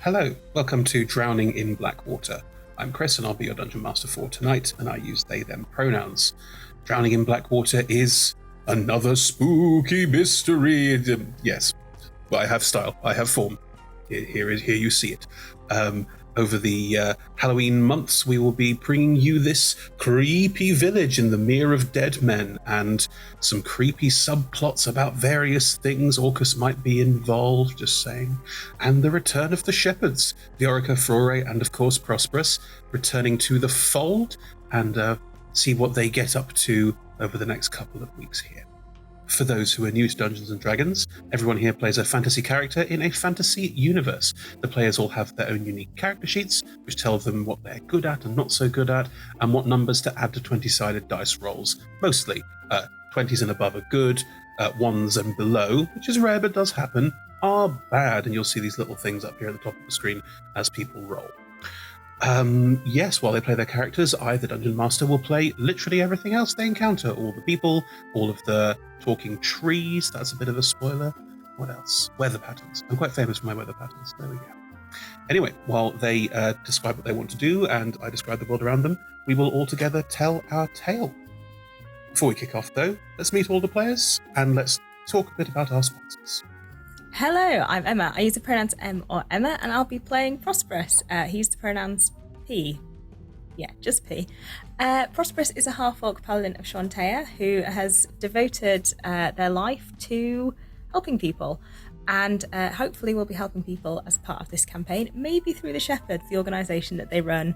Hello, welcome to Drowning in Blackwater. I'm Chris and I'll be your Dungeon Master for tonight, and I use they, them pronouns. Drowning in Blackwater is another spooky mystery. Yes, but I have style, I have form. Here you see it. Over the Halloween months, we will be bringing you this creepy village in the Mere of Dead Men and some creepy subplots about various things. Orcus might be involved, just saying. And the return of the shepherds, Viorica, Frore, and of course Prosperous, returning to the fold and see what they get up to over the next couple of weeks here. For those who are new to Dungeons & Dragons, everyone here plays a fantasy character in a fantasy universe. The players all have their own unique character sheets, which tell them what they're good at and not so good at, and what numbers to add to 20-sided dice rolls. Mostly, 20s and above are good, 1s and below, which is rare but does happen, are bad, and you'll see these little things up here at the top of the screen as people roll. Yes, while they play their characters, I, the Dungeon Master, will play literally everything else they encounter. All the people, all of the talking trees, that's a bit of a spoiler. What else? Weather patterns. I'm quite famous for my weather patterns. There we go. Anyway, while they describe what they want to do and I describe the world around them, we will all together tell our tale. Before we kick off, though, let's meet all the players and let's talk a bit about our sponsors. Hello, I'm Emma. I use the pronouns M or Emma, and I'll be playing Prosperous. He uses the pronouns P. Yeah, just P. Prosperous is a half-orc paladin of Shantea who has devoted their life to helping people, and hopefully will be helping people as part of this campaign, maybe through the Shepherds, the organisation that they run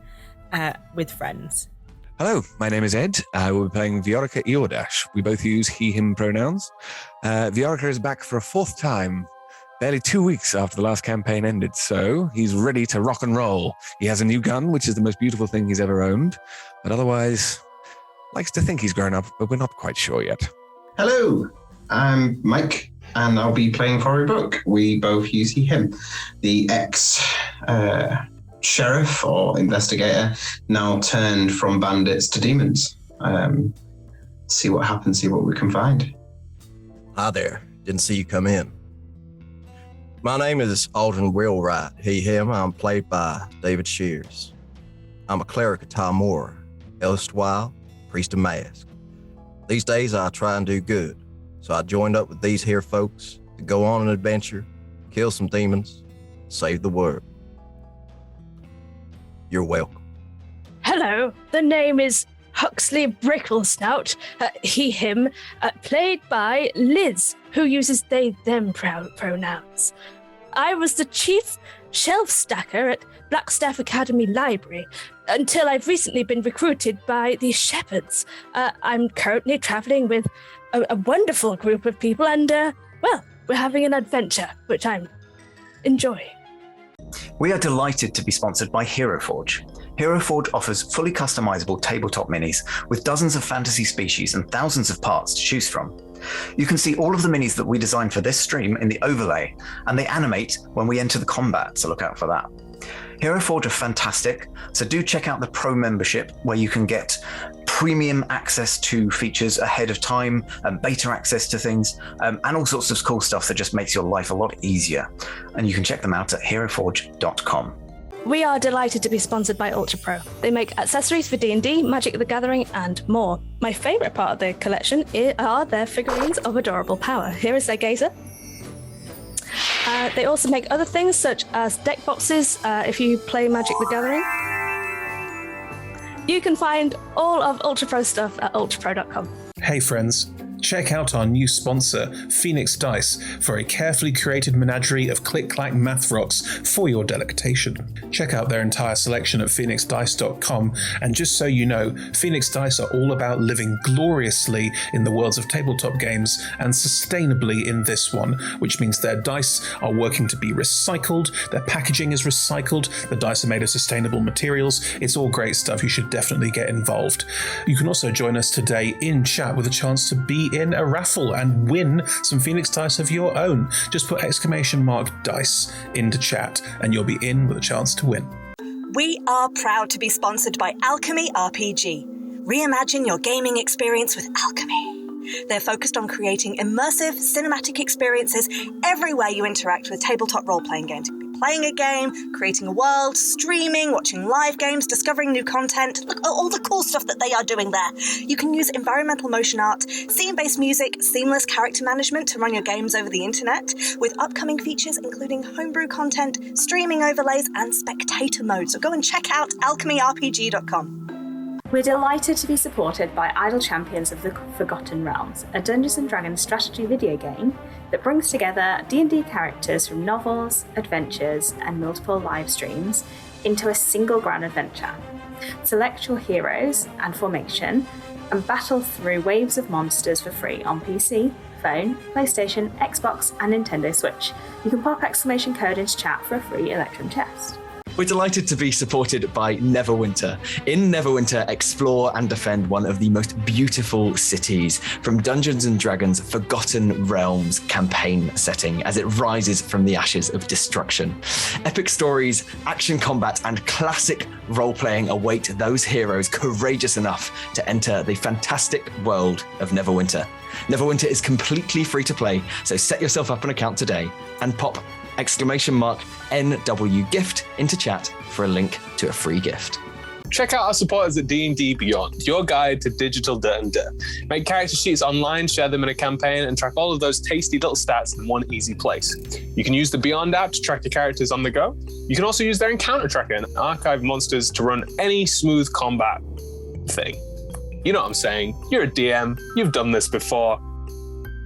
with friends. Hello, my name is Ed. I will be playing Viorica Eordash. We both use he, him pronouns. Viorica is back for a fourth time, barely 2 weeks after the last campaign ended, so he's ready to rock and roll. He has a new gun, which is the most beautiful thing he's ever owned, but otherwise likes to think he's grown up, but we're not quite sure yet. Hello, I'm Mike, and I'll be playing Forry Book. We both use he, him. The ex-sheriff or investigator, now turned from bandits to demons. See what happens, see what we can find. Hi there, didn't see you come in. My name is Alden Wheelwright, he, him. I'm played by David Shears. I'm a cleric of Talmor, erstwhile priest of Mask. These days I try and do good, so I joined up with these here folks to go on an adventure, kill some demons, save the world. You're welcome. Hello, the name is Huxley Bricklesnout, he, him, played by Liz, who uses they, them pronouns. I was the chief shelf stacker at Blackstaff Academy Library until I've recently been recruited by the Shepherds. I'm currently traveling with a wonderful group of people and, well, we're having an adventure, which I'm enjoying. We are delighted to be sponsored by HeroForge. HeroForge offers fully customizable tabletop minis with dozens of fantasy species and thousands of parts to choose from. You can see all of the minis that we designed for this stream in the overlay, and they animate when we enter the combat, so look out for that. HeroForge are fantastic, so do check out the Pro membership where you can get premium access to features ahead of time, and beta access to things, and all sorts of cool stuff that just makes your life a lot easier. And you can check them out at heroforge.com. We are delighted to be sponsored by Ultra Pro. They make accessories for D&D, Magic the Gathering, and more. My favourite part of their collection are their figurines of adorable power. Here is their gazer. They also make other things such as deck boxes if you play Magic the Gathering. You can find all of Ultra Pro stuff at ultrapro.com. Hey friends, check out our new sponsor, Phoenix Dice, for a carefully curated menagerie of click-clack math rocks for your delectation. Check out their entire selection at phoenixdice.com, and just so you know, Phoenix Dice are all about living gloriously in the worlds of tabletop games and sustainably in this one, which means their dice are working to be recycled, their packaging is recycled, the dice are made of sustainable materials. It's all great stuff. You should definitely get involved. You can also join us today in chat with a chance to be in a raffle and win some Phoenix Dice of your own. Just put !dice into chat and you'll be in with a chance to win. We are proud to be sponsored by Alchemy RPG. Reimagine your gaming experience with Alchemy. They're focused on creating immersive cinematic experiences everywhere you interact with tabletop role-playing games. playing a game, creating a world, streaming, watching live games, discovering new content. Look at all the cool stuff that they are doing there. You can use environmental motion art, scene-based music, seamless character management to run your games over the internet, with upcoming features including homebrew content, streaming overlays, and spectator mode. So go and check out alchemyrpg.com. We're delighted to be supported by Idle Champions of the Forgotten Realms, a Dungeons & Dragons strategy video game that brings together D&D characters from novels, adventures, and multiple live streams into a single grand adventure. Select your heroes and formation and battle through waves of monsters for free on PC, phone, PlayStation, Xbox, and Nintendo Switch. You can pop exclamation code into chat for a free Electrum chest. We're delighted to be supported by Neverwinter. In Neverwinter, explore and defend one of the most beautiful cities from Dungeons & Dragons' Forgotten Realms campaign setting as it rises from the ashes of destruction. Epic stories, action combat, and classic role-playing await those heroes courageous enough to enter the fantastic world of Neverwinter. Neverwinter is completely free to play, so set yourself up an account today and pop !NW gift into chat for a link to a free gift. Check out our supporters at D&D Beyond, your guide to digital D&D. Make character sheets online, share them in a campaign, and track all of those tasty little stats in one easy place. You can use the Beyond app to track your characters on the go. You can also use their encounter tracker and archive monsters to run any smooth combat thing. You know what I'm saying. You're a DM. You've done this before.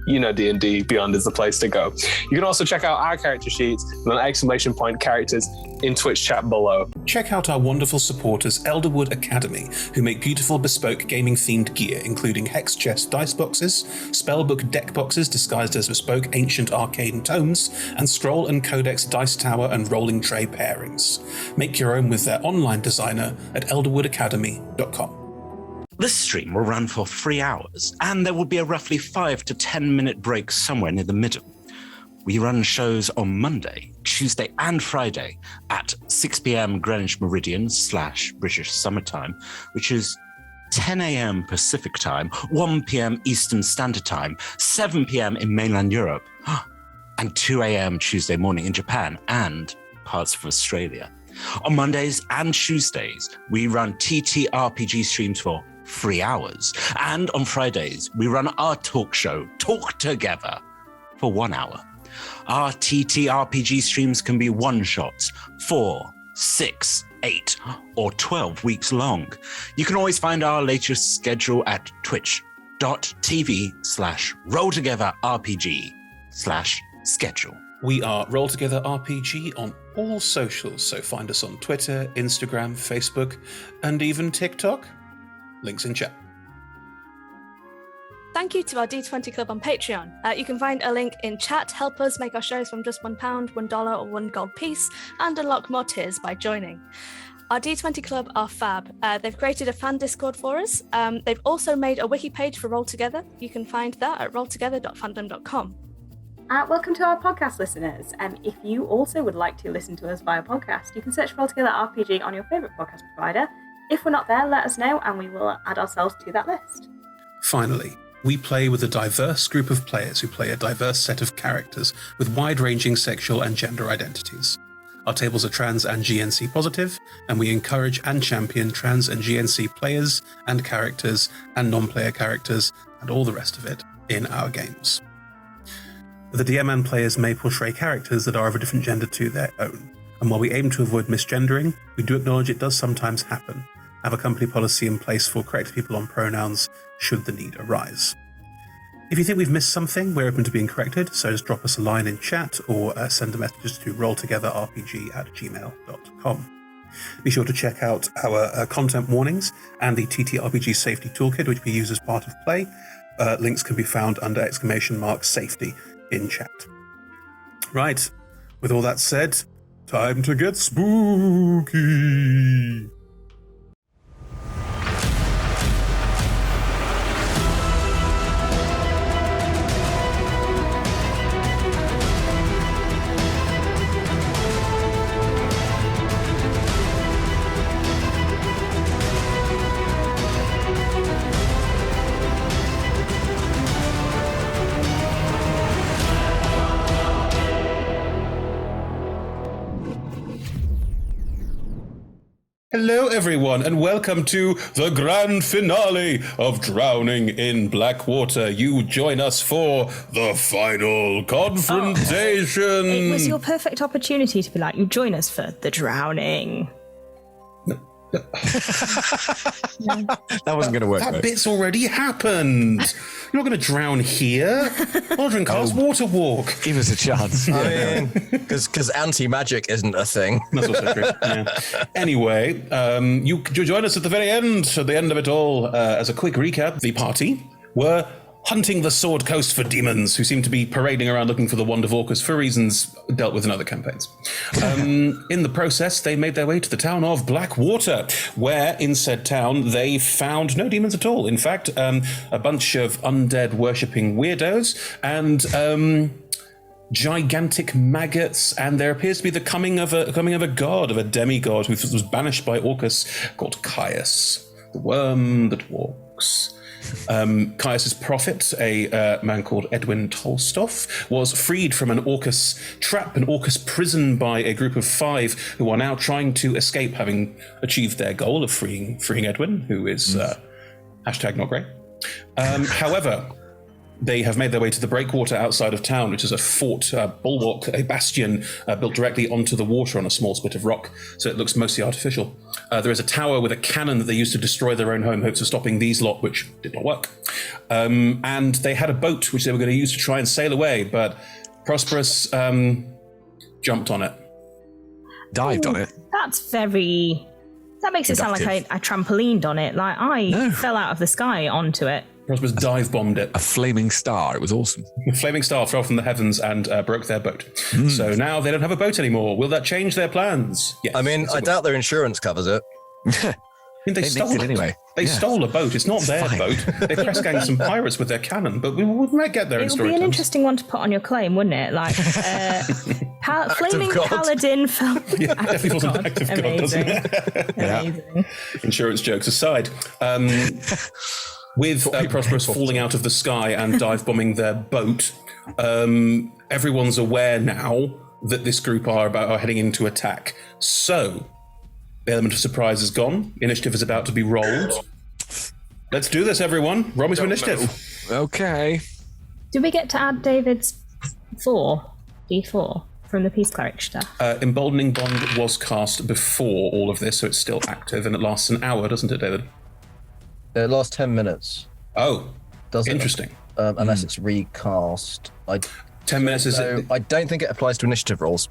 You know D&D Beyond is the place to go. You can also check out our character sheets and ! Characters in Twitch chat below. Check out our wonderful supporters, Elderwood Academy, who make beautiful bespoke gaming-themed gear, including hex chest dice boxes, spellbook deck boxes disguised as bespoke ancient arcane tomes, and scroll and codex dice tower and rolling tray pairings. Make your own with their online designer at elderwoodacademy.com. This stream will run for 3 hours, and there will be a roughly 5 to 10 minute break somewhere near the middle. We run shows on Monday, Tuesday, and Friday at 6 p.m. Greenwich Meridian / British Summertime, which is 10 a.m. Pacific Time, 1 p.m. Eastern Standard Time, 7 p.m. in mainland Europe, and 2 a.m. Tuesday morning in Japan and parts of Australia. On Mondays and Tuesdays, we run TTRPG streams for 3 hours. And on Fridays, we run our talk show, Talk Together, for 1 hour. Our TTRPG streams can be one-shots, 4, 6, 8, or 12 weeks long. You can always find our latest schedule at twitch.tv/rolltogetherrpg/schedule. We are Roll Together RPG on all socials, so find us on Twitter, Instagram, Facebook, and even TikTok. Links in chat. Thank you to our D20 Club on Patreon. You can find a link in chat. Help us make our shows from just £1, $1, or £1 gold piece, and unlock more tiers by joining. Our D20 Club are fab. They've created a fan Discord for us. They've also made a wiki page for Roll Together. You can find that at rolltogether.fandom.com. Welcome to our podcast listeners. If you also would like to listen to us via podcast, you can search Roll Together RPG on your favourite podcast provider. If we're not there, let us know and we will add ourselves to that list. Finally, we play with a diverse group of players who play a diverse set of characters with wide-ranging sexual and gender identities. Our tables are trans and GNC positive, and we encourage and champion trans and GNC players and characters and non-player characters and all the rest of it in our games. The DM and players may portray characters that are of a different gender to their own, and while we aim to avoid misgendering, we do acknowledge it does sometimes happen. Have a company policy in place for correct people on pronouns should the need arise. If you think we've missed something, we're open to being corrected, so just drop us a line in chat or send a message to rolltogetherrpg@gmail.com. Be sure to check out our content warnings and the TTRPG safety toolkit, which we use as part of play. Links can be found under !safety in chat. Right, with all that said, time to get spooky. Hello, everyone, and welcome to the grand finale of Drowning in Blackwater. You join us for the final confrontation. It was your perfect opportunity to be like, you join us for the drowning. That wasn't going to work. That bit's already happened. You're not going to drown here. Aldrin Carl's water walk. Give us a chance. I mean, because anti-magic isn't a thing. That's also true. Yeah. Anyway, you join us at the very end. At the end of it all, as a quick recap, the party were hunting the Sword Coast for demons who seem to be parading around looking for the Wand of Orcus for reasons dealt with in other campaigns. In the process, they made their way to the town of Blackwater, where in said town they found no demons at all. In fact, a bunch of undead worshipping weirdos and gigantic maggots, and there appears to be the coming of a god, of a demigod who was banished by Orcus, called Caius, the worm that walks. Caius's prophet, a man called Edwin Tolstoff, was freed from an Orcus trap, an Orcus prison, by a group of 5 who are now trying to escape, having achieved their goal of freeing Edwin, who is hashtag not great. However, they have made their way to the breakwater outside of town, which is a fort, bulwark, a bastion built directly onto the water on a small spit of rock, so it looks mostly artificial. There is a tower with a cannon that they used to destroy their own home, hopes of stopping these lot, which did not work. And they had a boat which they were going to use to try and sail away, but Prosperous jumped on it. Dived on it? That's very... That makes it sound like I trampolined on it. Like, I fell out of the sky onto it. Prosperous dive-bombed it. A flaming star. It was awesome. A flaming star fell from the heavens and broke their boat. So now they don't have a boat anymore. Will that change their plans? Yes. I mean, I doubt their insurance covers it. They stole it anyway. They stole a boat. It's not their boat. They press ganged some pirates with their cannon, but we might get there in story. It would be an terms. Interesting one to put on your claim, wouldn't it? Like, flaming paladin fell. Yeah, it definitely falls on the act of God, doesn't it? Amazing. Insurance jokes aside. With Prosperous falling out of the sky and dive bombing their boat, everyone's aware now that this group are heading into attack. So, the element of surprise is gone. Initiative is about to be rolled. Let's do this, everyone. Roll me some initiative. Okay. Did we get to add David's D4 from the Peace Cleric stuff? Emboldening Bond was cast before all of this, so it's still active, and it lasts an hour, doesn't it, David? It lasts 10 minutes. Oh, interesting. Unless it's recast. 10 minutes is it? I don't think it applies to initiative rolls.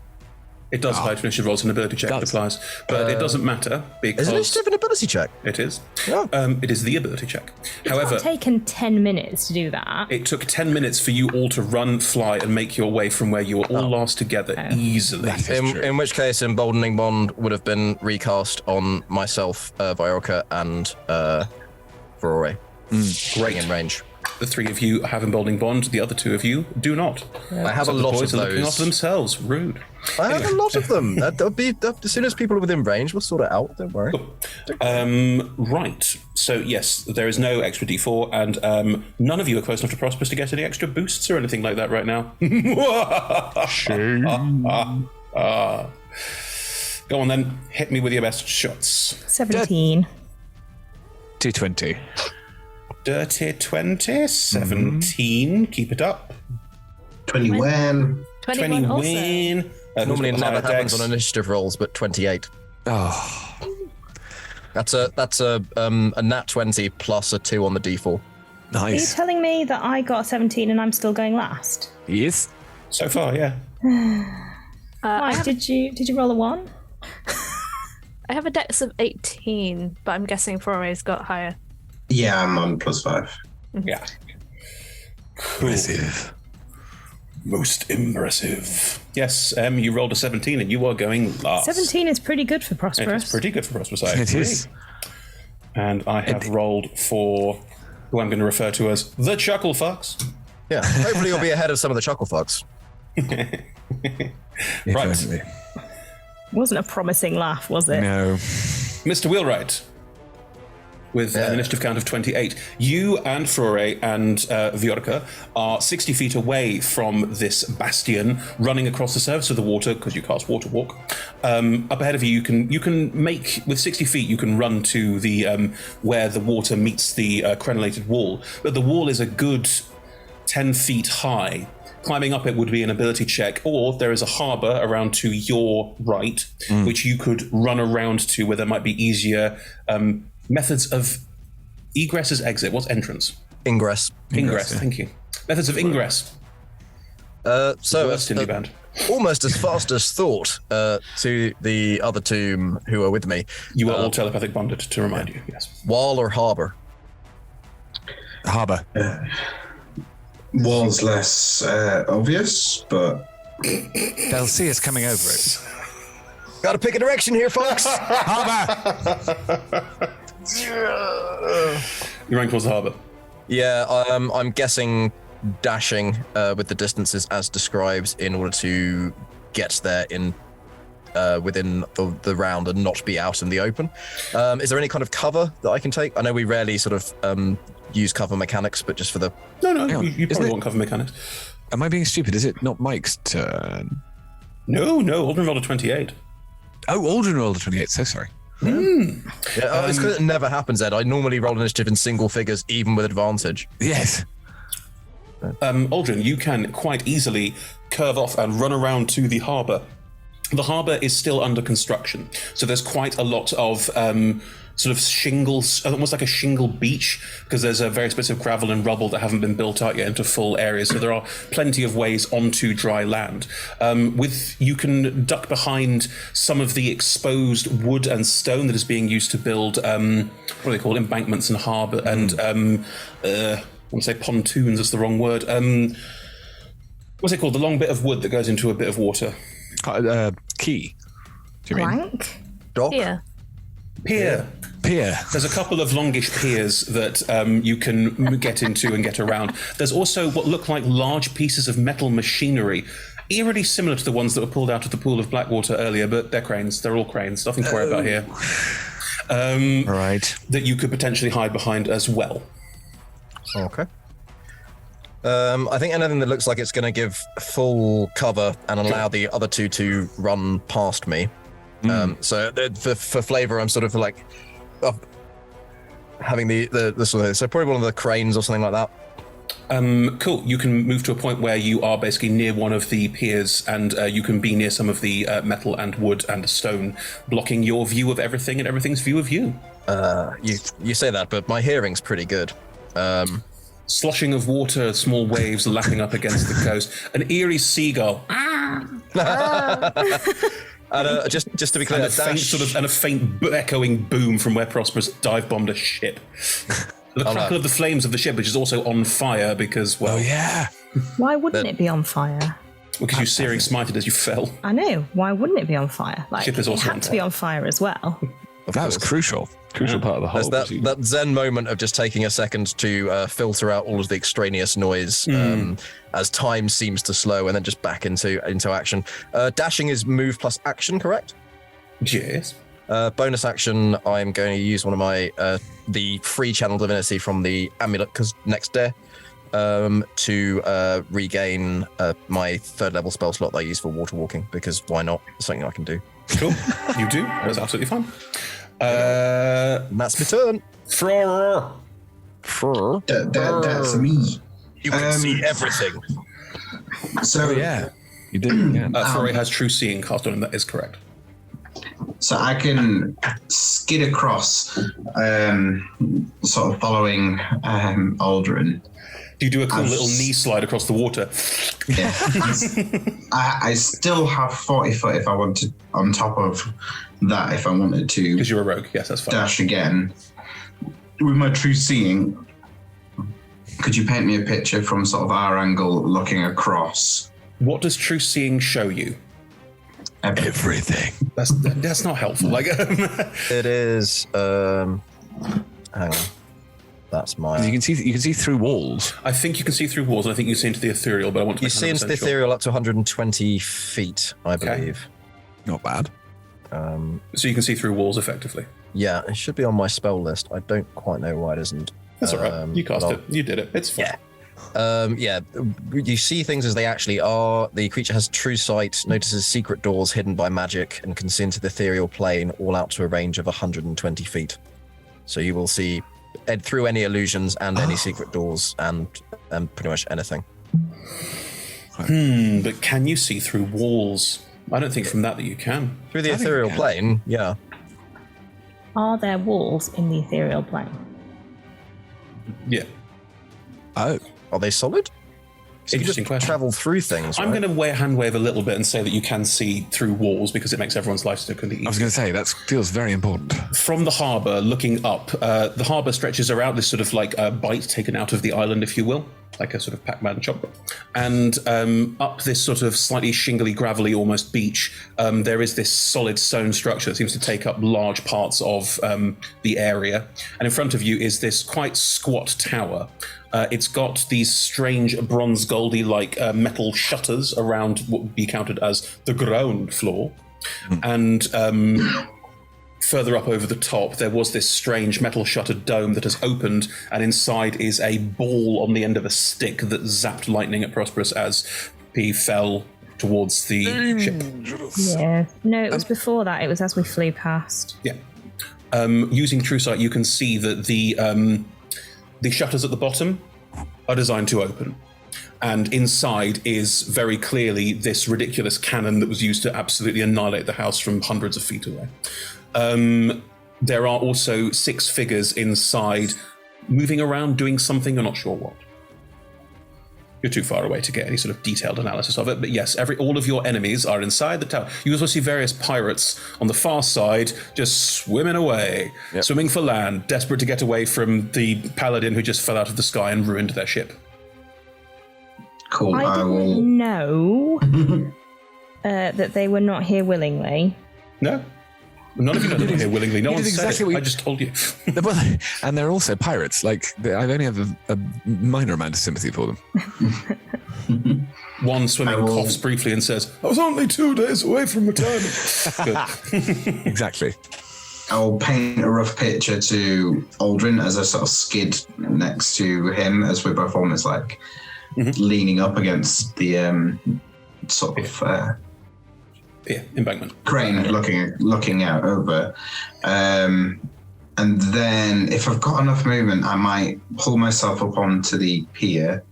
It does apply to initiative rolls, and ability check applies, but it doesn't matter because is initiative an ability check? It is. Oh. It is the ability check. It's However, not taken 10 minutes to do that. it took 10 minutes for you all to run, fly, and make your way from where you were all last together easily. In which case, Emboldening Bond would have been recast on myself, Viorica, and Verore. Great. In range. The 3 of you have Emboldening Bond. The other 2 of you do not. I have So a the lot boys of are looking those. after themselves. Rude. I have a lot of them. That'll be as soon as people are within range, we'll sort it out. Don't worry. Right. So yes, there is no extra D4, and none of you are close enough to Prosperous to get any extra boosts or anything like that right now. Go on then. Hit me with your best shots. 17. 220. Dirty 20, 17. Keep it up. 21. 21 also. win. Normally it never happens on on initiative rolls, but 28. Oh. That's a nat 20 plus a 2 on the D4. Are you Nice. telling me that I got 17 and I'm still going last? Yes. So far, yeah. Mike, did you roll a 1? I have a dex of 18, but I'm guessing Foramay's got higher. Yeah, I'm on +5. Yeah. Cool. Impressive. Most impressive. Yes, you rolled a 17 and you are going last. 17 is pretty good for It Prosperous. is pretty good for Prosperous. I It agree. is. And I have rolled for who I'm going to refer to as the Chuckle Fox. Yeah, hopefully you'll be ahead of some of the chuckle fucks. Right. Wasn't a promising laugh, was it? No. Mr. Wheelwright, with an initiative count of 28. You and Frore and Viorka are 60 feet away from this bastion, running across the surface of the water, because you cast Water Walk. Up ahead of you, you can make, with 60 feet, you can run to the where the water meets the crenellated wall. But the wall is a good 10 feet high. Climbing up it would be an ability check, or there is a harbour around to your right, which you could run around to, where there might be easier methods of egress as exit. What's entrance? Ingress. Ingress, yeah. Thank you. Methods of ingress. Almost as fast as thought to the other two who are with me. You are all telepathic bonded, to remind you, yes. Wall or harbour? Harbour. Wall's less obvious, but they'll see us coming over it. Gotta pick a direction here, folks. Harbour. You're running towards the harbour. Yeah, I'm guessing dashing with the distances as described in order to get there in within the round and not be out in the open. Is there any kind of cover that I can take? I know we rarely sort of use cover mechanics, but just for the... No, you probably want cover mechanics. Am I being stupid? Is it not Mike's turn? No, Aldrin rolled a 28. Oh, Aldrin rolled a 28, so sorry. Yeah, it's because it never happens, Ed. I normally roll initiative in single figures, even with advantage. Yes. Aldrin, you can quite easily curve off and run around to the harbour. The harbour is still under construction, so there's quite a lot of sort of shingles, almost like a shingle beach, because there's a various bits of gravel and rubble that haven't been built out yet into full areas, so there are plenty of ways onto dry land. You can duck behind some of the exposed wood and stone that is being used to build, what do they call embankments and harbour, and I want to say pontoons, that's the wrong word. What's it called? The long bit of wood that goes into a bit of water. Key. Do you mean? Dock? Yeah. Pier. There's a couple of longish piers that you can get into and get around. There's also what look like large pieces of metal machinery, eerily similar to the ones that were pulled out of the pool of Blackwater earlier, but they're cranes. They're all cranes. Nothing to worry about here. Right. That you could potentially hide behind as well. Okay. I think anything that looks like it's going to give full cover and allow the other two to run past me. So for flavor, I'm sort of like having the sort of, so probably one of the cranes or something like that. Cool. You can move to a point where you are basically near one of the piers, and you can be near some of the metal and wood and stone, blocking your view of everything and everything's view of you. You say that, but my hearing's pretty good. Sloshing of water, small waves lapping up against the coast, an eerie seagull. And just to be clear, and a faint echoing boom from where Prosperous dive bombed a ship. The crackle of the flames of the ship, which is also on fire because, well... Oh, yeah. Why wouldn't it be on fire? Because you searing smited as you fell. I know. Why wouldn't it be on fire? Like, ship is also it had to be on fire as well. That was crucial part of the whole. That zen moment of just taking a second to filter out all of the extraneous noise as time seems to slow, and then just back into action. Dashing is move plus action, correct? Yes. Bonus action, I'm going to use one of my the free channel divinity from the amulet, because next day, to regain my third level spell slot that I use for water walking, because why not? It's something I can do. Cool. You do. That's absolutely fine. That's my turn. That's me. You can see everything. So yeah, you did. Yeah. Foray has true seeing cast on him. That is correct. So I can skid across, sort of following Aldrin. Do you do a cool little knee slide across the water? Yeah. I still have 40 foot if I wanted, on top of that, if I wanted to. Because you're a rogue, yes, that's fine. Dash again. With my true seeing, could you paint me a picture from sort of our angle looking across? What does true seeing show you? Everything. That's not helpful. Like it is. Hang on. That's my. You can see through walls. I think you can see through walls, and I think you see into the ethereal. But I want to. You see into the ethereal up to 120 feet, I believe. Not bad. So you can see through walls effectively. Yeah, it should be on my spell list. I don't quite know why it isn't. That's all right. You cast it. You did it. It's fine. Yeah. You see things as they actually are. The creature has true sight, notices secret doors hidden by magic, and can see into the ethereal plane, all out to a range of 120 feet. So you will see through any illusions and any secret doors and pretty much anything. But can you see through walls? I don't think from that you can. Through the ethereal plane, yeah. Are there walls in the ethereal plane? Yeah. Oh. Are they solid? So Interesting question. Travel through things. I'm going to hand wave a little bit and say that you can see through walls because it makes everyone's life significantly easier. I was going to say, that feels very important. From the harbour, looking up, the harbour stretches around this sort of like a bite taken out of the island, if you will, like a sort of Pac-Man chop. And up this sort of slightly shingly, gravelly, almost beach, there is this solid stone structure that seems to take up large parts of the area. And in front of you is this quite squat tower. It's got these strange bronze goldy-like metal shutters around what would be counted as the ground floor. And further up over the top, there was this strange metal shuttered dome that has opened, and inside is a ball on the end of a stick that zapped lightning at Prosperous as P fell towards the ship. Yeah. No, it was before that. It was as we flew past. Yeah. Using True Sight, you can see that the shutters at the bottom are designed to open. And inside is very clearly this ridiculous cannon that was used to absolutely annihilate the house from hundreds of feet away. There are also 6 figures inside, moving around, doing something, you're not sure what. You're too far away to get any sort of detailed analysis of it, but yes, all of your enemies are inside the tower. You also see various pirates on the far side just swimming away, swimming for land, desperate to get away from the paladin who just fell out of the sky and ruined their ship. Cool. I didn't know that they were not here willingly. No. None of you know they're not here willingly. No one said exactly it. I just told you. And they're also pirates. Like, I only have a minor amount of sympathy for them. One swimming coughs briefly and says, I was only 2 days away from returning. Exactly. I'll paint a rough picture to Aldrin as I sort of skid next to him as we're both almost like leaning up against the sort of... embankment. Crane looking out over. And then if I've got enough movement, I might pull myself up onto the pier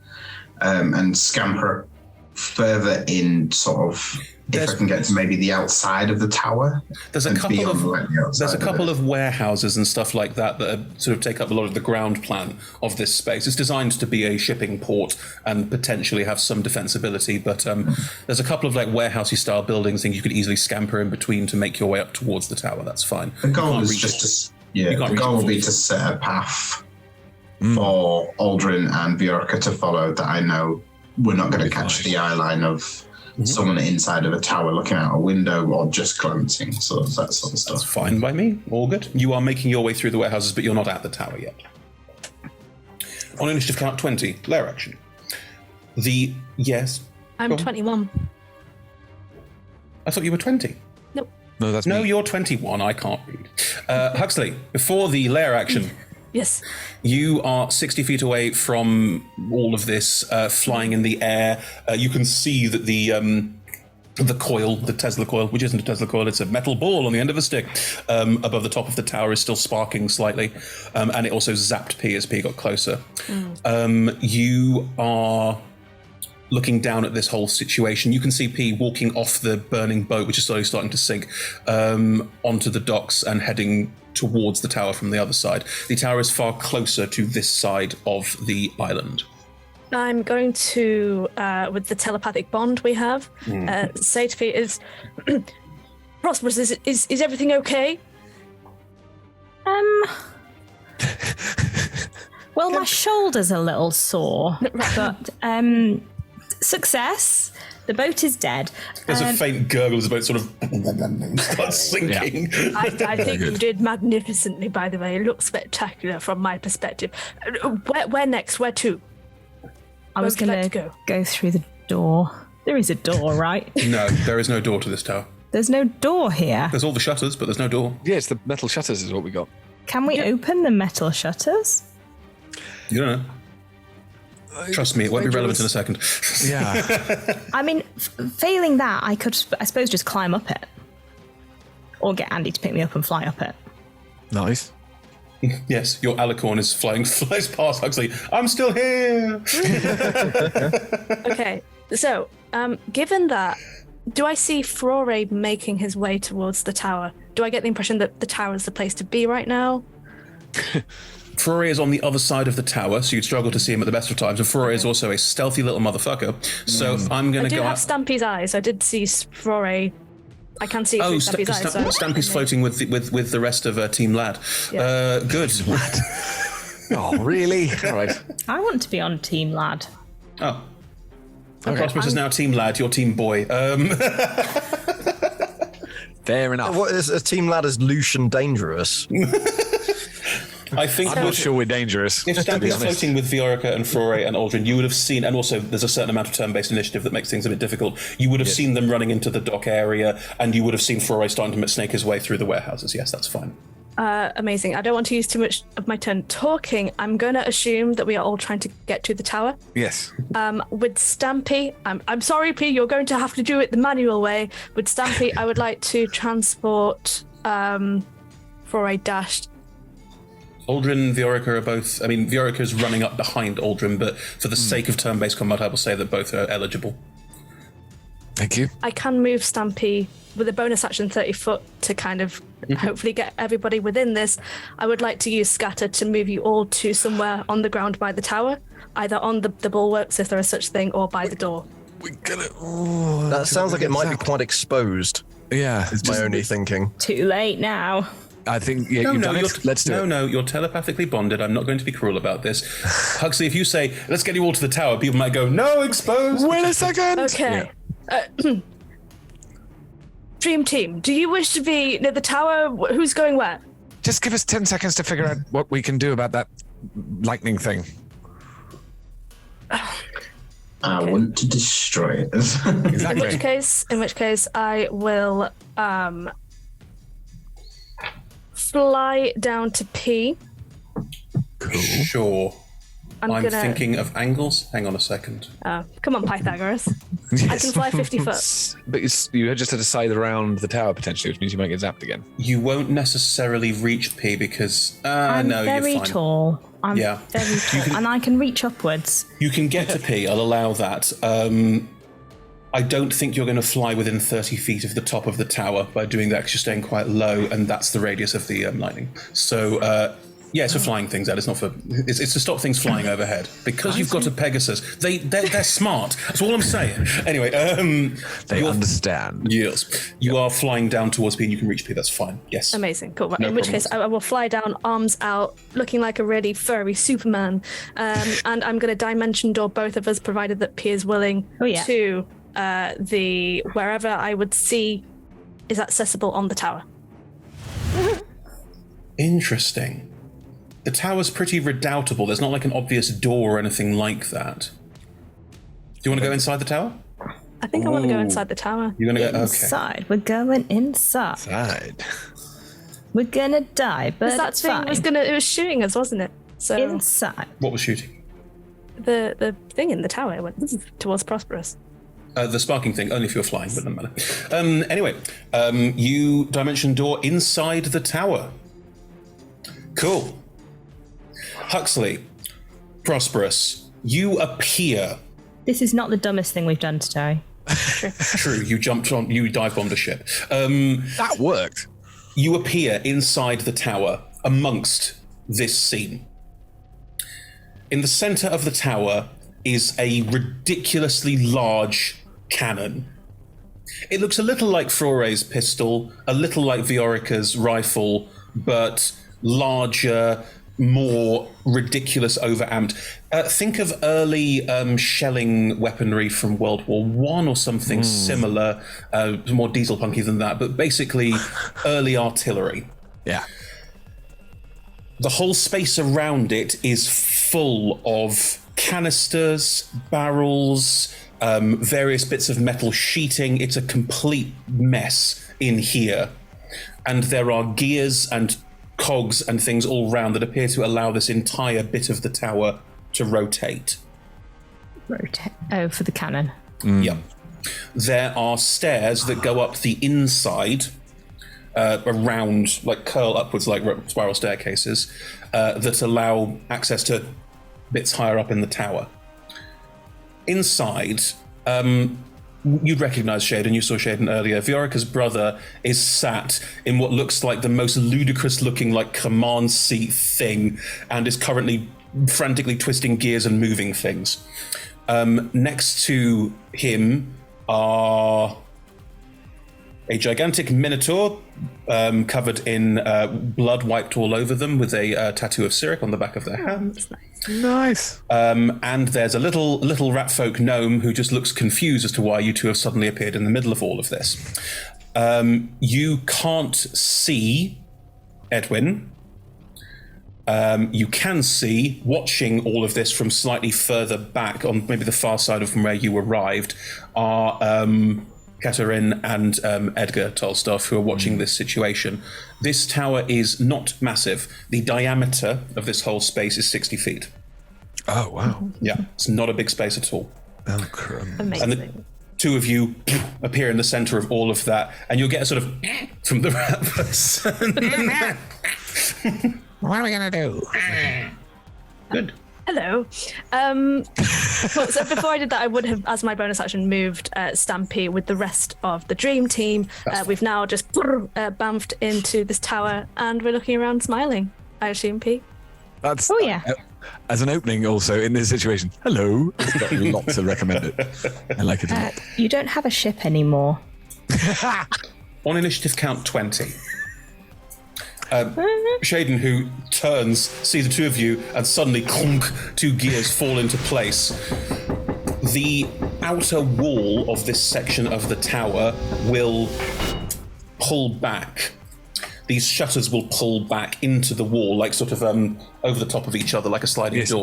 and scamper further in sort of... If I can get to maybe the outside of the tower. There's a couple of warehouses and stuff like that sort of take up a lot of the ground plan of this space. It's designed to be a shipping port and potentially have some defensibility, but there's a couple of like warehousey style buildings things you could easily scamper in between to make your way up towards the tower. That's fine. The goal is just the goal will be to set a path for Aldrin and Viorka to follow that I know we're not going to catch the eye line of someone inside of a tower looking out a window or just glancing, so that sort of stuff. That's fine by me. All good. You are making your way through the warehouses, but you're not at the tower yet. On initiative count 20, lair action. I'm 21. I thought you were 20. Nope. No, that's me. You're 21. I can't read. Huxley, before the lair action. Yes. You are 60 feet away from all of this, flying in the air. You can see that the coil, the Tesla coil, which isn't a Tesla coil, it's a metal ball on the end of a stick, above the top of the tower is still sparking slightly. And it also zapped P as P got closer. You are looking down at this whole situation. You can see P walking off the burning boat, which is slowly starting to sink, onto the docks and heading towards the tower from the other side. The tower is far closer to this side of the island. I'm going to, with the telepathic bond we have, say to Pete, Prosperous, is everything okay? Well, my shoulder's a little sore, but success. The boat is dead. There's a faint gurgle as the boat sort of starts sinking. Yeah. I think you did magnificently, by the way. It looks spectacular from my perspective. Where next? Where to? I was going to go through the door. There is a door, right? No, there is no door to this tower. There's no door here. There's all the shutters, but there's no door. Yeah, it's the metal shutters is what we got. Can we open the metal shutters? You don't know. Trust me, it won't be relevant in a second. Yeah. I mean, failing that, I could, I suppose, just climb up it. Or get Andy to pick me up and fly up it. Nice. Yes, your alicorn flies past Huxley. I'm still here! Okay, so, given that, do I see Frore making his way towards the tower? Do I get the impression that the tower is the place to be right now? Frore is on the other side of the tower, so you'd struggle to see him at the best of times. And Frore is also a stealthy little motherfucker. So I'm going to go I do have out. Stampy's eyes. I did see Frore. I can see through Stampy's eyes. So Stampy's floating with the rest of Team Lad. Yeah. Good. Oh, really? All right. I want to be on Team Lad. Oh. Okay. Prosperous is now Team Lad, you're Team Boy. Fair enough. What is a Team Lad is Lucian dangerous? I think I'm not sure we're dangerous. If Stampy's floating with Viorica and Frore and Aldrin, you would have seen, and also there's a certain amount of turn-based initiative that makes things a bit difficult. You would have seen them running into the dock area, and you would have seen Frore starting to snake his way through the warehouses. Yes, that's fine. Amazing. I don't want to use too much of my turn talking. I'm going to assume that we are all trying to get to the tower. Yes. With Stampy, I'm sorry, P, you're going to have to do it the manual way. With Stampy, I would like to transport Frore dashed. Aldrin and Viorica are both... I mean, Viorica is running up behind Aldrin, but for the sake of turn-based combat, I will say that both are eligible. Thank you. I can move Stampy with a bonus action 30 foot to kind of hopefully get everybody within this. I would like to use Scatter to move you all to somewhere on the ground by the tower, either on the bulwarks if there is such thing, or by the door. We're gonna... That sounds like it might be quite exposed. Yeah. Is my only thinking. Too late now. I think you've done it. Let's do it. No, you're telepathically bonded. I'm not going to be cruel about this. Huxley, if you say, let's get you all to the tower, people might go, no, exposed. Wait a second. Okay. Dream Team, do you wish to be near the tower? Who's going where? Just give us 10 seconds to figure out what we can do about that lightning thing. I want to destroy it. Exactly. In which case, I will fly down to P. Cool. Sure. I'm thinking of angles. Hang on a second. Come on, Pythagoras. Yes. I can fly 50 foot. But you just had to side around the tower potentially, which means you might get zapped again. You won't necessarily reach P because... I'm no, very you're fine. tall. I'm very tall. And I can reach upwards. You can get to P. I'll allow that. I don't think you're going to fly within 30 feet of the top of the tower by doing that because you're staying quite low, and that's the radius of the lightning. So... yeah, it's for flying things out. It's not for. It's to stop things flying overhead because you've got a Pegasus. They're smart. That's all I'm saying. Anyway, they understand. Yes, you are flying down towards P, and you can reach P. That's fine. Yes. Amazing. Cool. No In which problems. case, I will fly down, arms out, looking like a really furry Superman, and I'm going to dimension door both of us, provided that P is willing to the wherever I would see is accessible on the tower. Interesting. The tower's pretty redoubtable. There's not like an obvious door or anything like that. Do you want to go inside the tower? I think I want to go inside the tower. You're going to go... Okay. Inside. We're going inside. We're gonna die, but That it's thing fine. it was shooting us, wasn't it? So inside. What was shooting? The thing in the tower went towards Prosperous. The sparking thing, only if you're flying, but doesn't matter. Anyway, you dimension door inside the tower. Cool. Huxley, Prosperous, you appear. This is not the dumbest thing we've done today. True, you dive bombed a ship. That worked. You appear inside the tower amongst this scene. In the center of the tower is a ridiculously large cannon. It looks a little like Frore's pistol, a little like Viorica's rifle, but larger, more ridiculous, overamped. Think of early shelling weaponry from World War I or something similar, more diesel punky than that, but basically early artillery. Yeah. The whole space around it is full of canisters, barrels, various bits of metal sheeting. It's a complete mess in here. And there are gears and cogs and things all round that appear to allow this entire bit of the tower to rotate. Oh, for the cannon. Yep. There are stairs that go up the inside, around, like curl upwards like spiral staircases, that allow access to bits higher up in the tower. Inside, you'd recognise Shaden, you saw Shaden earlier. Viorica's brother is sat in what looks like the most ludicrous looking like command seat thing and is currently frantically twisting gears and moving things. Next to him are a gigantic minotaur covered in blood wiped all over them with a tattoo of Cyric on the back of their hand. Nice. And there's a little rat folk gnome who just looks confused as to why you two have suddenly appeared in the middle of all of this. You can't see Edwin. You can see, watching all of this from slightly further back on maybe the far side of from where you arrived, are Katerin and Edgar Tolstoff, who are watching this situation. This tower is not massive. The diameter of this whole space is 60 feet. Oh, wow. Yeah, it's not a big space at all. Oh, crumbs. Amazing. And the two of you appear in the center of all of that, and you'll get a sort of from the rat person. What are we going to do? Good. Hello. So before I did that, I would have, as my bonus action, moved Stampy with the rest of the dream team. We've now just bamfed into this tower, and we're looking around smiling, I assume, P. That's, Oh, yeah. As an opening also in this situation, hello. It's got lots to recommend it. I like it a lot. You don't have a ship anymore. On initiative count 20. Shaden, who turns, sees the two of you, and suddenly, clunk, two gears fall into place. The outer wall of this section of the tower will pull back. These shutters will pull back into the wall, like sort of over the top of each other, like a sliding door.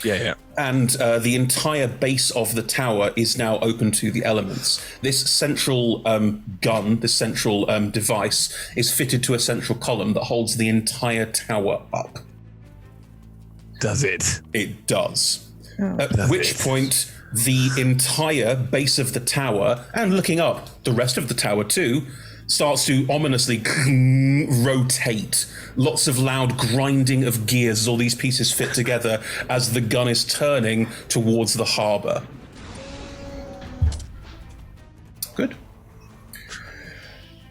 Yeah. And the entire base of the tower is now open to the elements. This central gun, this central device, is fitted to a central column that holds the entire tower up. Does it? It does. At which point, the entire base of the tower, and looking up, the rest of the tower too, starts to ominously rotate. Lots of loud grinding of gears as all these pieces fit together as the gun is turning towards the harbour. Good.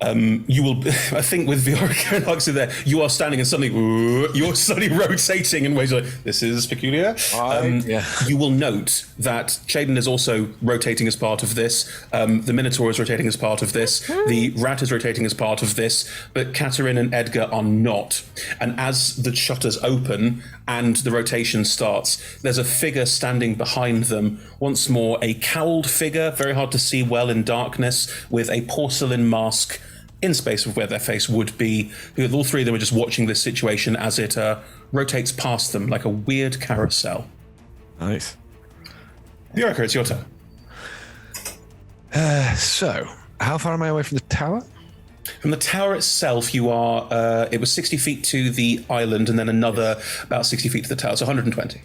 You will, I think, with Viorica and Huxley there, you are standing and suddenly you're suddenly rotating in ways like this is peculiar. You will note that Shaden is also rotating as part of this. The Minotaur is rotating as part of this. The Rat is rotating as part of this. But Katerin and Edgar are not. And as the shutters open and the rotation starts, there's a figure standing behind them. Once more, a cowled figure, very hard to see well in darkness, with a porcelain mask in space of where their face would be. All three of them are just watching this situation as it rotates past them like a weird carousel. Nice. Viorica, it's your turn. So, how far am I away from the tower? From the tower itself, you are, it was 60 feet to the island and then another about 60 feet to the tower, so 120.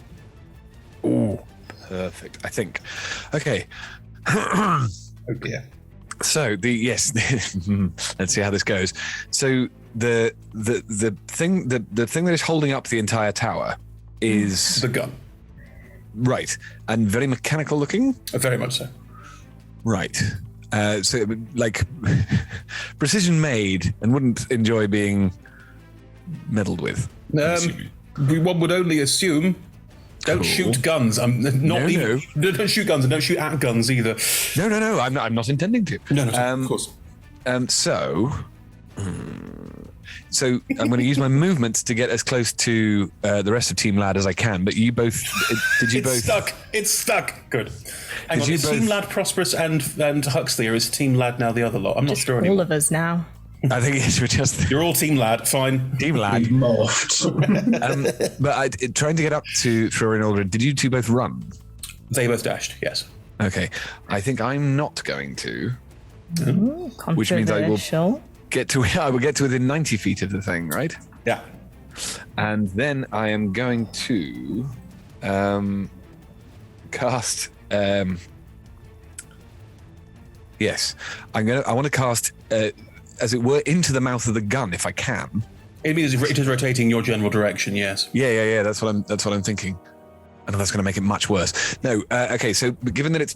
Ooh, perfect, I think. Okay. Oh dear. So let's see how this goes. So the thing that is holding up the entire tower is the gun. Right. And very mechanical looking? Very much so. Right. So like precision made and wouldn't enjoy being meddled with. One would only assume. Don't shoot guns. I'm not even. No. Don't shoot guns and don't shoot at guns either. No. I'm not intending to. No, of course. So I'm going to use my movements to get as close to the rest of Team Lad as I can. But you both, It's stuck. Good. Hang on. Is Team Lad Prosperous and Huxley, or is Team Lad now the other lot? I'm not sure anymore. All of us now. I think we're just. You're all Team Lad. Fine. Team Lad. Morphed. But trying to get up to Thorin Aldrin, did you two both run? They both dashed. Yes. Okay, I think I'm not going to. Ooh, Which means I will controversial. I will get to within 90 feet of the thing, right? Yeah. And then I am going to cast. Yes, I want to cast, as it were, into the mouth of the gun if I can. It means it is rotating your general direction. Yes. Yeah. That's what I'm thinking. I know that's going to make it much worse. No. Okay. So given that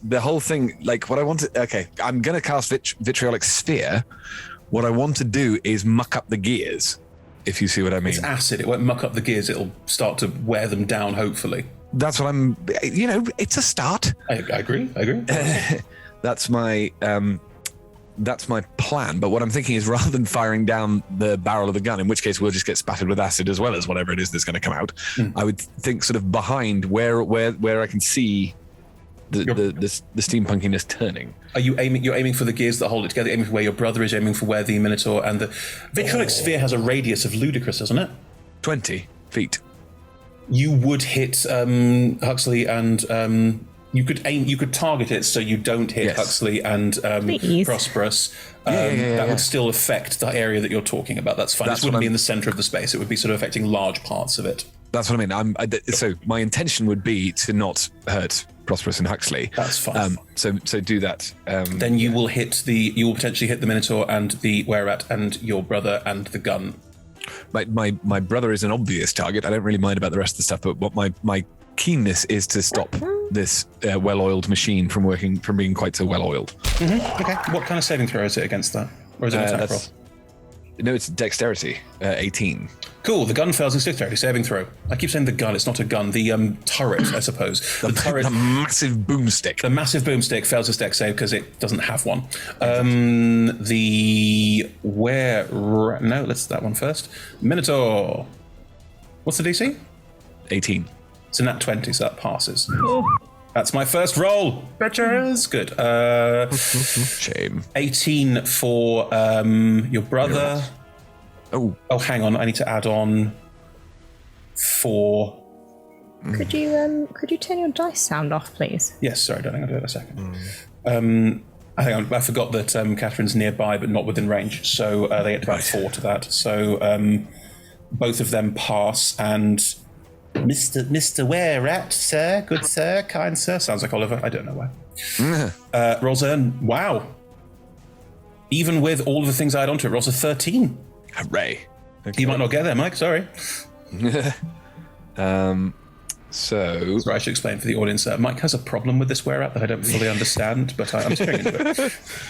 the whole thing, like what I want to. Okay, I'm going to cast vitriolic sphere. What I want to do is muck up the gears. If you see what I mean. It's acid. It won't muck up the gears. It'll start to wear them down. Hopefully. That's what I'm. It's a start. I agree. That's my plan. But what I'm thinking is, rather than firing down the barrel of the gun, in which case we'll just get spattered with acid as well as whatever it is that's going to come out. I would think sort of behind where I can see the steampunkiness turning. Are you aiming? You're aiming for the gears that hold it together. Aiming for where your brother is. Aiming for where the Minotaur and the vitriolic sphere has a radius of ludicrous, doesn't it? 20 feet. You would hit Huxley and you could target it so you don't hit Huxley and Prosperous. That would still affect the area that you're talking about. That's fine. It wouldn't be in the center of the space. It would be sort of affecting large parts of it. That's what I mean. So my intention would be to not hurt Prosperous and Huxley. That's fine. So do that. Then you will potentially hit the Minotaur and the Were-Rat and your brother and the gun. My brother is an obvious target. I don't really mind about the rest of the stuff, but what my keenness is to stop this well-oiled machine from being quite so well-oiled. Mm-hmm. Okay. What kind of saving throw is it against that? Or is it an attack roll? No, it's dexterity, 18. Cool, the gun fails its dexterity saving throw. I keep saying the gun, it's not a gun. The turret, I suppose. The turret. The massive boomstick. The massive boomstick fails its dex save because it doesn't have one. No, let's that one first. Minotaur. What's the DC? 18. It's a nat 20, so that passes. That's my first roll. Bitches. Good. Shame. 18 for your brother. Oh, hang on. I need to add on 4. Could you turn your dice sound off, please? Yes, sorry, darling. I'll do it in a second. I forgot that Catherine's nearby, but not within range, so they get to add 4 to that. So both of them pass, and Mr. Were-Rat, sir, good sir, kind sir. Sounds like Oliver. I don't know why. Rolls wow. Even with all of the things I add onto it, rolls a 13. Hooray. Okay. You might not get there, Mike. Sorry. So I should explain for the audience. Mike has a problem with this Were-Rat that I don't fully understand, but I'm staring into it.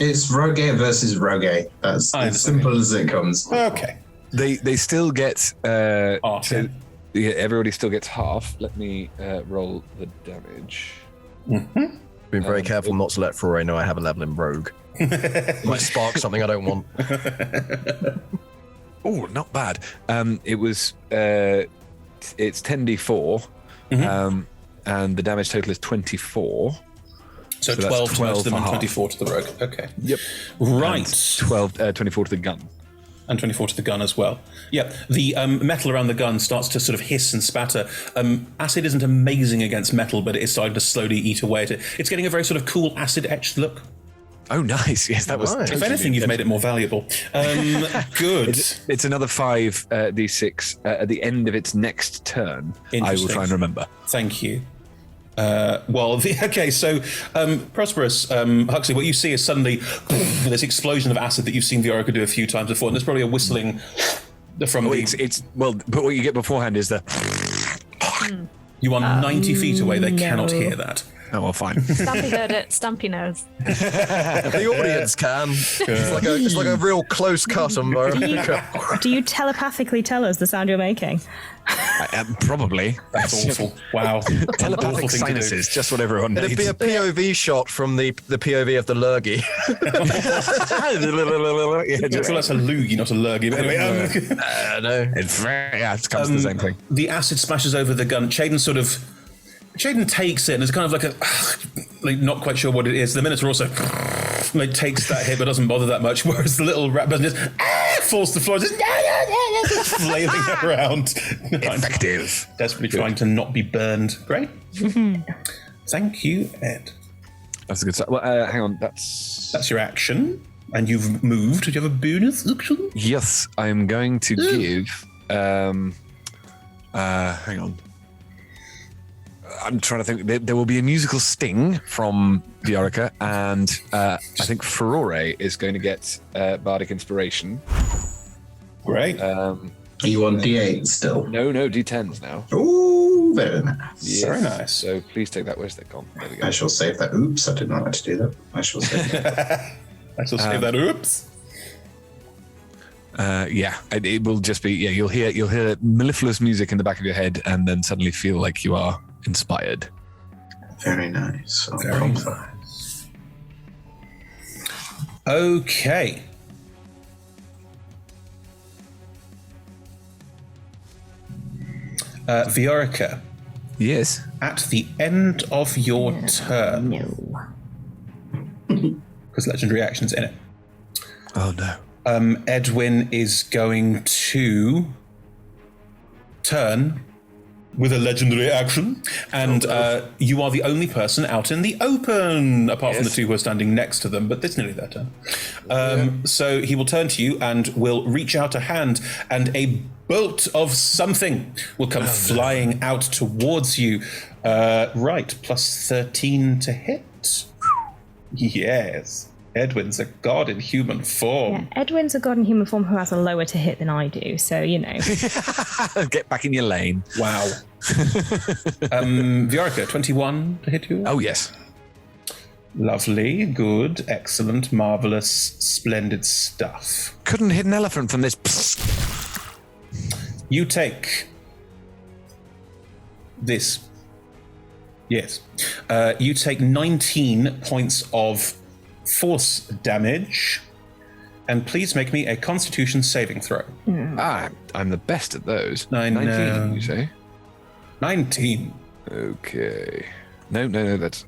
It's Rogue versus Rogue. That's as simple as it comes. Okay. They still get half. Everybody still gets half. Let me roll the damage. Mm-hmm. Been very careful not to let Foray know I have a level in Rogue. Might spark something I don't want. Oh, not bad. It was it's 10d4, and the damage total is 24. So 12 to most of them and 24 to the rogue. Okay. Yep. Right. And 24 to the gun. And 24 to the gun as well. Yeah, the metal around the gun starts to sort of hiss and spatter. Acid isn't amazing against metal, but it is starting to slowly eat away at it. It's getting a very sort of cool acid-etched look. Oh, nice. Yes, that was... If anything, you've made it more valuable. Good. It's another 5d6 at the end of its next turn. I will try and remember. Thank you. So Prosperous, Huxley, what you see is suddenly this explosion of acid that you've seen Viorica do a few times before, and there's probably a whistling from but what you get beforehand is the... You are 90 feet away, they cannot hear that. Oh, well, fine. Stampy heard it. Stampy knows. The audience can. It's like a real close cut on Do you telepathically tell us the sound you're making? Probably. That's awful. Wow. Telepathic sinuses, just what everyone needs. It'd be a POV shot from the POV of the lurgy. So that's a loogie, not a lurgy. But anyway, no. It comes to the same thing. The acid splashes over the gun. Shaden takes it and it's kind of like not quite sure what it is. The Minotaur also takes that hit but doesn't bother that much, whereas the little rat just falls to the floor, just flailing around. Effective. Desperately trying to not be burned. Great. Thank you, Ed. That's a good start. Well, hang on. That's your action, and you've moved. Do you have a bonus action? Yes, I'm going to give. Hang on. I'm trying to think. There will be a musical sting from Viorica, and I think Furore is going to get bardic inspiration. Great. Are you on D8 still? No, D10s now. Ooh, very nice. Yes. Very nice. So please take that. Where's that gone? There we go. I shall save that. Oops, I did not like to do that. I shall save that. I shall save that. Oops. Yeah, it will just be. Yeah, you'll hear mellifluous music in the back of your head, and then suddenly feel like you are inspired. Very nice. Very nice. Okay. Viorica. Yes. At the end of your turn. No. Because legendary action's in it. Oh no. Edwin is going to turn with a legendary action, and you are the only person out in the open, apart from the two who are standing next to them, but it's nearly their turn. So he will turn to you and will reach out a hand, and a bolt of something will come flying out towards you. Right, plus 13 to hit. Yes. Edwin's a god in human form. Yeah, Edwin's a god in human form who has a lower to hit than I do, so you know. Get back in your lane. Wow. Viorica, 21 to hit you? Oh, yes. Lovely, good, excellent, marvelous, splendid stuff. Couldn't hit an elephant from this. You take this. Yes. You take 19 points of force damage, and please make me a Constitution saving throw. I'm the best at those. 19, you say? 19. Okay. No, that's...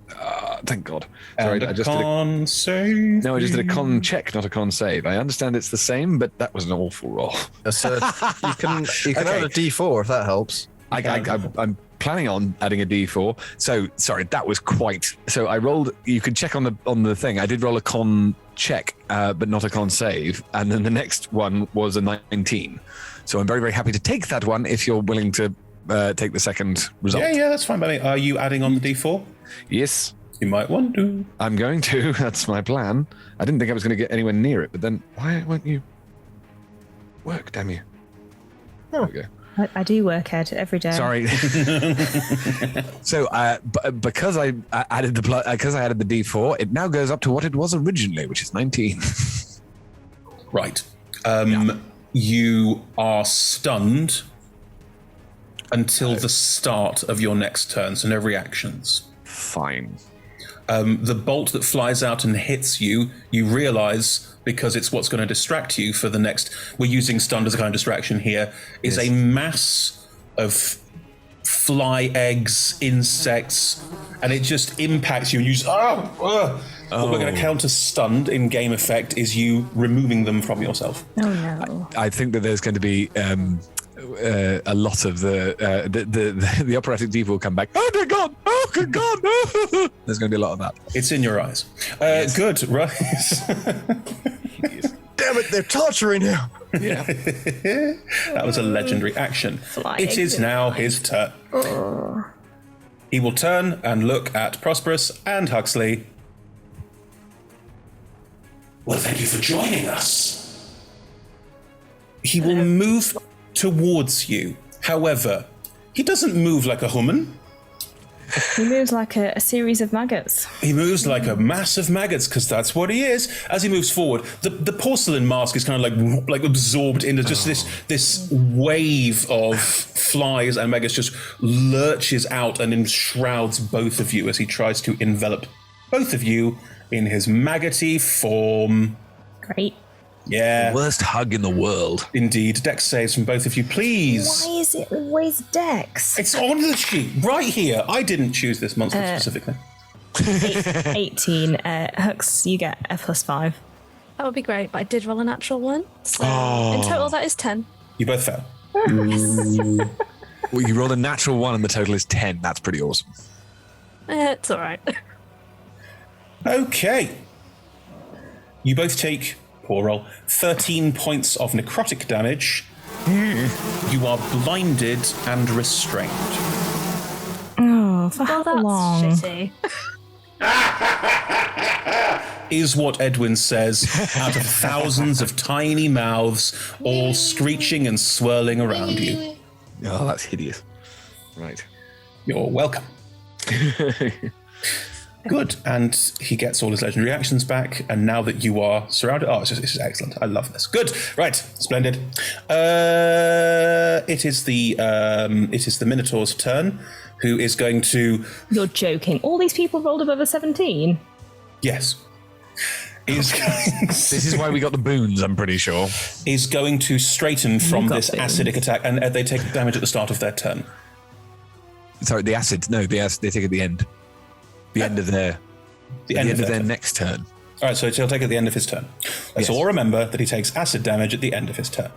thank God. Sorry, I just con save. No, I just did a con check, not a con save. I understand it's the same, but that was an awful roll. You can add a D4 if that helps. I'm planning on adding a D4. So sorry, that was quite. So I rolled. You could check on the thing. I did roll a con check, but not a con save. And then the next one was a 19. So I'm very, very happy to take that one if you're willing to take the second result. Yeah, that's fine by me. Are you adding on the D4? Yes. You might want to. I'm going to. That's my plan. I didn't think I was going to get anywhere near it, but then why won't you work? Damn you. Oh. There we go. I do work, Ed, every day. Sorry. So because I added the D4, it now goes up to what it was originally, which is 19. Right. You are stunned until the start of your next turn, so no reactions. Fine. The bolt that flies out and hits you, you realize, because it's what's going to distract you for the next, we're using stunned as a kind of distraction here, is a mass of fly eggs, insects, and it just impacts you and you just, What we're going to counter stunned in game effect is you removing them from yourself. Oh no. I think that there's going to be a lot of the operatic diva will come back. Oh my god! Oh good god! Oh. There's going to be a lot of that. It's in your eyes. Good, right? Damn it! They're torturing him. Yeah. That was a legendary action. It is now his turn. He will turn and look at Prosperous and Huxley. Well, thank you for joining us. He will move towards you. However, he doesn't move like a human. He moves like a series of maggots. He moves like a mass of maggots, because that's what he is. As he moves forward, the porcelain mask is kind of like absorbed into just this wave of flies, and maggots just lurches out and enshrouds both of you as he tries to envelop both of you in his maggoty form. Great. Yeah. The worst hug in the world. Indeed. Dex saves from both of you, please. Why is it always Dex? It's on the sheet, right here. I didn't choose this monster specifically. 18. Hux, you get a +5. That would be great, but I did roll a natural 1. So in total, that is 10. You both fail. Well, you rolled a natural 1 and the total is 10. That's pretty awesome. It's all right. Okay. You both take, poor roll, 13 points of necrotic damage. You are blinded and restrained. Oh, for how That's long? shitty. Is what Edwin says out of thousands of tiny mouths, all screeching and swirling around you. Oh, that's hideous. Right. You're welcome. Good. And he gets all his legendary actions back. And now that you are surrounded, this is excellent. I love this. Good. Right. Splendid. It is the Minotaur's turn, who is going to. You're joking. All these people rolled above a 17. Yes. This is why we got the boons, I'm pretty sure. Is going to straighten from this acidic attack, and they take damage at the start of their turn. Sorry, the acid. No, they take at the end. The end of their next turn. All right, so he'll take at the end of his turn. Let's all remember that he takes acid damage at the end of his turn.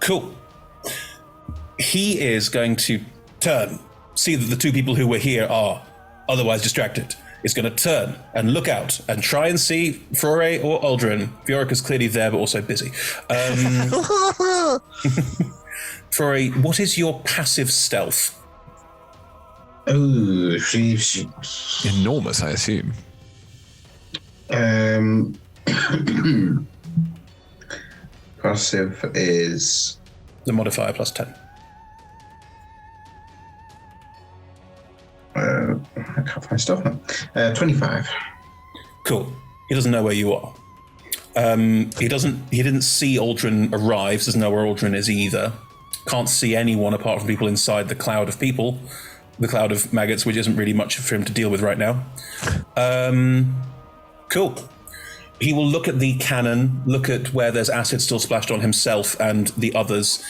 Cool. He is going to turn, see that the two people who were here are otherwise distracted. Is going to turn and look out and try and see Flore or Aldrin. Viorica's clearly there, but also busy. Flore, what is your passive stealth? Oh, she's enormous, I assume. Passive is the modifier plus 10. I can't find stuff now. 25. Cool. He doesn't know where you are. He didn't see Aldrin arrive, doesn't know where Aldrin is either. Can't see anyone apart from people inside the cloud of people, the cloud of maggots, which isn't really much for him to deal with right now. Cool. He will look at the cannon, look at where there's acid still splashed on himself and the others,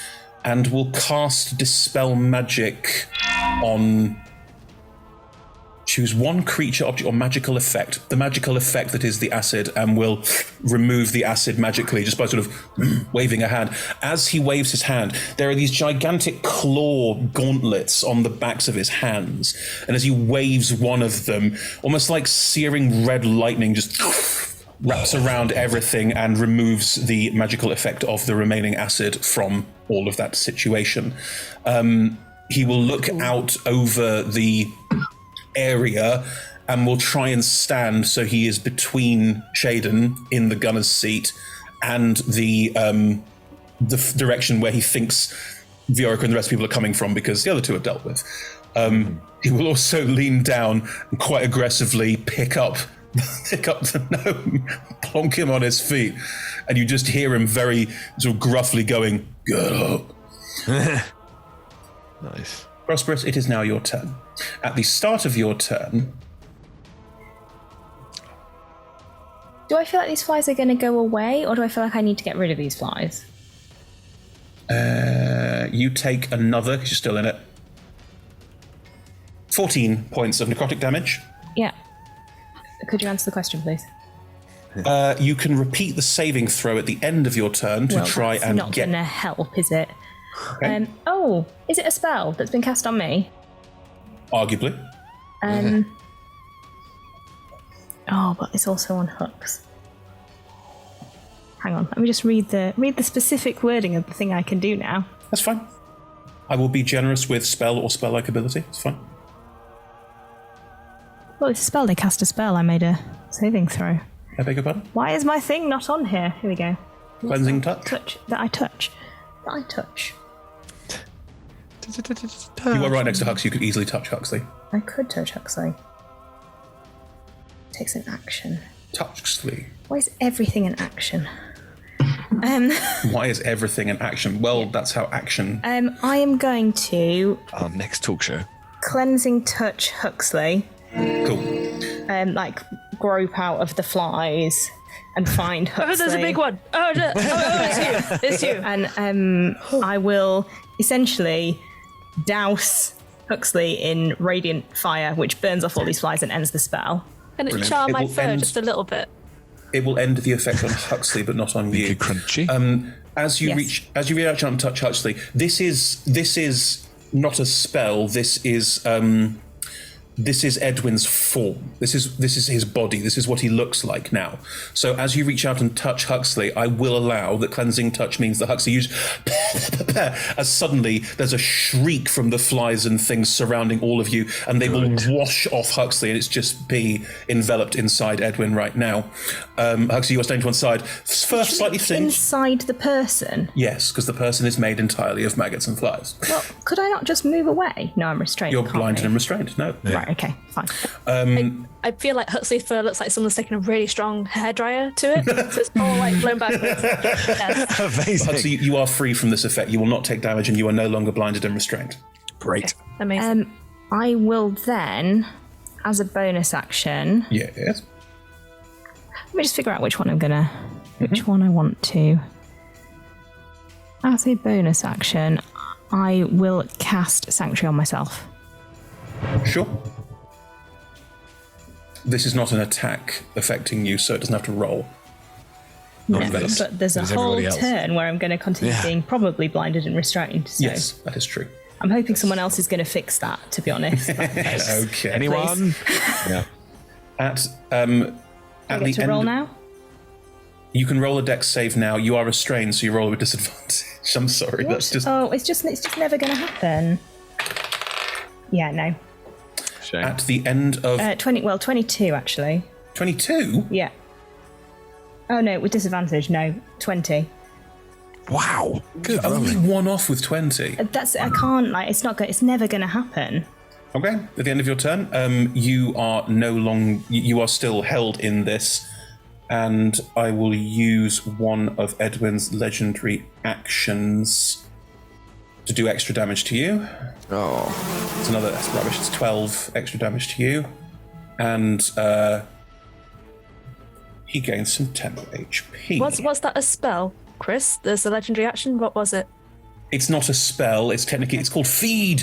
and will cast Dispel Magic on... Choose one creature, object, or magical effect. The magical effect that is the acid, and will remove the acid magically just by sort of waving a hand. As he waves his hand, there are these gigantic claw gauntlets on the backs of his hands. And as he waves one of them, almost like searing red lightning just wraps around everything and removes the magical effect of the remaining acid from all of that situation. He will look out over the area and will try and stand so he is between Shaden in the gunner's seat and the direction where he thinks Viorica and the rest of people are coming from, because the other two are dealt with. He will also lean down and quite aggressively pick up the gnome, plonk him on his feet, and you just hear him very sort of gruffly going, "Get up." Nice. Prosperous, it is now your turn. At the start of your turn... Do I feel like these flies are going to go away, or do I feel like I need to get rid of these flies? You take another, because you're still in it, 14 points of necrotic damage. Yeah. Could you answer the question, please? You can repeat the saving throw at the end of your turn to try and not get... going to help, is it? Okay. Is it a spell that's been cast on me? Arguably. But it's also on hooks. Hang on, let me just read the specific wording of the thing I can do now. That's fine. I will be generous with spell or spell-like ability. It's fine. Well, it's a spell. They cast a spell. I made a saving throw. I beg your pardon? Why is my thing not on here? Here we go. Cleansing touch? That I touch. You were right next to Hux. You could easily touch Huxley. I could touch Huxley. Takes an action. Huxley. Why is everything an action? Why is everything an action? Well, that's how action... I am going to... Our next talk show. Cleansing touch Huxley. Cool. Grope out of the flies and find Huxley. Oh, there's a big one. Oh, no. It's you. It's you. And I will essentially douse Huxley in radiant fire, which burns off all these flies and ends the spell. Can it charm my fur just a little bit? It will end the effect on Huxley, but not on you. Crunchy. As you reach out and touch Huxley, this is not a spell. This is Edwin's form. This is his body. This is what he looks like now. So as you reach out and touch Huxley, I will allow that cleansing touch means that Huxley as suddenly there's a shriek from the flies and things surroundling all of you, and they will wash off Huxley, and it's just be enveloped inside Edwin right now. Huxley, you are staying to one side. First, slightly singed. Inside the person? Yes, because the person is made entirely of maggots and flies. Well, could I not just move away? No, I'm restrained. You're blinded and restrained. No. Right, okay, fine. I feel like Huxley's fur looks like someone's taken a really strong hairdryer to it, so it's all like blown backwards. Yes. Amazing. Huxley, you are free from this effect. You will not take damage, and you are no longer blinded and restrained. Great. Okay. Amazing. I will then, as a bonus action... Yes. Let me just figure out which one which one I want to. As a bonus action, I will cast Sanctuary on myself. Sure. This is not an attack affecting you, so it doesn't have to roll. No, but there's a whole turn where I'm going to continue being probably blinded and restrained. So yes, that is true. I'm hoping someone else is going to fix that, to be honest. Okay. Anyone? Yeah. At I get to roll now? You can roll a dex save now. You are restrained, so you roll with disadvantage. I'm sorry. What? That's just... Oh, it's just never going to happen. Yeah, no. Shame. At the end of... 22, actually. 22? Yeah. Oh, no, with disadvantage, no. 20. Wow. Good. Only one off with 20. I can't, it's never going to happen. Okay. At the end of your turn, you are you are still held in this, and I will use one of Edwin's legendary actions to do extra damage to you. Oh. That's rubbish. It's 12 extra damage to you. And he gains some temp HP. What's that a spell, Chris? There's a legendary action. What was it? It's not a spell. It's called Feed.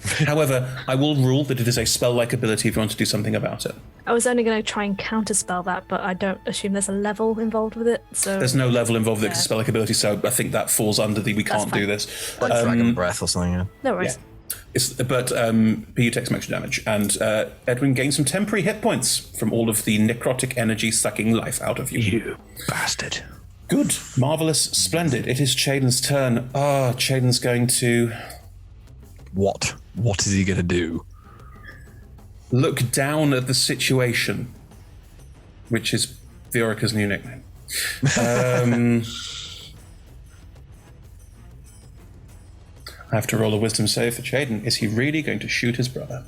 However, I will rule that it is a spell-like ability if you want to do something about it. I was only going to try and counterspell that, but I don't assume there's a level involved with it. So there's no level involved with it. It's a spell-like ability, so I think that falls under the we can't do this. Like Dragon Breath or something. Yeah. No worries. Yeah. But you take some extra damage, and Edwin gains some temporary hit points from all of the necrotic energy sucking life out of you. You bastard. Good. Marvellous. Splendid. It is Chaden's turn. Chaden's going to... What? What is he going to do? Look down at the situation, which is Viorica's new nickname. I have to roll a wisdom save for Chaden. Is he really going to shoot his brother?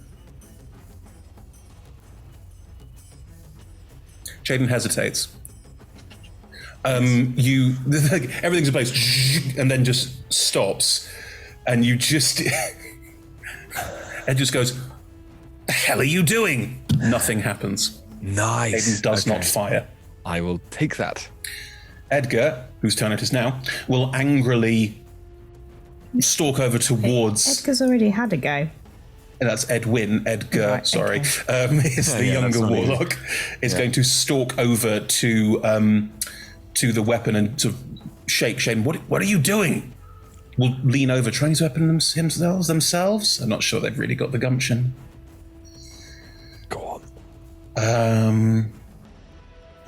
Chaden hesitates. Everything's in place, and then just stops, and you just... Ed just goes, "The hell are you doing?" Nothing happens. Nice. Aiden does not fire. I will take that. Edgar, whose turn it is now, will angrily stalk over towards... Edgar's already had a go. That's Edwin. Edgar, right, sorry. Okay. Is the younger warlock. Is going to stalk over to the weapon and sort of shake Shane. What are you doing? Will lean over, trying to weapon themselves. I'm not sure they've really got the gumption. Go on.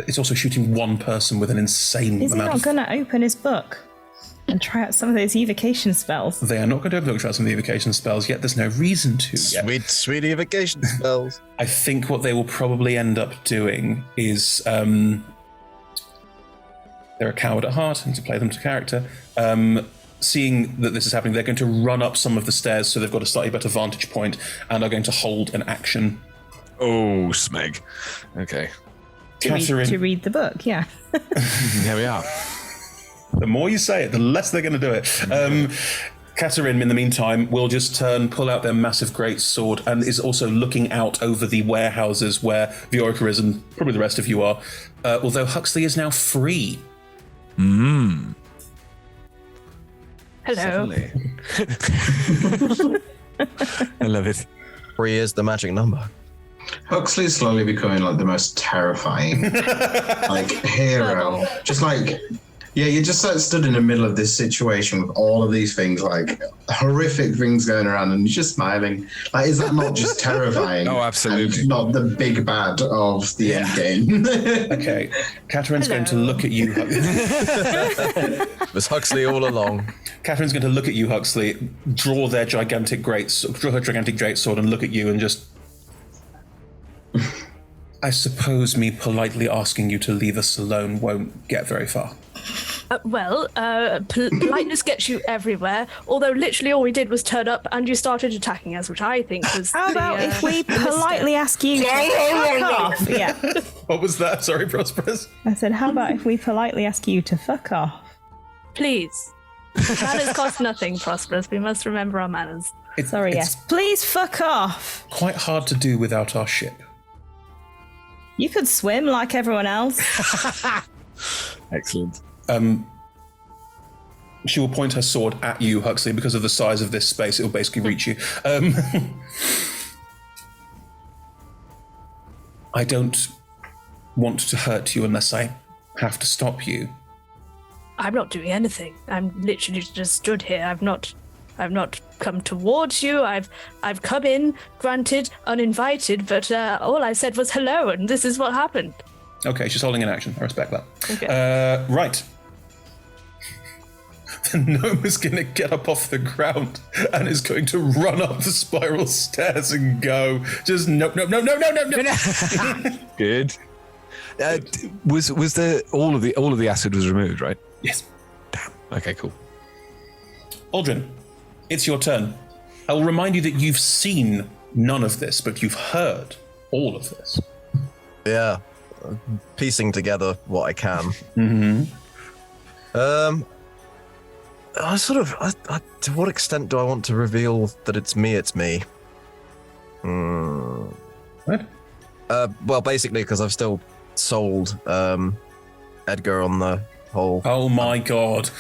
It's also shooting one person with an insane Is he amount not of... going to open his book and try out some of those evocation spells? They are not going to try some of the evocation spells yet. There's no reason to yet. Sweet evocation spells. I think what they will probably end up doing is... they're a coward at heart, and to play them to character. Seeing that this is happening, they're going to run up some of the stairs so they've got a slightly better vantage point and are going to hold an action. Oh, Smeg. Okay. To read the book, yeah. There we are. The more you say it, the less they're going to do it. Catherine, in the meantime, will just pull out their massive great sword, and is also looking out over the warehouses where Viorica is, and probably the rest of you are. Although Huxley is now free. Hello. I love it. 3 is the magic number. Huxley's slowly becoming like the most terrifying like hero. Just like, yeah, you're just like stood in the middle of this situation with all of these things, like horrific things going around, and you're just smiling. Like, is that not just terrifying? Oh, absolutely. And not the big bad of the end game. Okay, Catherine's going to look at you. It was Huxley all along. Catherine's going to look at you, Huxley, draw her gigantic greatsword and look at you and just... I suppose me politely asking you to leave us alone won't get very far. Politeness gets you everywhere, although literally all we did was turn up and you started attacking us, which I think was How about if we politely ask you to fuck off? Yeah. What was that? Sorry, Prosperous. I said, how about if we politely ask you to fuck off? Please. Manners cost nothing, Prosperous. We must remember our manners. Sorry, yes. Please fuck off. Quite hard to do without our ship. You could swim like everyone else. Excellent. She will point her sword at you, Huxley, because of the size of this space. It will basically reach you. I don't want to hurt you unless I have to stop you. I'm not doing anything. I'm literally just stood here. I've not come towards you. I've come in, granted, uninvited, but all I said was hello, and this is what happened. Okay, she's holding an action. I respect that. Okay. Right. The gnome is going to get up off the ground and is going to run up the spiral stairs and go. Just no. Good. Was there all of the acid was removed, right? Yes. Damn. Okay, cool. Aldrin, it's your turn. I will remind you that you've seen none of this, but you've heard all of this. Yeah. Piecing together what I can. Mm-hmm. To what extent do I want to reveal that it's me? What? Well, basically, because I've still sold Edgar on the whole. Oh my god.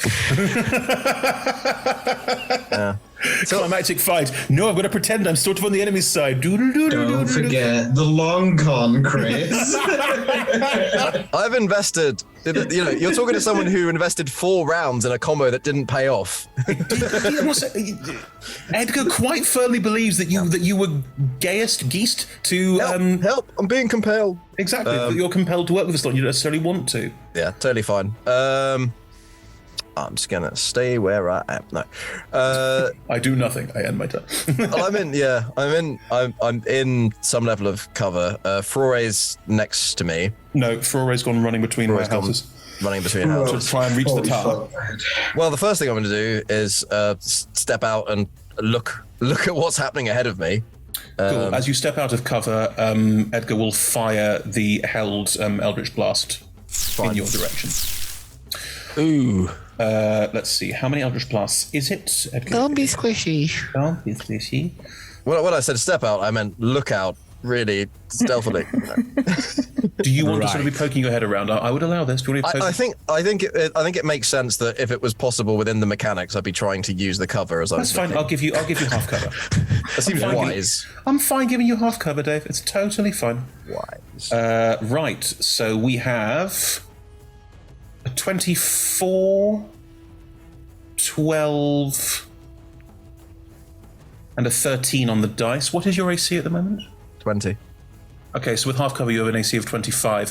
Yeah. So, climactic fight. No, I'm going to pretend I'm sort of on the enemy's side. Don't forget the long con, Chris. I've invested. You're talking to someone who invested 4 rounds in a combo that didn't pay off. Edgar quite firmly believes that you were geist to help. I'm being compelled. Exactly. That you're compelled to work with this lot. You don't necessarily want to. Yeah, totally fine. I'm just gonna stay where I am. No, I do nothing. I end my turn. I'm in some level of cover. Frore's next to me. No, Frore's gone running between warehouses. Running between houses to try and reach the tower. Well, the first thing I'm going to do is step out and look at what's happening ahead of me. Cool. As you step out of cover, Edgar will fire the held Eldritch Blast in your direction. Ooh. Let's see. How many Eldritch Blasts is it, Edgar? Don't be squishy. Don't be squishy. Well, when I said step out, I meant look out really stealthily. Do you want to sort of be poking your head around? I would allow this. Do you want to be I think it makes sense that if it was possible within the mechanics, I'd be trying to use the cover as I was. That's fine. I'll give you half cover. That seems wise. I'm fine giving you half cover, Dave. It's totally fine. Wise. Right. So we have a 24, 12, and a 13 on the dice. What is your AC at the moment? 20. Okay, so with half cover, you have an AC of 25.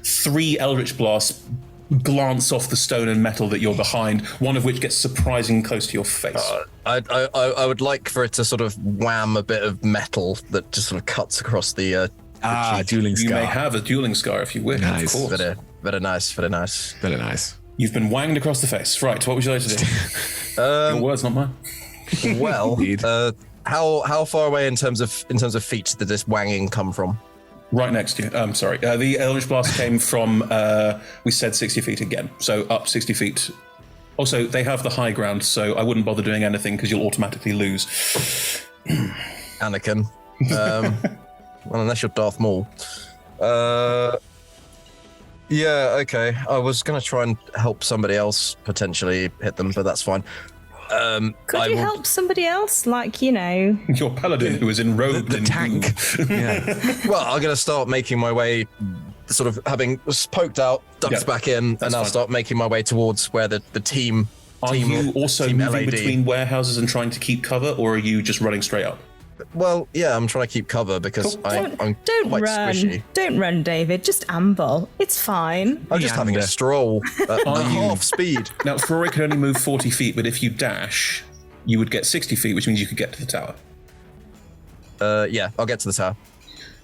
3 Eldritch Blasts glance off the stone and metal that you're behind, one of which gets surprisingly close to your face. I would like for it to sort of wham a bit of metal that just sort of cuts across the dueling scar. You may have a dueling scar if you wish, nice. Of course. Very nice. Very nice. You've been wanged across the face. Right, what would you like to do? Your words, not mine. Well, how far away in terms of feet did this wanging come from? Right next to you. I'm sorry. The Eldritch Blast came from, we said 60 feet again, so up 60 feet. Also, they have the high ground, so I wouldn't bother doing anything because you'll automatically lose. Anakin. Well, unless you're Darth Maul. Yeah, okay. I was going to try and help somebody else potentially hit them, but that's fine. Could you help somebody else? Like, you know... Your paladin who is enrobed in tank. Yeah. Well, I'm going to start making my way, sort of having poked out, ducked back in, and I'll start making my way towards where the team... Are you also team moving LAD. between warehouses and trying to keep cover, or are you just running straight up? Well, yeah, I'm trying to keep cover because I'm Don't quite run. squishy. Don't run, David. Just amble. It's fine. I'm just having a stroll at half speed. Now, Ferrari can only move 40 feet, but if you dash, you would get 60 feet, which means you could get to the tower. Yeah, I'll get to the tower.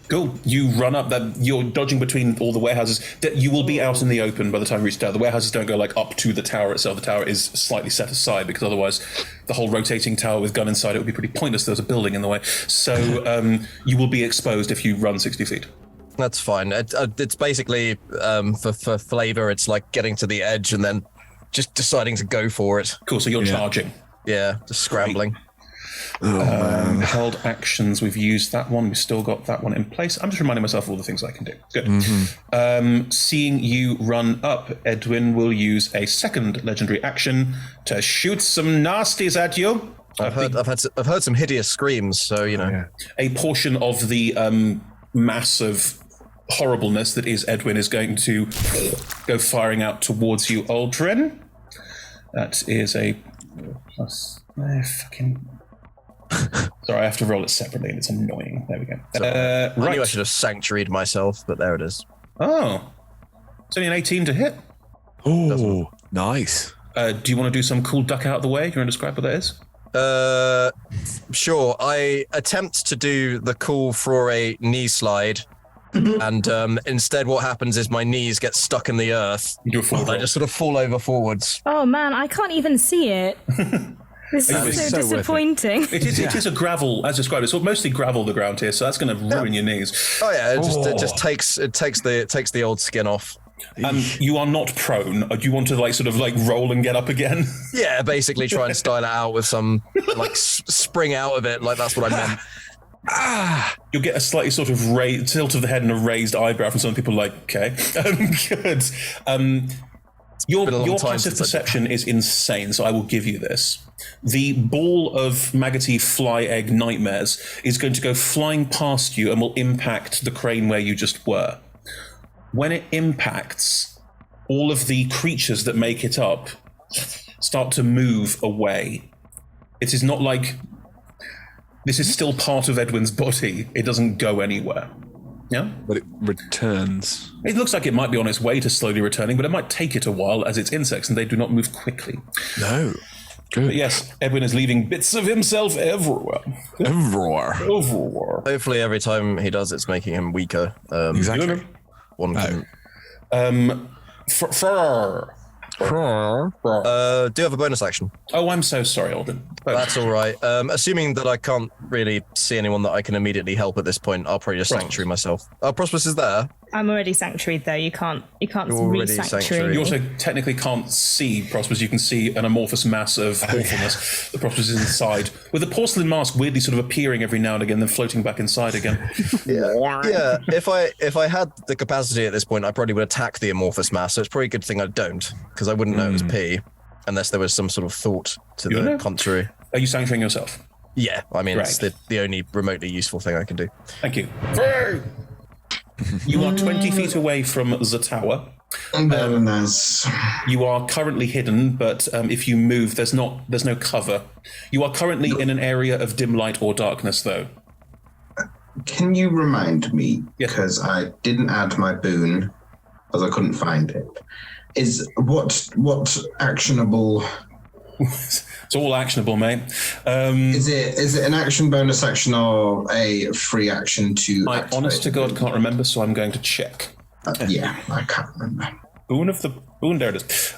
Cool. You run up. That you're dodging between all the warehouses. That you will be out in the open by the time you reach the tower. The warehouses don't go like up to the tower itself. The tower is slightly set aside because otherwise, the whole rotating tower with gun inside it would be pretty pointless. There's a building in the way. So you will be exposed if you run 60 feet. That's fine. It's basically for flavor. It's like getting to the edge and then just deciding to go for it. Cool. So you're charging. Yeah, just scrambling. Held actions, we've used that one. We've still got that one in place. I'm just reminding myself of all the things I can do. Good. Seeing you run up, Edwin will use a second legendary action to shoot some nasties at you. I've heard some hideous screams, so you know. A portion of the mass of horribleness that is Edwin is going to go firing out towards you, Aldrin. That is a plus. Sorry, I have to roll it separately and it's annoying. There we go. I knew I should have sanctuaried myself, but there it is. Oh. It's only an 18 to hit. Oh, nice. Do you want to do some cool duck out of the way? Do you want to describe what that is? Sure. I attempt to do the cool for a knee slide. And instead what happens is my knees get stuck in the earth. You do a full roll. I just sort of fall over forwards. Oh man, I can't even see it. This is so disappointing. It is a gravel, as described. It's mostly gravel, the ground here, so that's going to ruin your knees. Oh yeah, it just takes the old skin off. You are not prone. Do you want to roll and get up again? Yeah, basically try and style it out with some spring out of it. Like that's what I meant. You'll get a slightly sort of tilt of the head and a raised eyebrow from some people. Like, okay, good. Your passive perception is insane, so I will give you this. The ball of maggoty fly egg nightmares is going to go flying past you and will impact the crane where you just were. When it impacts, all of the creatures that make it up start to move away. It is not like... This is still part of Edwin's body. It doesn't go anywhere. Yeah? But it returns. It looks like it might be on its way to slowly returning, but it might take it a while as it's insects and they do not move quickly. No. Good. But yes, Edwin is leaving bits of himself everywhere. Everywhere. Hopefully every time he does, it's making him weaker. Exactly. One can... do you have a bonus action? Oh, I'm so sorry, Alden. That's all right. Assuming that I can't really see anyone that I can immediately help at this point, I'll probably just sanctuary myself. Prosperous is there. I'm already sanctuaried though. You can't re-sanctuary. You also technically can't see Prosperous. You can see an amorphous mass of awfulness. The Prosperous is inside, with a porcelain mask weirdly sort of appearing every now and again, then floating back inside again. Yeah. If I had the capacity at this point, I probably would attack the amorphous mass. So it's probably a good thing I don't, because I wouldn't know it was P, unless there was some sort of thought to the contrary. Are you sanctuaring yourself? Yeah, I mean, Right. it's the only remotely useful thing I can do. Thank you. You are 20 feet away from the tower. You are currently hidden, but if you move, there's no cover. You are currently in an area of dim light or darkness, though. Can you remind me, because I didn't add my boon, because I couldn't find it, is what actionable... It's all actionable, mate. Is it an action, bonus action, or a free action to I honest to God can't remember, so I'm going to check. Yeah, I can't remember. Boon, there it is.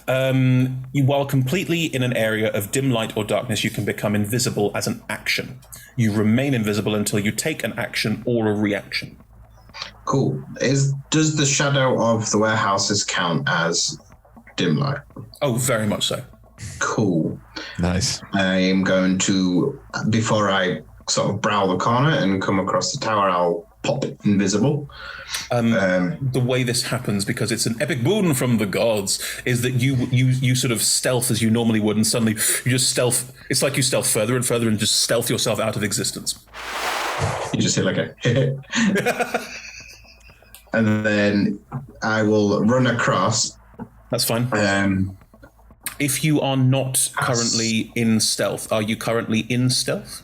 While completely in an area of dim light or darkness, you can become invisible as an action. You remain invisible until you take an action or a reaction. Cool. Does the shadow of the warehouses count as dim light? Oh, very much so. Cool. Nice. I am going to, before I sort of prowl the corner and come across the tower, I'll pop invisible. The way this happens, because it's an epic boon from the gods, is that you sort of stealth as you normally would, and suddenly you just stealth. It's like you stealth further and further and just stealth yourself out of existence. You just hear like a and then I will run across. That's fine. If you are not currently in stealth, are you currently in stealth?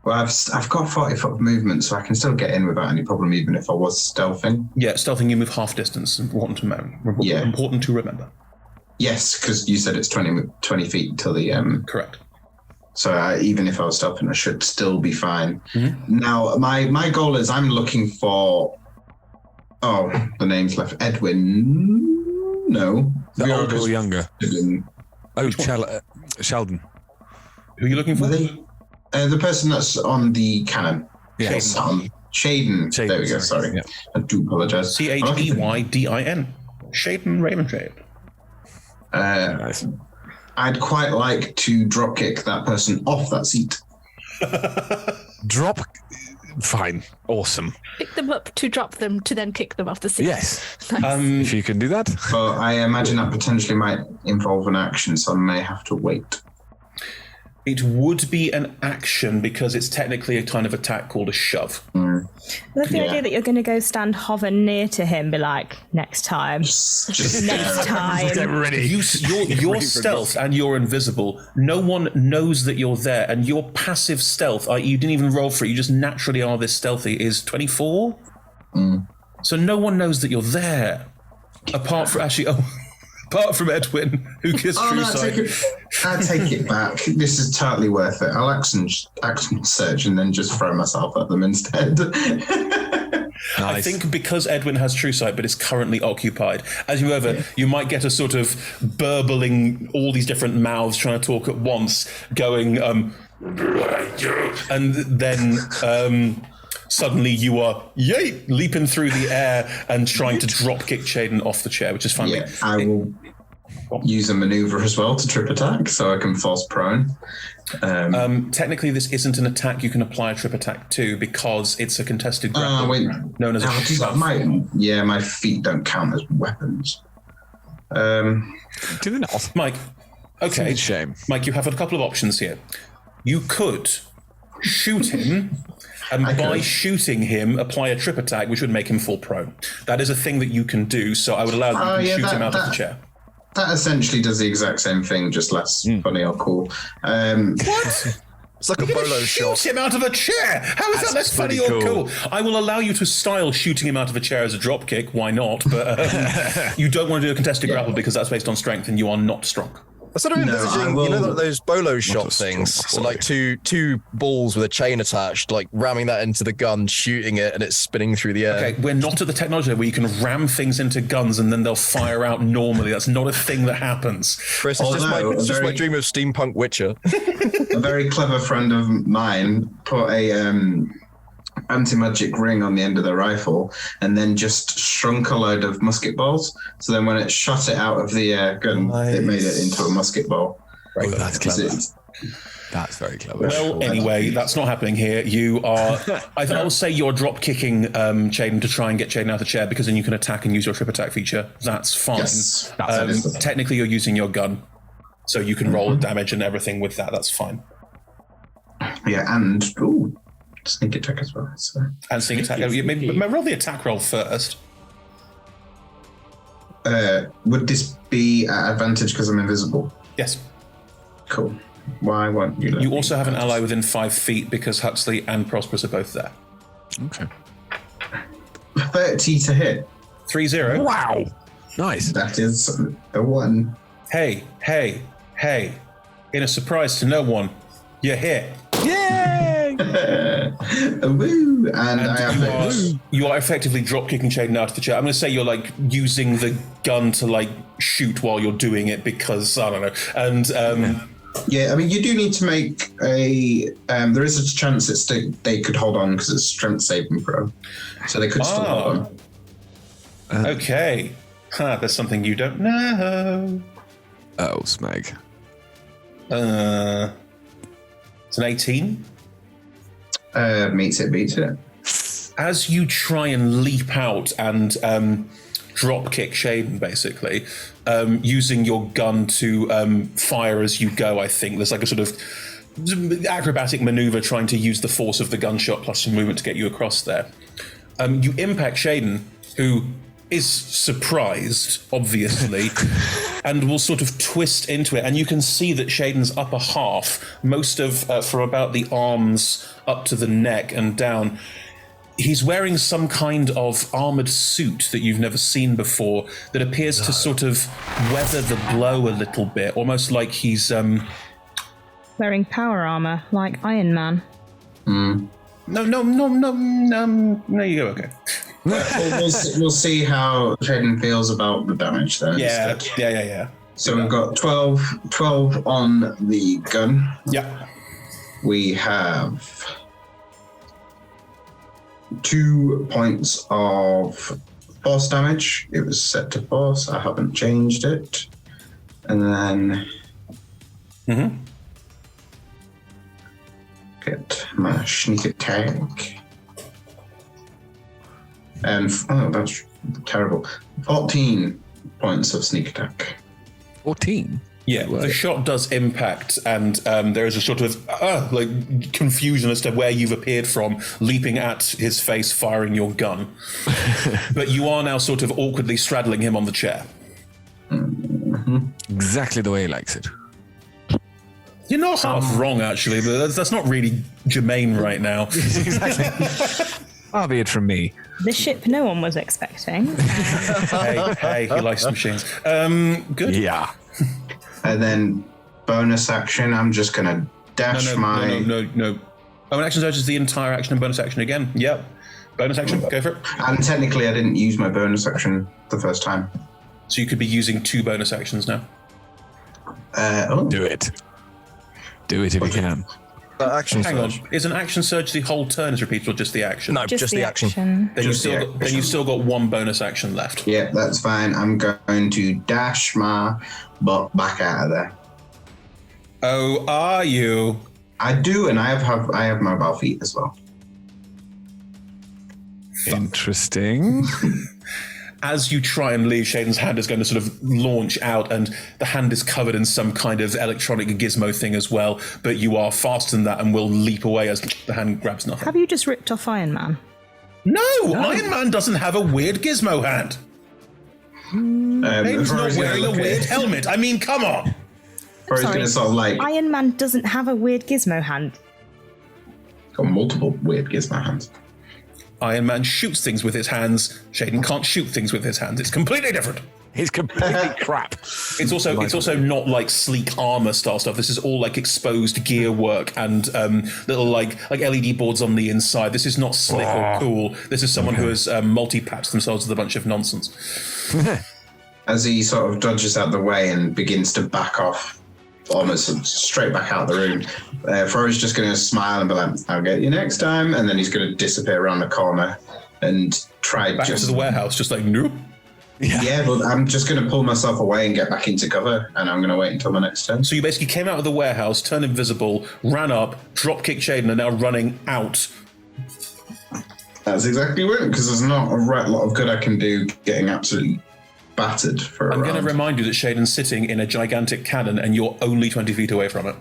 Well, I've got 40-foot movement, so I can still get in without any problem, even if I was stealthing. Yeah, stealthing, you move half distance. Important to remember. Yes, because you said it's 20 feet till the... Correct. So even if I was stealthing, I should still be fine. Mm-hmm. Now, my goal is I'm looking for... Oh, the name's left. Edwin... No. The older or younger? Oh, Sheldon. Who are you looking for? The person that's on the cannon. Yes. Shaden. There we go, sorry. Yeah. I do apologise. Cheydin. Shaden Ravenshade. Nice. I'd quite like to dropkick that person off that seat. Fine. Awesome. Pick them up to drop them to then kick them off the seat. Yes. Nice. If you can do that. But I imagine that potentially might involve an action, so I may have to wait. It would be an action because it's technically a kind of attack called a shove. I love the idea that you're going to go stand hover near to him, be like, next time. Just Next time. Get ready. You're stealth and you're invisible. No one knows that you're there, and your passive stealth, you didn't even roll for it, you just naturally are this stealthy, is 24? So no one knows that you're there. Apart from Edwin, who gets true sight. I take it back. This is totally worth it. I'll action search and then just throw myself at them instead. Nice. I think because Edwin has true sight but is currently occupied, as you ever, you might get a sort of burbling, all these different mouths trying to talk at once, going, and then suddenly you are leaping through the air and trying to drop kick Shaden off the chair, which is fine. Yeah, I will use a maneuver as well to trip attack, so I can force prone. Technically, this isn't an attack you can apply a trip attack to because it's a contested grapple known as a shove. My feet don't count as weapons. Do they not? Mike, okay. It's a shame. Mike, you have a couple of options here. You could shoot him, and by shooting him, apply a trip attack, which would make him fall prone. That is a thing that you can do, so I would allow you to shoot him out of the chair. That essentially does the exact same thing, just less funny or cool. What? It's like a bolo shot. Shoot him out of a chair! How is that less funny or cool? I will allow you to style shooting him out of a chair as a drop kick, why not? But you don't want to do a contested grapple because that's based on strength and you are not strong. I sort of envisaging, those bolo shot things. So like two balls with a chain attached, like ramming that into the gun, shooting it, and it's spinning through the air. Okay, we're not at the technology where you can ram things into guns and then they'll fire out normally. That's not a thing that happens. Chris, it's just my dream of steampunk Witcher. A very clever friend of mine put a anti-magic ring on the end of the rifle and then just shrunk a load of musket balls. So then when it shot it out of the gun, It made it into a musket ball. Oh, that's clever. That's very clever. Well, anyway, that's not happening here. You are... I will say you're drop kicking Shaden to try and get Shaden out of the chair because then you can attack and use your trip attack feature. That's fine. Yes. Technically, you're using your gun. So you can roll damage and everything with that. That's fine. Yeah, and... sneak attack as well. So. And sneak attack. Maybe roll the attack roll first. Would this be at advantage because I'm invisible? Yes. Cool. Why won't you? You also have an ally within 5 feet because Huxley and Prosperous are both there. Okay. 30 to hit. 3-0. Wow. Nice. That is a 1. Hey. In a surprise to no one, you're hit. Yay! Woo! And you are effectively drop kicking Shaden out of the chair. I'm going to say you're like using the gun to like shoot while you're doing it because I don't know. And yeah, I mean you do need to make a. There is a chance they could hold on because it's strength saving throw, so they could still hold on. Okay. There's something you don't know. Oh, Smeg. It's an 18. Meets it, beats it. as you try and leap out and drop kick Shaden, basically, using your gun to fire as you go, I think there's like a sort of acrobatic maneuver trying to use the force of the gunshot plus some movement to get you across there. You impact Shaden, who is surprised, obviously, and will sort of twist into it. And you can see that Shaden's upper half, most of from about the arms up to the neck and down, he's wearing some kind of armored suit that you've never seen before that appears to sort of weather the blow a little bit, almost like he's wearing power armor like Iron Man. No, you go, okay. We'll see how Shaden feels about the damage then. Yeah. So we've got 12 on the gun. Yeah. We have 2 points of force damage. It was set to force. I haven't changed it. And then get my sneak attack. And that's terrible. 14 points of sneak attack. 14? Yeah, the shot does impact, and there is a sort of like confusion as to where you've appeared from, leaping at his face, firing your gun. But you are now sort of awkwardly straddling him on the chair. Exactly the way he likes it. You're not half wrong, actually, but that's not really germane right now. Exactly. Far be it from me. The ship no one was expecting. Hey, he likes machines. Good. Yeah. And then bonus action, I'm just going to dash my... No. Oh, an action surge is the entire action and bonus action again. Yep. Bonus action, go for it. And technically, I didn't use my bonus action the first time. So you could be using 2 bonus actions now. Do it. Do it if you can. Action Hang surge. on. Is an action surge the whole turn is repeated or just the action? No, just the action. Then you've still got 1 bonus action left. Yeah, that's fine. I'm going to dash my butt back out of there. Oh, are you? I do, and I have mobile feet as well. Interesting. As you try and leave, Shaden's hand is going to sort of launch out, and the hand is covered in some kind of electronic gizmo thing as well, but you are faster than that and will leap away as the hand grabs nothing. Have you just ripped off Iron Man? No! Iron Man doesn't have a weird gizmo hand. Shaden's not wearing a weird helmet. I mean, come on! Or he's going to sort of like... Iron Man doesn't have a weird gizmo hand. Got multiple weird gizmo hands. Iron Man shoots things with his hands. Shaden can't shoot things with his hands. It's completely different. It's completely crap. It's also not like sleek armor style stuff. This is all like exposed gear work and little like LED boards on the inside. This is not slick or cool. This is someone who has multi-patched themselves with a bunch of nonsense. As he sort of dodges out the way and begins to back off, almost straight back out of the room, Fro's just going to smile and be like, "I'll get you next time," and then he's going to disappear around the corner and try back to the warehouse, just like, nope. Yeah, but I'm just going to pull myself away and get back into cover, and I'm going to wait until my next turn. So you basically came out of the warehouse, turned invisible, ran up, drop kicked Shaden, and now running out. That's exactly right, because there's not a right lot of good I can do getting absolutely battered for a I'm going to round. remind you that Shaden's sitting in a gigantic cannon and you're only 20 feet away from it.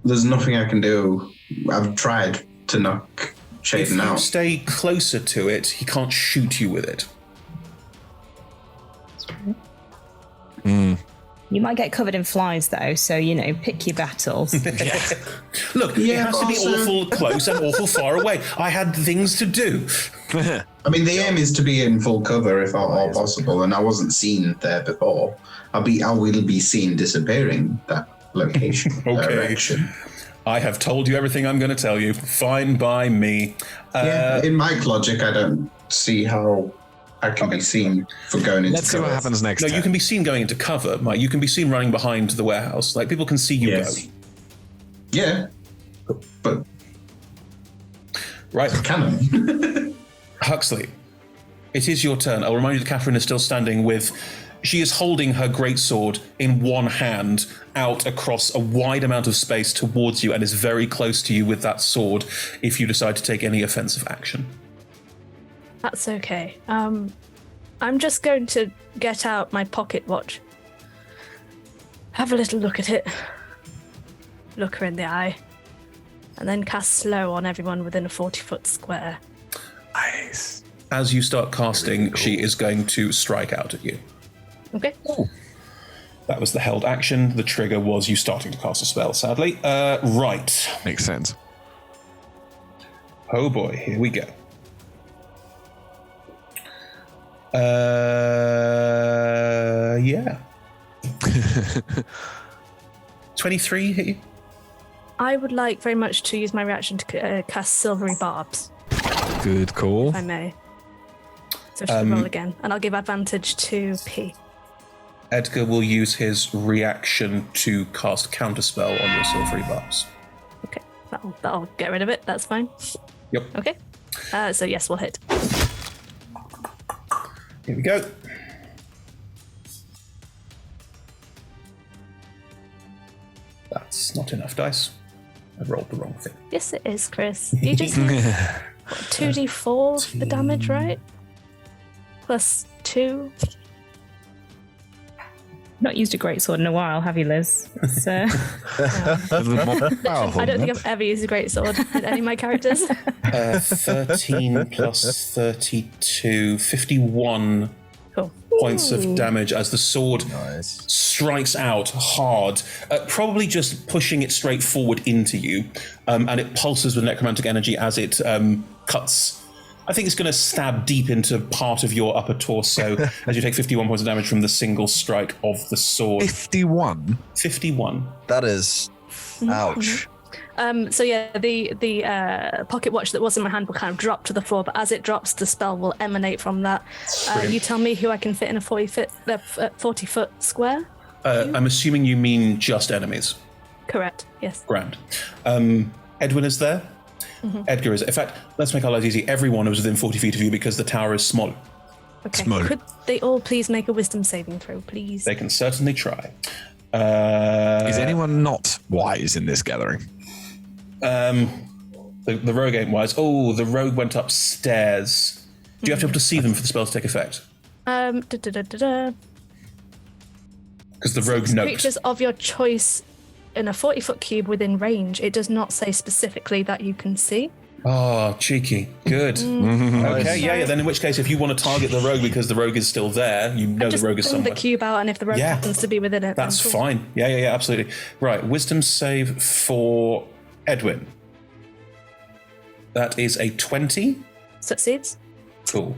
There's nothing I can do. I've tried to knock Shaden If you out. stay closer to it, he can't shoot you with it. You might get covered in flies, though, so, pick your battles. Look, it has to be awful close and awful far away. I had things to do. I mean, the aim is to be in full cover if at all possible, and I wasn't seen there before. I will be seen disappearing that location. Okay. Direction. I have told you everything I'm going to tell you. Fine by me. In Mike logic, I don't see how I can be seen for going into Let's see cover. what happens next. No, turn. you can be seen going into cover, Mike. You can be seen running behind the warehouse. Like, people can see you go. Yeah, but right. Cannon. Huxley, it is your turn. I'll remind you that Catherine is still standing with... She is holding her greatsword in one hand out across a wide amount of space towards you and is very close to you with that sword if you decide to take any offensive action. That's okay. I'm just going to get out my pocket watch. Have a little look at it. Look her in the eye. And then cast slow on everyone within a 40-foot square. Nice. As you start casting, she is going to strike out at you. Okay. Ooh. That was the held action. The trigger was you starting to cast a spell, sadly. Right. Makes sense. Oh boy, here we go. Yeah. 23 hit you? I would like very much to use my reaction to cast Silvery Barbs, Good call. if I may. So she'll roll again, and I'll give advantage to P. Edgar will use his reaction to cast Counterspell on your Silvery Barbs. Okay, that'll get rid of it. That's fine. Yep. Okay. So yes, we'll hit. Here we go. That's not enough dice. I rolled the wrong thing. Yes, it is, Chris. You just hit 2d4 for the damage, right? Plus 2. Not used a greatsword in a while, have you, Liz? So I don't think I've ever used a greatsword in any of my characters. 13 plus 32, 51 Cool. points of damage as the sword strikes out hard, probably just pushing it straight forward into you, and it pulses with necromantic energy as it cuts. I think it's going to stab deep into part of your upper torso as you take 51 points of damage from the single strike of the sword. 51? 51. That is... Ouch. So yeah, the pocket watch that was in my hand will kind of drop to the floor, but as it drops, the spell will emanate from that. You tell me who I can fit in a 40-foot square? I'm assuming you mean just enemies. Correct, yes. Grand. Edwin is there. Edgar is. In fact, let's make our lives easy. Everyone is within 40 feet of you because the tower is small. Okay. Small. Could they all please make a wisdom saving throw, please? They can certainly try. Is anyone not wise in this gathering? The rogue ain't wise. Oh, the rogue went upstairs. Do you have to be able to see them for the spell to take effect? Because the rogue note. Creatures of your choice in a 40-foot cube within range. It does not say specifically that you can see. Oh, cheeky. Good. Okay, yeah. Then in which case, if you want to target the rogue because the rogue is still there, you know the rogue is bring somewhere. the cube out, and if the rogue happens to be within it, that's then cool. fine. Yeah, absolutely. Right, wisdom save for Edwin. That is a 20. Succeeds. Cool.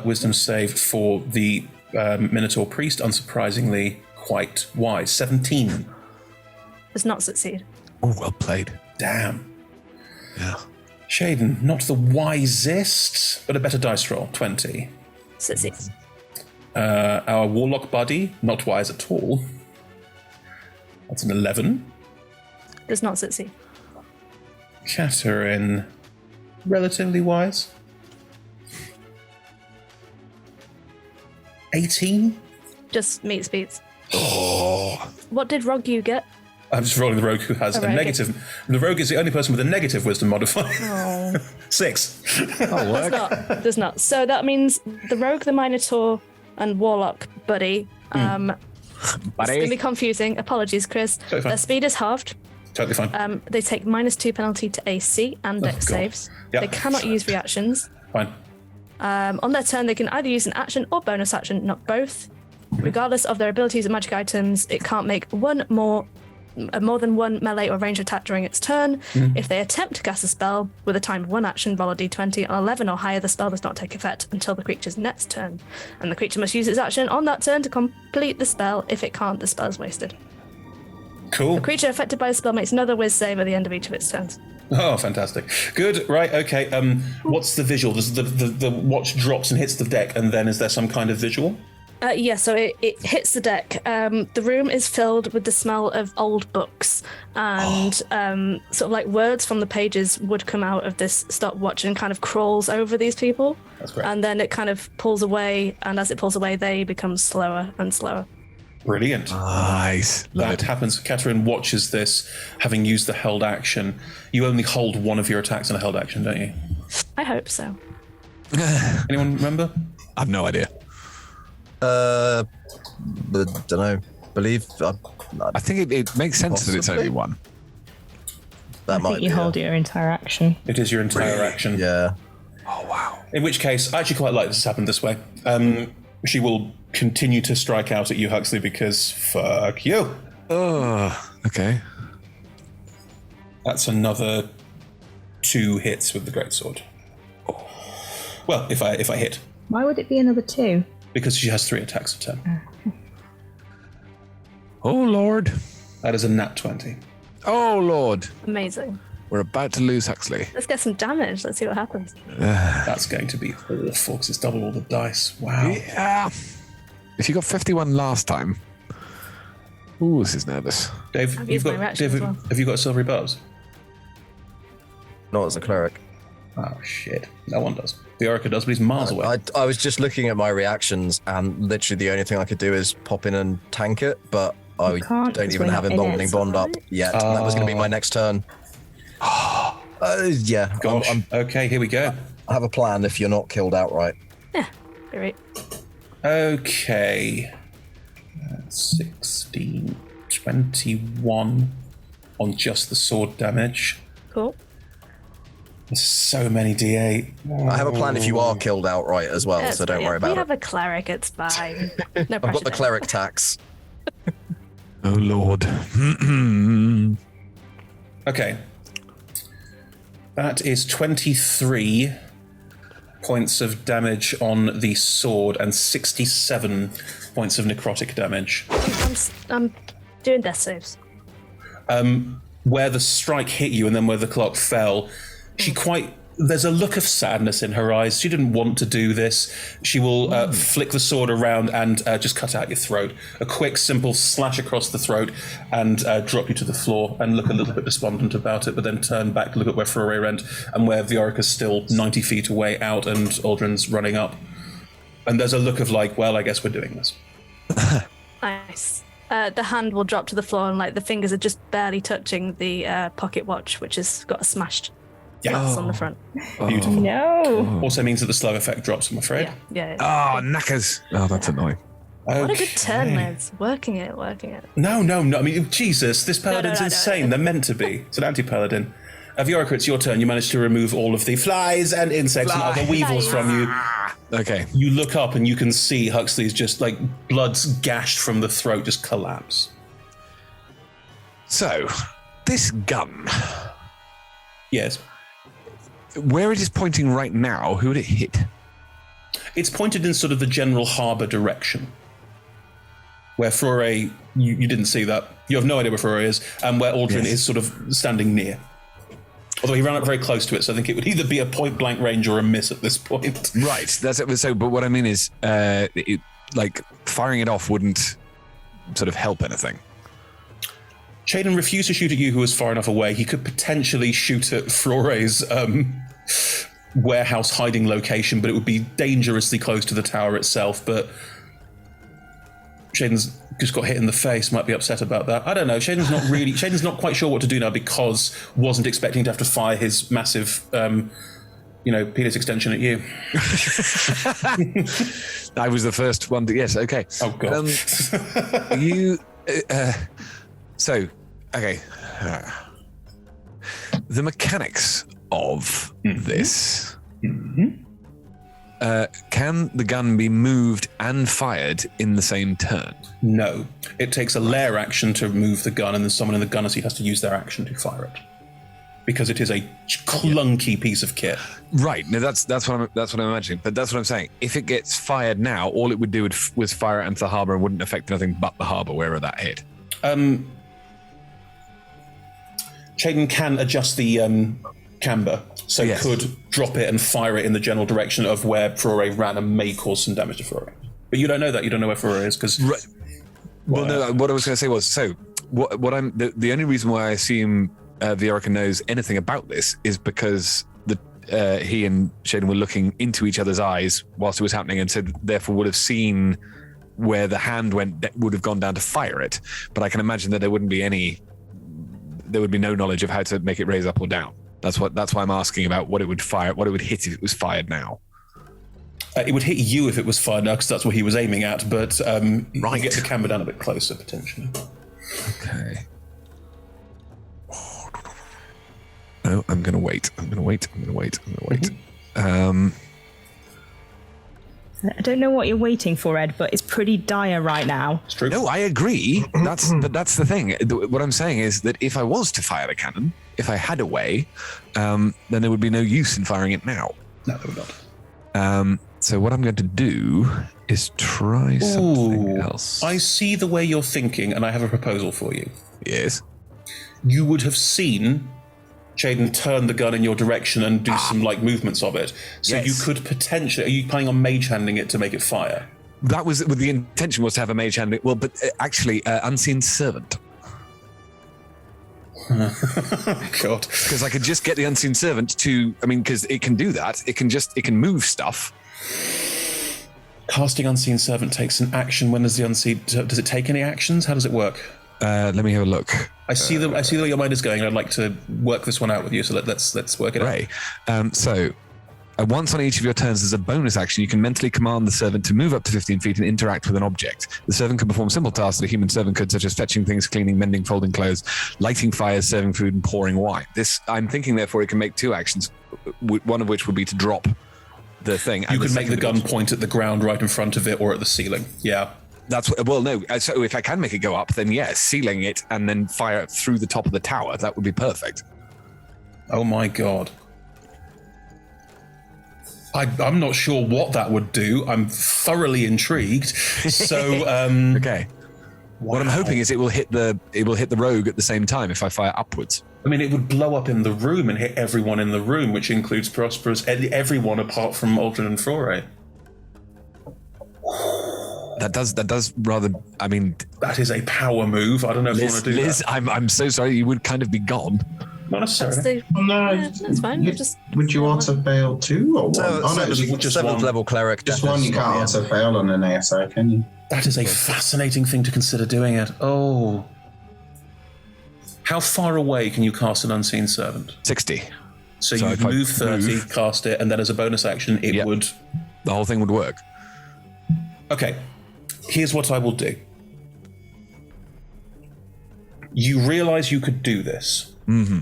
Wisdom save for the Minotaur priest, unsurprisingly quite wise. 17. Does not succeed. Oh, well played. Damn. Yeah. Shaden, not the wisest, but a better dice roll. 20. Succeeds. Our warlock buddy, not wise at all. That's an 11. Does not succeed. Catherine, relatively wise. 18? Just meets beats. Oh. What did Rogue get? I'm just rolling the rogue who has a negative. Okay. The rogue is the only person with a negative wisdom modifier. Oh. 6. Does not. So that means the rogue, the minotaur, and warlock buddy. It's going to be confusing. Apologies, Chris. Totally fine. Their speed is halved. Totally fine. They take -2 penalty to AC and dex saves. Yep. They cannot use reactions. Fine. On their turn, they can either use an action or bonus action, not both. Regardless of their abilities and magic items, it can't make more than one melee or range attack during its turn. If they attempt to cast a spell with a time of one action, roll a d20. On 11 or higher, the spell does not take effect until the creature's next turn. And the creature must use its action on that turn to complete the spell. If it can't, the spell is wasted. Cool. The creature affected by the spell makes another whiz save at the end of each of its turns. Oh, fantastic. Good. Right, okay. What's the visual? Does the watch drops and hits the deck, and then is there some kind of visual? So it hits the deck. The room is filled with the smell of old books, and sort of like words from the pages would come out of this stopwatch and kind of crawls over these people. That's great. And then it kind of pulls away, and as it pulls away, they become slower and slower. Brilliant. Nice. That happens. Catherine watches this, having used the held action. You only hold one of your attacks in a held action, don't you? I hope so. Anyone remember? I have no idea. Don't know. Believe. I think it makes sense that it's only one. That I think you hold your entire action. It is your entire action. Yeah. Oh, wow. In which case, I actually quite like this has happened this way. She will continue to strike out at you, Huxley, because fuck you. Oh, okay. That's another 2 hits with the greatsword. Well, if I hit, Why would it be another 2? because she has 3 attacks a turn. Oh, Lord. That is a nat 20. Oh, Lord. Amazing. We're about to lose Huxley. Let's get some damage. Let's see what happens. That's going to be awful because it's double all the dice. Wow. Yeah. If you got 51 last time. Ooh, this is nervous. Dave, I've used my reaction as well. have you got silvery barbs? Not as a cleric. Oh, shit. No one does. The Orica does, but he's miles away. I was just looking at my reactions, and literally the only thing I could do is pop in and tank it, but I can't, don't 'cause even we're have not in Emboldening it, Bond up right? yet. And that was going to be my next turn. Yeah. Gosh. Okay, here we go. I have a plan if you're not killed outright. Yeah, you're right. Okay. 16, 21 on just the sword damage. Cool. There's so many D8. I have a plan if you are killed outright as well, Yeah, so don't worry we about have it. a cleric, it's fine. No I've got the pressure. cleric tax. Oh, Lord. Okay. That is 23 points of damage on the sword and 67 points of necrotic damage. I'm doing death saves. Where the strike hit you and then where the clock fell, there's a look of sadness in her eyes. She didn't want to do this. She will flick the sword around and just cut out your throat. A quick, simple slash across the throat and drop you to the floor and look a little bit despondent about it, but then turn back to look at where Ferrari went and where Viorica's still 90 feet away out and Aldrin's running up. And there's a look of like, well, I guess we're doing this. Nice. The hand will drop to the floor and like the fingers are just barely touching the pocket watch, which has got a smashed glass on the front. Beautiful. No. Also means that the slow effect drops, I'm afraid. Yeah. Oh, knackers. Oh, that's annoying. What a good turn, Liz. Working it. No. I mean, Jesus, this paladin's No. insane. They're meant to be. It's an anti-paladin. Viorica, it's your turn. You managed to remove all of the flies and insects and other weevils from you. Okay. You look up and you can see Huxley's just like blood's gashed from the throat just collapse. So, this gun, Yes. where it is pointing right now, who would it hit? It's pointed in sort of the general harbour direction. Where Flore, you didn't see that. You have no idea where Flore is, and where Aldrin is sort of standing near. Although he ran up very close to it, so I think it would either be a point blank range or a miss at this point. Right, that's it. So, but what I mean is, firing it off wouldn't sort of help anything. Shaden refused to shoot at you, who was far enough away. He could potentially shoot at Flore's warehouse hiding location, but it would be dangerously close to the tower itself. But Shaden's just got hit in the face, might be upset about that. I don't know. Shaden's not quite sure what to do now because wasn't expecting to have to fire his massive, penis extension at you. I was the first one to, yes, okay. Oh, God. The mechanics of this. Can the gun be moved and fired in the same turn? No. It takes a lair action to move the gun, and then someone in the gunner seat has to use their action to fire it. Because it is a clunky piece of kit. Right. No, that's what I'm imagining. But that's what I'm saying. If it gets fired now, all it would do was fire it into the harbour and wouldn't affect anything but the harbour, wherever that hit. Shaden can adjust the camber, so Yes. could drop it and fire it in the general direction of where Flore ran and may cause some damage to Flore. But you don't know that. You don't know where Flore is because. Right. Well, no. What I was going to say was the only reason why I assume Viorica knows anything about this is because he and Shaden were looking into each other's eyes whilst it was happening, and so therefore would have seen where the hand went, that would have gone down to fire it. But I can imagine that there would be no knowledge of how to make it raise up or down. That's why I'm asking about what it would hit if it was fired now. It would hit you if it was fired now, because that's what he was aiming at, but you get the camera down a bit closer, potentially. Okay. No, I'm going to wait. I don't know what you're waiting for, Ed, but it's pretty dire right now. It's true. No, I agree. But that's the thing. What I'm saying is that if I was to fire the cannon, if I had a way, then there would be no use in firing it now. No, there would not. So what I'm going to do is try something else. I see the way you're thinking, and I have a proposal for you. Yes. You would have seen Jaden turn the gun in your direction and do some movements of it. So yes. You could potentially... Are you planning on mage handing it to make it fire? That was the intention, was to have a mage hand. Well, but actually, unseen servant. God. Because I could just get the unseen servant to... I mean, because it can do that. It can move stuff. Casting unseen servant takes an action. When does the unseen... Does it take any actions? How does it work? Let me have a look. I see the way your mind is going. I'd like to work this one out with you. So let's work it out. So once on each of your turns, as a bonus action, you can mentally command the servant to move up to 15 feet and interact with an object. The servant can perform simple tasks that a human servant could, such as fetching things, cleaning, mending, folding clothes, lighting fires, serving food, and pouring wine. I'm thinking, therefore, it can make two actions, one of which would be to drop the thing. You could make the gun point at the ground right in front of it or at the ceiling. Yeah. No. So if I can make it go up, then yes, sealing it and then fire it through the top of the tower. That would be perfect. Oh my God. I'm not sure what that would do. I'm thoroughly intrigued. So okay. Wow. What I'm hoping is it will hit the rogue at the same time if I fire upwards. I mean, it would blow up in the room and hit everyone in the room, which includes Prosperous, everyone apart from Aldrin and Flore. That does rather. I mean, that is a power move. I don't know if you want to do Liz, that. I'm so sorry. You would kind of be gone. Not necessarily. That's fine. Would you auto fail too, or one? Just seventh level cleric. Just one. You can't auto fail on an ASI, can you? That is a fascinating thing to consider doing it. Oh, how far away can you cast an unseen servant? 60. So you move 30, cast it, and then as a bonus action, it would. The whole thing would work. Okay. Here's what I will do. You realize you could do this. Mm-hmm.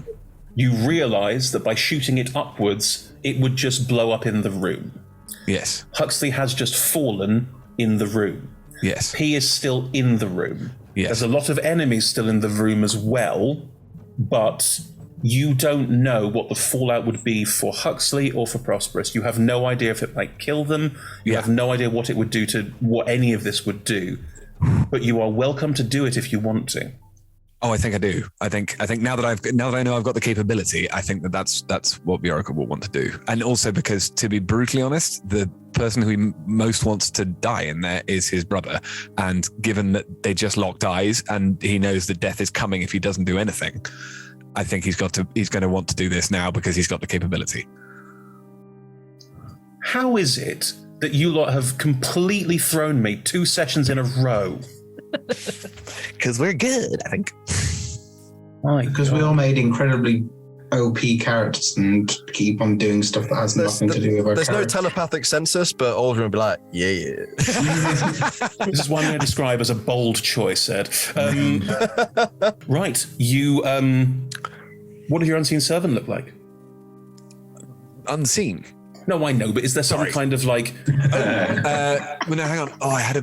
You realize that by shooting it upwards, it would just blow up in the room. Yes. Huxley has just fallen in the room. Yes. He is still in the room. Yes. There's a lot of enemies still in the room as well, but you don't know what the fallout would be for Huxley or for Prosperous. You have no idea if it might kill them. You have no idea what it would do to what any of this would do. But you are welcome to do it if you want to. Oh, I think I do. I think now that I know I've got the capability, I think that's what Viorica will want to do. And also because, to be brutally honest, the person who he most wants to die in there is his brother. And given that they just locked eyes and he knows that death is coming if he doesn't do anything, I think he's going to want to do this now because he's got the capability. How is it that you lot have completely thrown me 2 sessions in a row? Because we're good, I think. Because we all made incredibly OP characters and keep on doing stuff that has nothing to do with our There's characters. no telepathic census, but Aldrin will be like, yeah. This is one I'm going to describe as a bold choice, Ed. Right, you... what does your unseen servant look like? Unseen? No, I know, but is there some kind of like... well, no, hang on. Oh, I had a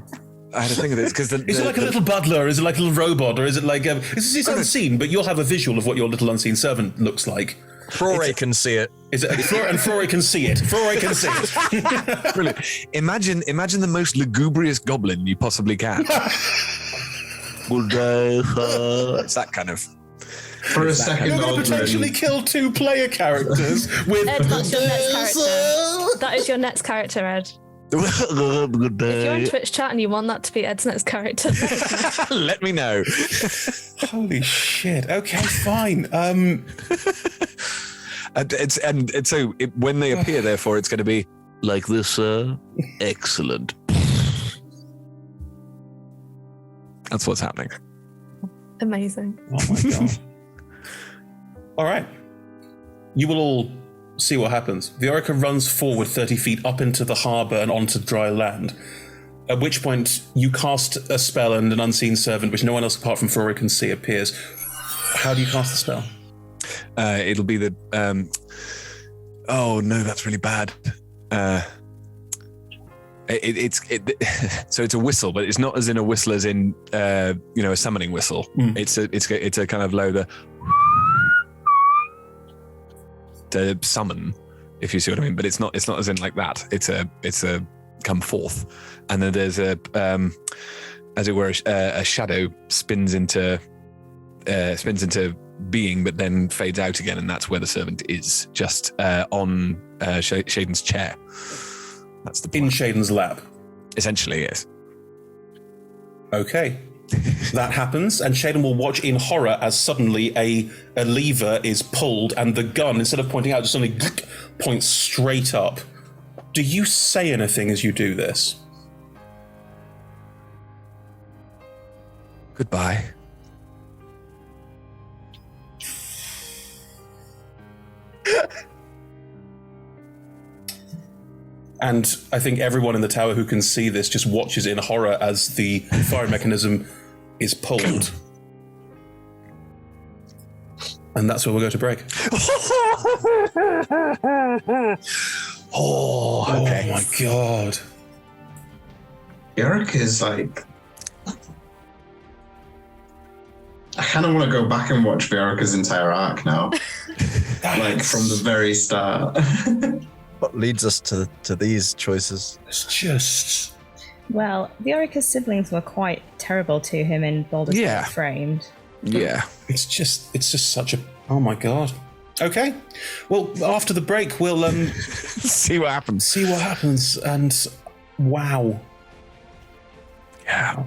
thing of this because is it like a little butler? Is it like a little robot, or is it like it's unseen? But you'll have a visual of what your little unseen servant looks like. Flore can see it. Is it? And Flore can see it. Flore can see it. Brilliant. Imagine the most lugubrious goblin you possibly can. It's that kind of. For a second, you're going to potentially kill 2 player characters with. Ed, that's your next character. That is your next character, Ed. If you're on Twitch chat and you want that to be Ed's next character, let me know. Holy shit! Okay, fine. When they appear, therefore, it's going to be like this, sir. Excellent. That's what's happening. amazing. Oh my god! All right, you will all see what happens. Viorica runs forward 30 feet up into the harbour and onto dry land, at which point you cast a spell and an unseen servant, which no one else apart from Ferrari can see, appears. How do you cast the spell? It'll be the... oh, no, that's really bad. So it's a whistle, but it's not as in a whistle as in, a summoning whistle. It's a kind of low, to summon, if you see what I mean. But it's not as in like that. It's a come forth, and then there's a as it were a shadow spins into being, but then fades out again, and that's where the servant is, just on Shaden's chair. That's the plan. In Shaden's lap. Essentially, yes. Okay. That happens, and Shaden will watch in horror as suddenly a lever is pulled, and the gun, instead of pointing out, just suddenly points straight up. Do you say anything as you do this? Goodbye. And I think everyone in the tower who can see this just watches in horror as the fire mechanism is pulled. And that's where we'll go to break. Okay. Oh my god. Eric is like... I kind of want to go back and watch Viorica's entire arc now. Like, from the very start. What leads us to these choices? It's just... Well, Viorica's siblings were quite terrible to him in Baldur's Gate Framed. Yeah. It's just such a... Oh my god. Okay. Well, after the break, we'll... see what happens. See what happens, and... Wow. Yeah.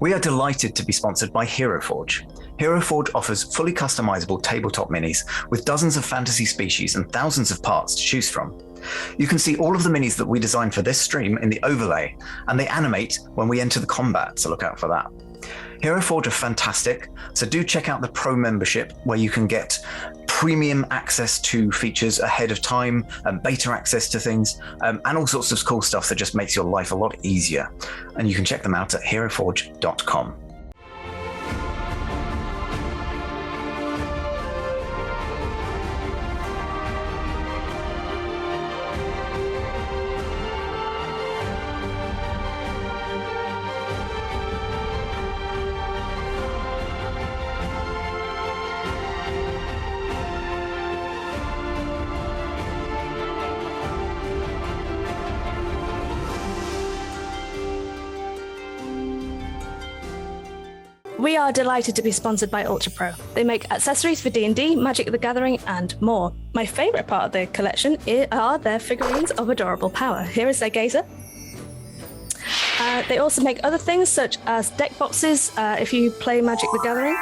We are delighted to be sponsored by HeroForge. HeroForge offers fully customizable tabletop minis with dozens of fantasy species and thousands of parts to choose from. You can see all of the minis that we designed for this stream in the overlay, and they animate when we enter the combat, so look out for that. HeroForge are fantastic, so do check out the Pro membership where you can get premium access to features ahead of time, and beta access to things, and all sorts of cool stuff that just makes your life a lot easier. And you can check them out at heroforge.com. We are delighted to be sponsored by Ultra Pro. They make accessories for D&D, Magic the Gathering, and more. My favourite part of their collection are their figurines of adorable power. Here is their gazer. They also make other things such as deck boxes if you play Magic the Gathering.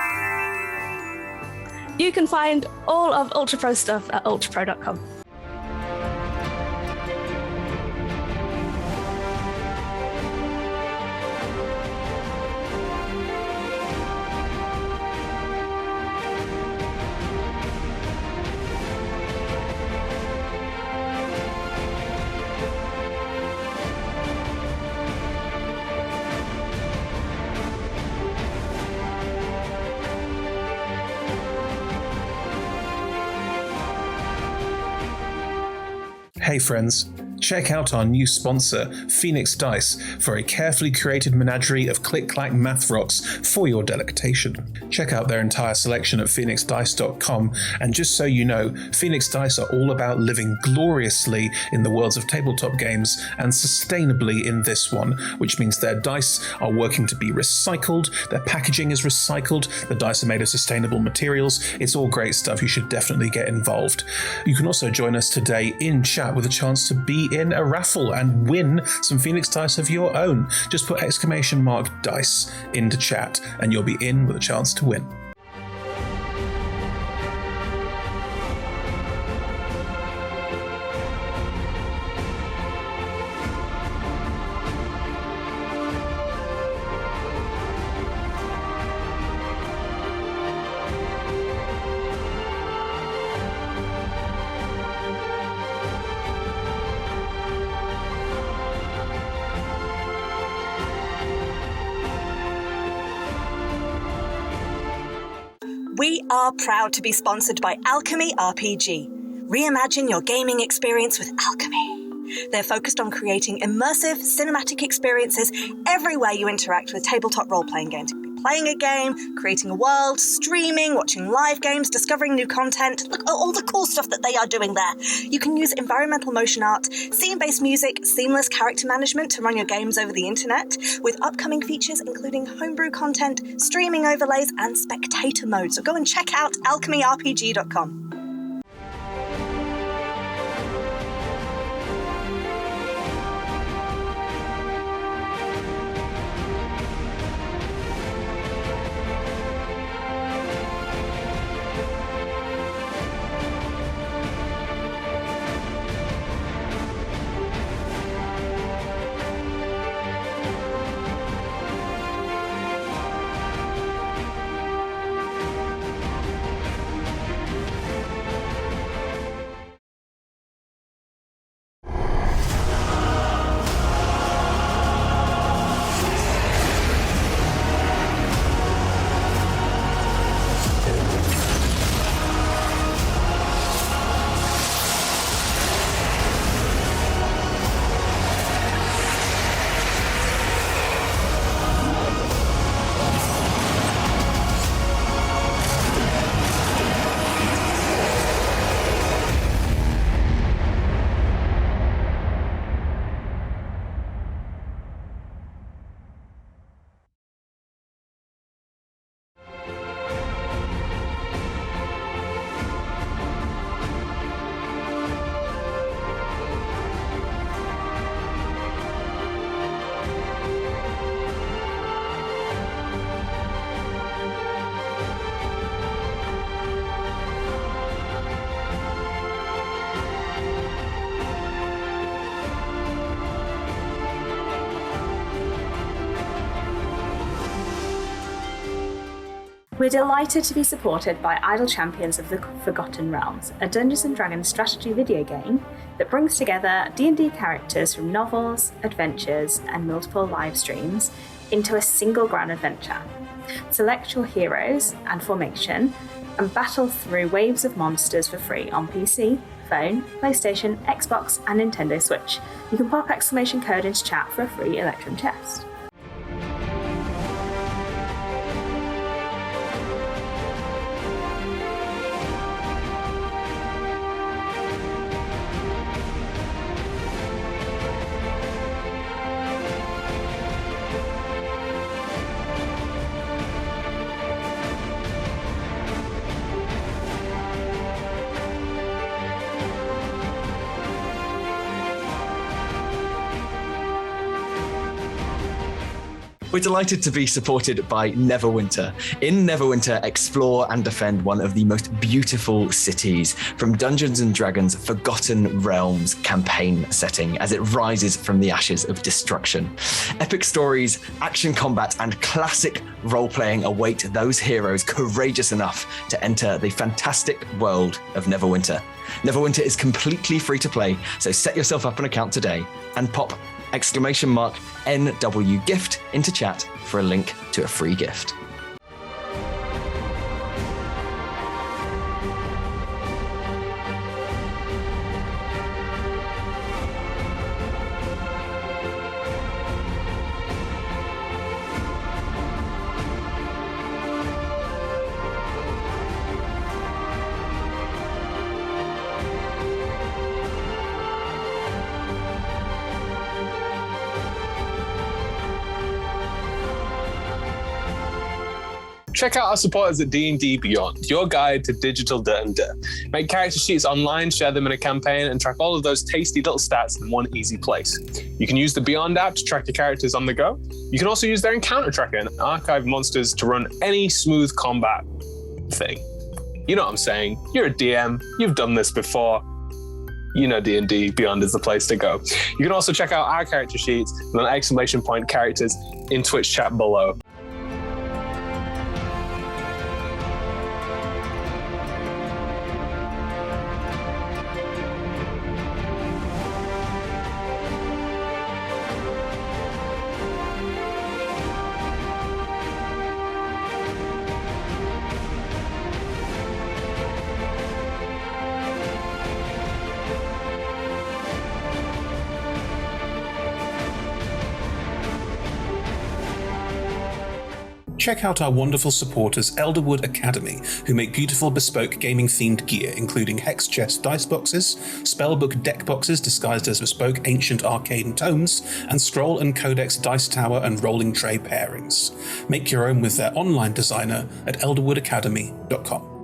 You can find all of Ultra Pro stuff at ultrapro.com. Hey friends, check out our new sponsor, Phoenix Dice, for a carefully curated menagerie of click-clack math rocks for your delectation. Check out their entire selection at phoenixdice.com, and just so you know, Phoenix Dice are all about living gloriously in the worlds of tabletop games and sustainably in this one, which means their dice are working to be recycled, their packaging is recycled, the dice are made of sustainable materials. It's all great stuff. You should definitely get involved. You can also join us today in chat with a chance to be in a raffle and win some Phoenix Dice of your own. Just put !dice into chat and you'll be in with a chance to win. We are proud to be sponsored by Alchemy RPG. Reimagine your gaming experience with Alchemy. They're focused on creating immersive, cinematic experiences everywhere you interact with tabletop role-playing games. You could be playing a game, creating a world, streaming, watching live games, discovering new content. Look at all the cool stuff that they are doing there. You can use environmental motion art, scene-based music, seamless character management to run your games over the internet, with upcoming features including homebrew content, streaming overlays, and spectator mode. So go and check out alchemyrpg.com. We're delighted to be supported by Idle Champions of the Forgotten Realms, a Dungeons & Dragons strategy video game that brings together D&D characters from novels, adventures, and multiple live streams into a single grand adventure. Select your heroes and formation and battle through waves of monsters for free on PC, phone, PlayStation, Xbox, and Nintendo Switch. You can pop exclamation code into chat for a free Electrum test. We're delighted to be supported by Neverwinter. In Neverwinter, explore and defend one of the most beautiful cities from Dungeons & Dragons' Forgotten Realms campaign setting as it rises from the ashes of destruction. Epic stories, action combat, and classic role-playing await those heroes courageous enough to enter the fantastic world of Neverwinter. Neverwinter is completely free to play, so set yourself up an account today and pop !NW gift into chat for a link to a free gift. Check out our supporters at D&D Beyond, your guide to digital D&D. Make character sheets online, share them in a campaign, and track all of those tasty little stats in one easy place. You can use the Beyond app to track your characters on the go. You can also use their encounter tracker and archive monsters to run any smooth combat thing. You know what I'm saying. You're a DM. You've done this before. You know D&D Beyond is the place to go. You can also check out our character sheets with an ! characters in Twitch chat below. Check out our wonderful supporters Elderwood Academy, who make beautiful bespoke gaming-themed gear, including hex chest dice boxes, spellbook deck boxes disguised as bespoke ancient arcane tomes, and scroll and codex dice tower and rolling tray pairings. Make your own with their online designer at elderwoodacademy.com.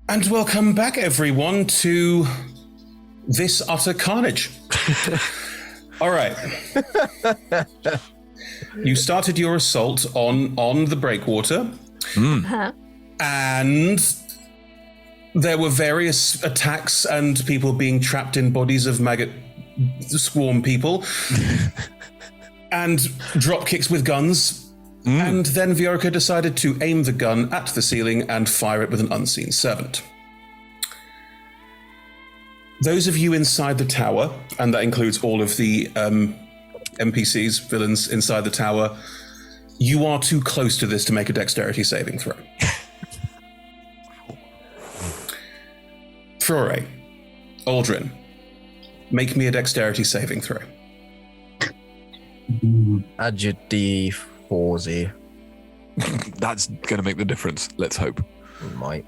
And welcome back, everyone, to this utter carnage. All right. You started your assault on the breakwater, and there were various attacks and people being trapped in bodies of maggot swarm people, and drop kicks with guns. And then Viorica decided to aim the gun at the ceiling and fire it with an unseen servant. Those of you inside the tower, and that includes all of the NPCs, villains inside the tower, you are too close to this to make a dexterity saving throw. Frore, Aldrin, make me a dexterity saving throw. Add your D4Z. That's going to make the difference. Let's hope. It might.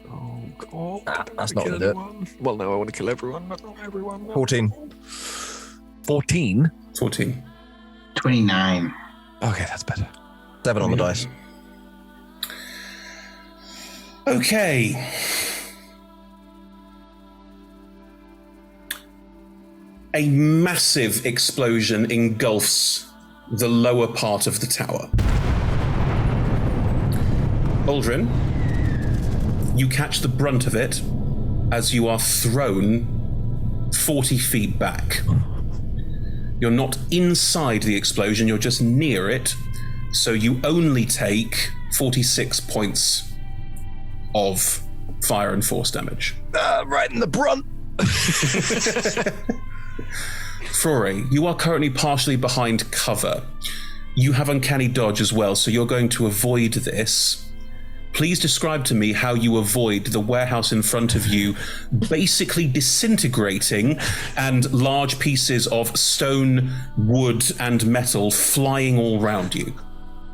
Oh, God. That's not going to do it. Well, no, I want to kill everyone, but not everyone. 14. 14? 14. 29. Okay, that's better. 7 on the dice. Okay. A massive explosion engulfs the lower part of the tower. Aldrin, you catch the brunt of it as you are thrown 40 feet back. You're not inside the explosion, you're just near it, so you only take 46 points of fire and force damage. Right in the brunt. Frore, you are currently partially behind cover. You have uncanny dodge as well, so you're going to avoid this. Please describe to me how you avoid the warehouse in front of you basically disintegrating and large pieces of stone, wood, and metal flying all around you.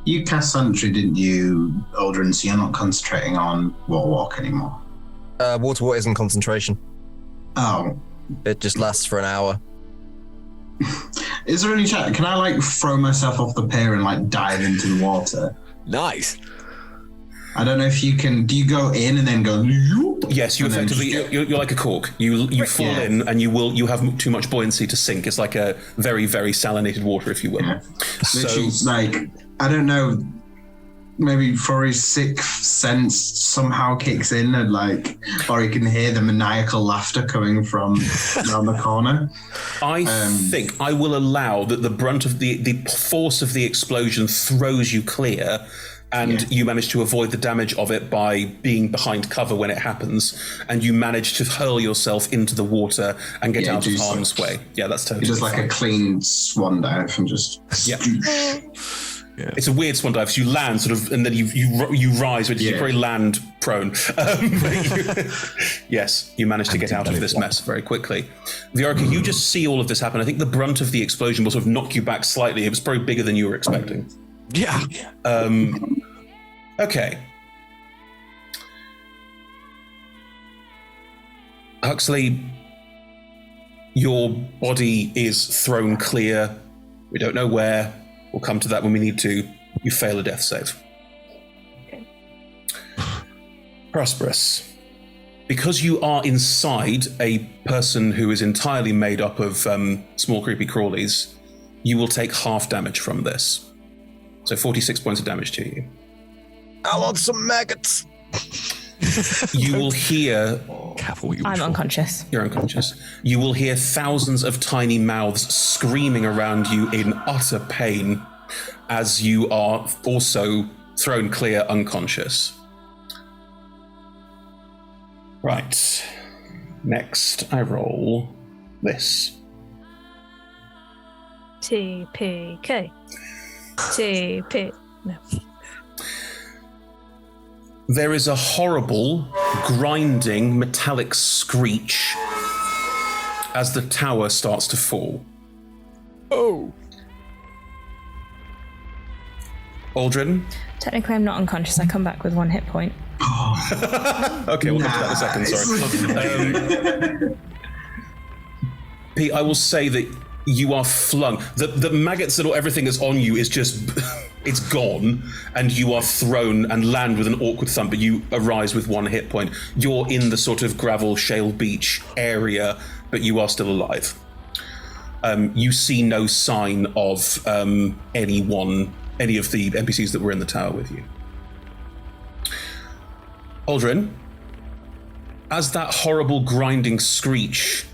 You cast Sentry, didn't you, Aldrin? So you're not concentrating on Water Walk anymore. Water Walk isn't concentration. Oh. It just lasts for an hour. Is there any chance? Can I throw myself off the pier and dive into the water? Nice. I don't know if you can. Do you go in and then go? Yes, you effectively. You're like a cork. You fall in, and you have too much buoyancy to sink. It's like a very, very salinated water, if you will. Yeah. So, I don't know. Maybe Frory's sixth sense somehow kicks in, and or he can hear the maniacal laughter coming from around the corner. I think I will allow that the brunt of the force of the explosion throws you clear, and you manage to avoid the damage of it by being behind cover when it happens, and you manage to hurl yourself into the water and get out of harm's way. Yeah, that's totally just fine. a clean swan dive and just. Yeah. It's a weird swan dive. So you land and then you rise, but you probably land prone. Yes, you managed to get out of this mess very quickly. Viorica, you just see all of this happen. I think the brunt of the explosion will sort of knock you back slightly. It was probably bigger than you were expecting. Yeah. Okay. Huxley, your body is thrown clear. We don't know where. We'll come to that when we need to. You fail a death save. Okay. Prosperous. Because you are inside a person who is entirely made up of small creepy crawlies, you will take half damage from this. So 46 points of damage to you. I want some maggots. You will hear... Careful what you I'm unconscious. You're unconscious. You will hear thousands of tiny mouths screaming around you in utter pain as you are also thrown clear unconscious. Right. Next, I roll this. TPK. TP. No. There is a horrible, grinding, metallic screech as the tower starts to fall. Oh. Aldrin? Technically, I'm not unconscious. I come back with 1 hit point. Okay, we'll come to that in a second, sorry. Pete, I will say that you are flung. The maggots and everything that's on you is just... it's gone, and you are thrown and land with an awkward thump, but you arise with 1 hit point. You're in the sort of gravel shale beach area, but you are still alive. You see no sign of any of the NPCs that were in the tower with you. Aldrin, as that horrible grinding screech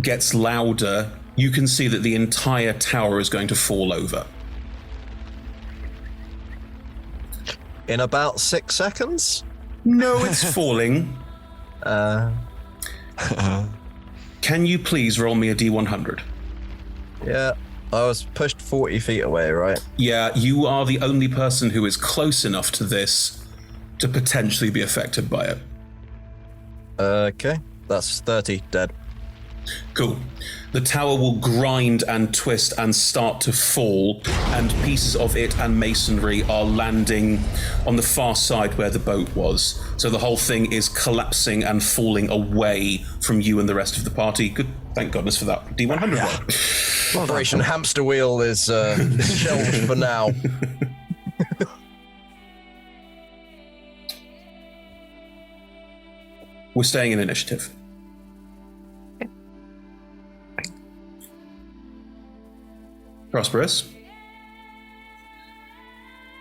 gets louder, you can see that the entire tower is going to fall over. In about 6 seconds? No, it's falling. Can you please roll me a D100? Yeah, I was pushed 40 feet away, right? Yeah, you are the only person who is close enough to this to potentially be affected by it. Okay, that's 30 dead. Cool. The tower will grind and twist and start to fall, and pieces of it and masonry are landing on the far side where the boat was. So the whole thing is collapsing and falling away from you and the rest of the party. Good, thank goodness for that D100 one. Operation Hamster Wheel is shelved for now. We're staying in initiative. Prosperous.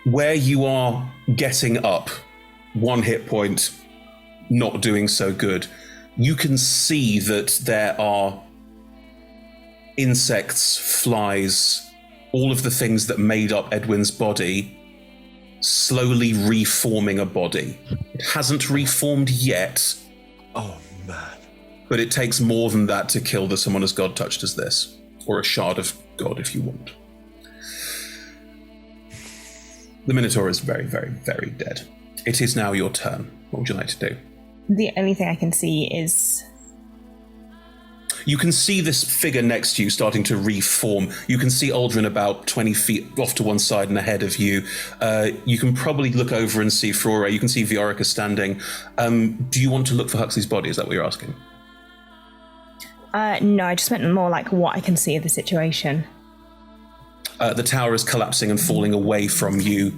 Where you are getting up, 1 hit point, not doing so good, you can see that there are insects, flies, all of the things that made up Edwin's body slowly reforming a body. It hasn't reformed yet. Oh, man. But it takes more than that to kill someone as God touched as this. Or a shard of God, if you want. The Minotaur is very, very, very dead. It is now your turn. What would you like to do? The only thing I can see is... You can see this figure next to you starting to reform. You can see Aldrin about 20 feet off to one side and ahead of you. You can probably look over and see Flora. You can see Viorica standing. Do you want to look for Huxley's body? Is that what you're asking? No, I just meant more like what I can see of the situation. The tower is collapsing and falling away from you.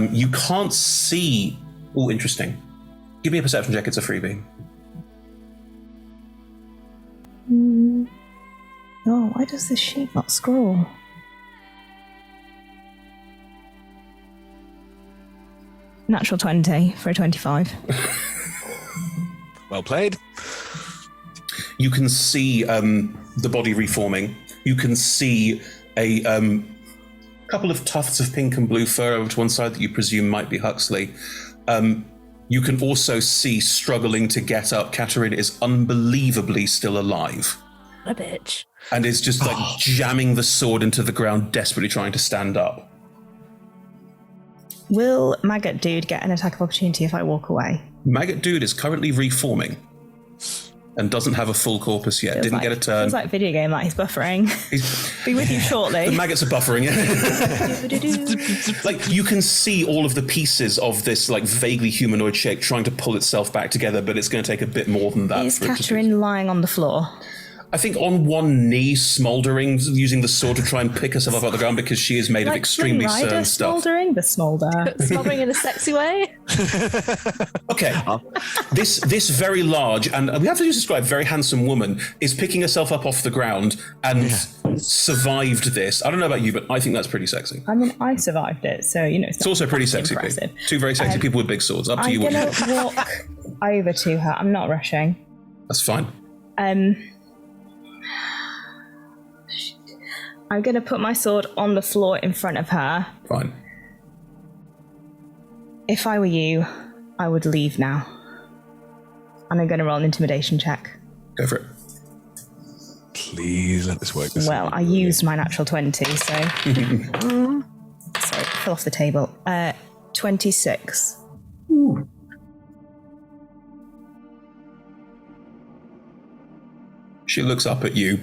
You can't see... Oh, interesting. Give me a perception check. It's a freebie. Oh, why does this sheet not scroll? Natural 20 for a 25. Well played. You can see the body reforming. You can see a couple of tufts of pink and blue fur over to one side that you presume might be Huxley. You can also see, struggling to get up, Katarina is unbelievably still alive. A bitch. And is just jamming the sword into the ground, desperately trying to stand up. Will Maggot Dude get an attack of opportunity if I walk away? Maggot Dude is currently reforming and doesn't have a full corpus yet. Didn't get a turn. Feels like a video game, like he's buffering. Be with you shortly. The maggots are buffering. Like, you can see all of the pieces of this like vaguely humanoid shape trying to pull itself back together, but it's going to take a bit more than that. Is Catherine lying on the floor? I think on one knee, smouldering, using the sword to try and pick herself up off the ground because she is made of extremely stern stuff. Smouldering? The smolder. Smothering in a sexy way. Okay. This very large, and we have to describe, very handsome woman is picking herself up off the ground and survived this. I don't know about you, but I think that's pretty sexy. I mean, I survived it, so, you know, it's also pretty sexy. Impressive. Two very sexy people with big swords. Up to you. I'm going to walk over to her. I'm not rushing. That's fine. I'm going to put my sword on the floor in front of her. Fine. If I were you, I would leave now. And I'm going to roll an intimidation check. Go for it. Please let this work. Well, I used my natural 20, so... sorry, it fell off the table. 26. Ooh. She looks up at you.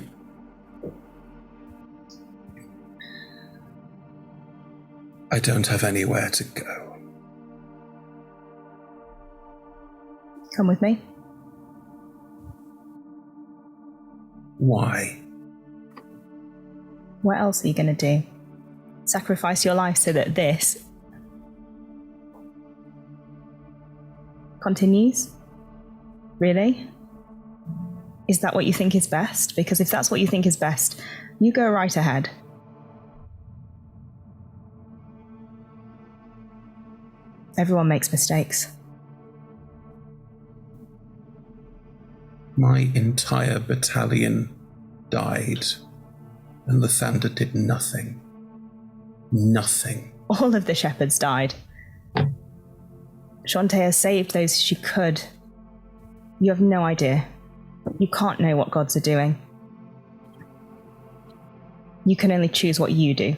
I don't have anywhere to go. Come with me. Why? What else are you going to do? Sacrifice your life so that this continues? Really? Is that what you think is best? Because if that's what you think is best, you go right ahead. Everyone makes mistakes. My entire battalion died, and Lathander did nothing. Nothing. All of the shepherds died. Shantea saved those she could. You have no idea. You can't know what gods are doing. You can only choose what you do.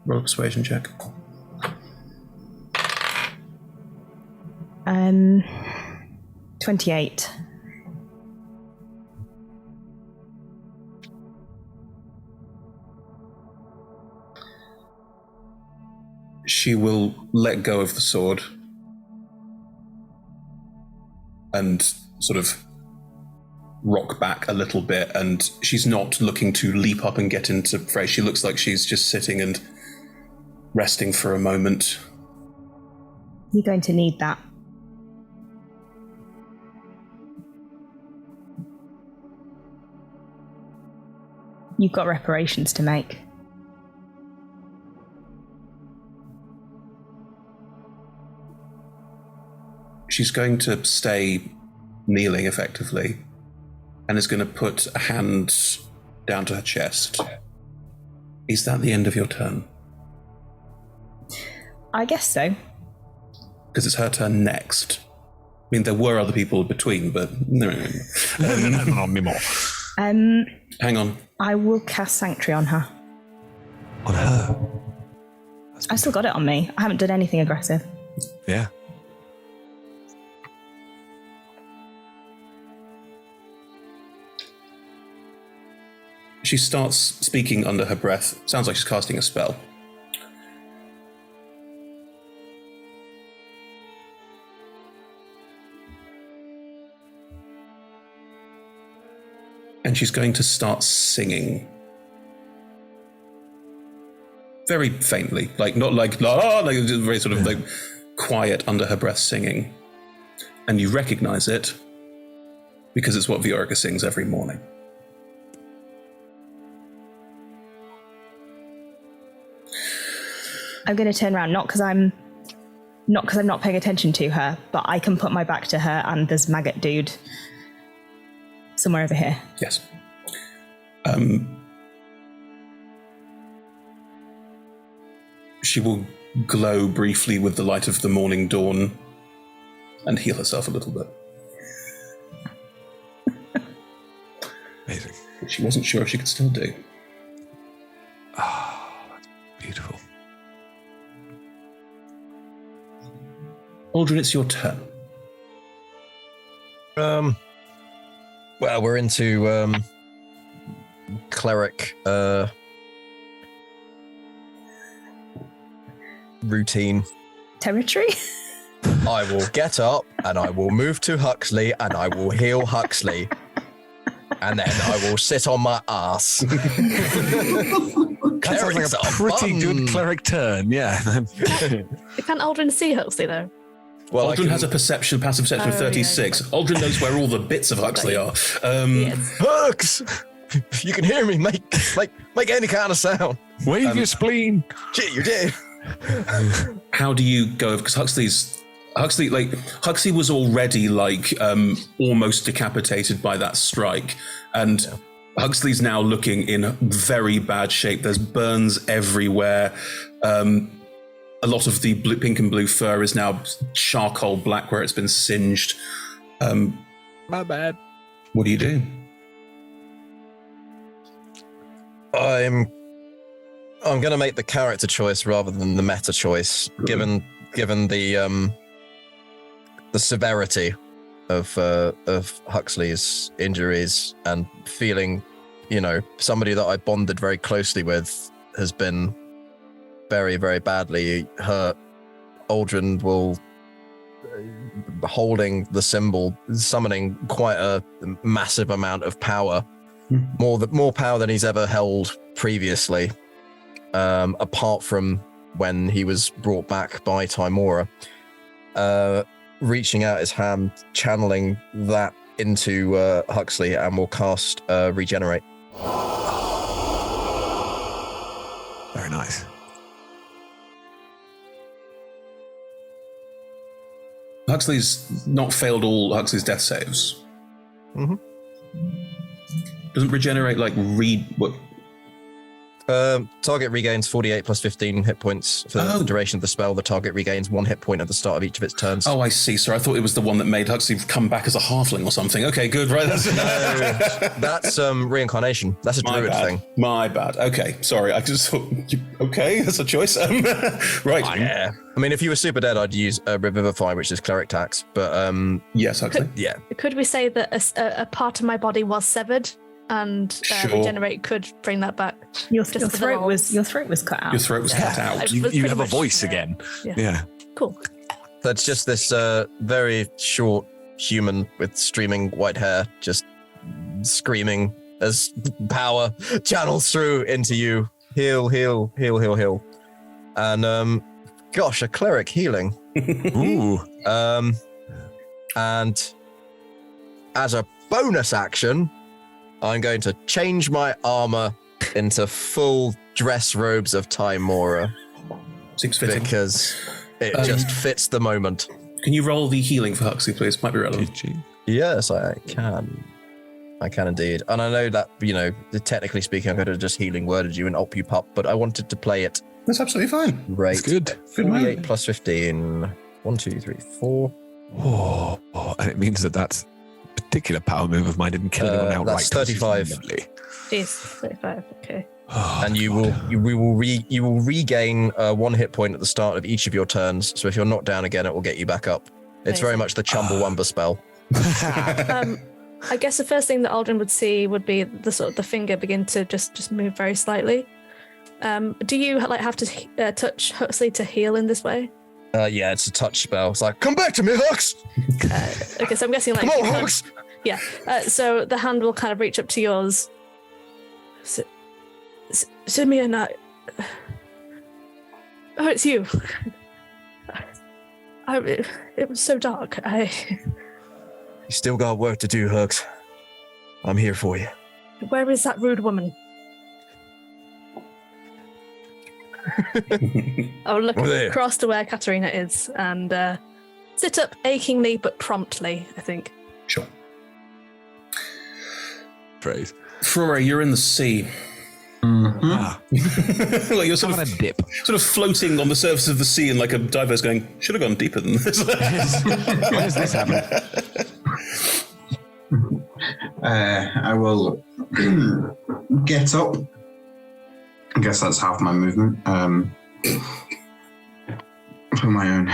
Roll a persuasion check. 28. She will let go of the sword and sort of rock back a little bit, and she's not looking to leap up and get into fray. She looks like she's just sitting and resting for a moment. You're going to need that. You've got reparations to make. She's going to stay kneeling effectively and is going to put a hand down to her chest. Is that the end of your turn? I guess so. Because it's her turn next. I mean, there were other people between, but no. Not me more. Hang on. I will cast Sanctuary on her. On her? I still got it on me. I haven't done anything aggressive. Yeah. She starts speaking under her breath. Sounds like she's casting a spell. And she's going to start singing. Very faintly, like not like like just very sort of like quiet under her breath singing. And you recognize it because it's what Viorica sings every morning. I'm going to turn around, not because I'm not paying attention to her, but I can put my back to her and there's Maggot Dude somewhere over here. Yes. She will glow briefly with the light of the morning dawn and heal herself a little bit. Amazing. Which she wasn't sure if she could still do. Aldrin, it's your turn. Well, we're into cleric routine. Territory? I will get up and I will move to Huxley and I will heal Huxley. And then I will sit on my ass. That sounds like a pretty good cleric turn, yeah. Can Aldrin see Huxley, though? Well, Aldrin has a passive perception of 36. Yeah, Aldrin knows where all the bits of Huxley are. Hux! You can hear me. Make any kind of sound. Wave your spleen. Gee, you did. How do you go? Because Huxley was already almost decapitated by that strike, and Huxley's now looking in very bad shape. There's burns everywhere. A lot of the pink and blue fur is now charcoal black where it's been singed. My bad. What do you do? I'm going to make the character choice rather than the meta choice, given the severity of Huxley's injuries and feeling, somebody that I bonded very closely with has been very, very badly hurt. Aldrin will, holding the symbol, summoning quite a massive amount of power, more power than he's ever held previously, apart from when he was brought back by Timora. Reaching out his hand, channeling that into Huxley, and will cast Regenerate. Very nice. Huxley's not failed all Huxley's death saves. Mm-hmm. Doesn't regenerate what? Target regains 48 plus 15 hit points for the duration of the spell. The target regains 1 hit point at the start of each of its turns. Oh, I see. So I thought it was the one that made Huxley come back as a halfling or something. Okay, good. Right. That's reincarnation. That's a druid thing. My bad. Okay, sorry. I just thought. Okay, that's a choice. Right. Yeah. I mean, if you were super dead, I'd use Revivify, which is cleric tax. But yes, Huxley. Yeah. Could we say that a part of my body was severed? And Regenerate could bring that back. Your throat was cut out. Your throat was cut out. You have a voice again. Yeah. Cool. So it's just this very short human with streaming white hair, just screaming as power channels through into you. Heal, heal, heal, heal, heal. And gosh, a cleric healing. Ooh. And as a bonus action, I'm going to change my armor into full dress robes of Timora. Seems fitting. Because it just fits the moment. Can you roll the healing for Huxley, please? Might be relevant. Yes, I can. I can indeed. And I know that, technically speaking, I could have just healing worded you and op you pup, but I wanted to play it. That's absolutely fine. Right. That's good. 48 plus 15. 1, 2, 3, 4. Oh, and it means that particular power move of mine didn't kill anyone outright. That's 35. Jeez, 35. Okay. Oh, and you will regain 1 hit point at the start of each of your turns. So if you're knocked down again, it will get you back up. It's very much the Chumbawamba spell. I guess the first thing that Aldrin would see would be the finger begin to just move very slightly. Do you have to touch Huxley to heal in this way? Yeah, it's a touch spell. It's like, come back to me, Hux! Okay, so I'm guessing come on, Hux! Yeah. So the hand will kind of reach up to yours. Simeon, oh, it's you. It was so dark. You still got work to do, Hux. I'm here for you. Where is that rude woman? I'll look across to where Katerina is and sit up achingly but promptly, I think. Sure. Praise. Flora, you're in the sea. Mm-hmm. You're sort of a dip. Sort of floating on the surface of the sea, and like a diver's going, should have gone deeper than this. When does this happen? I will get up. I guess that's half my movement. For my own.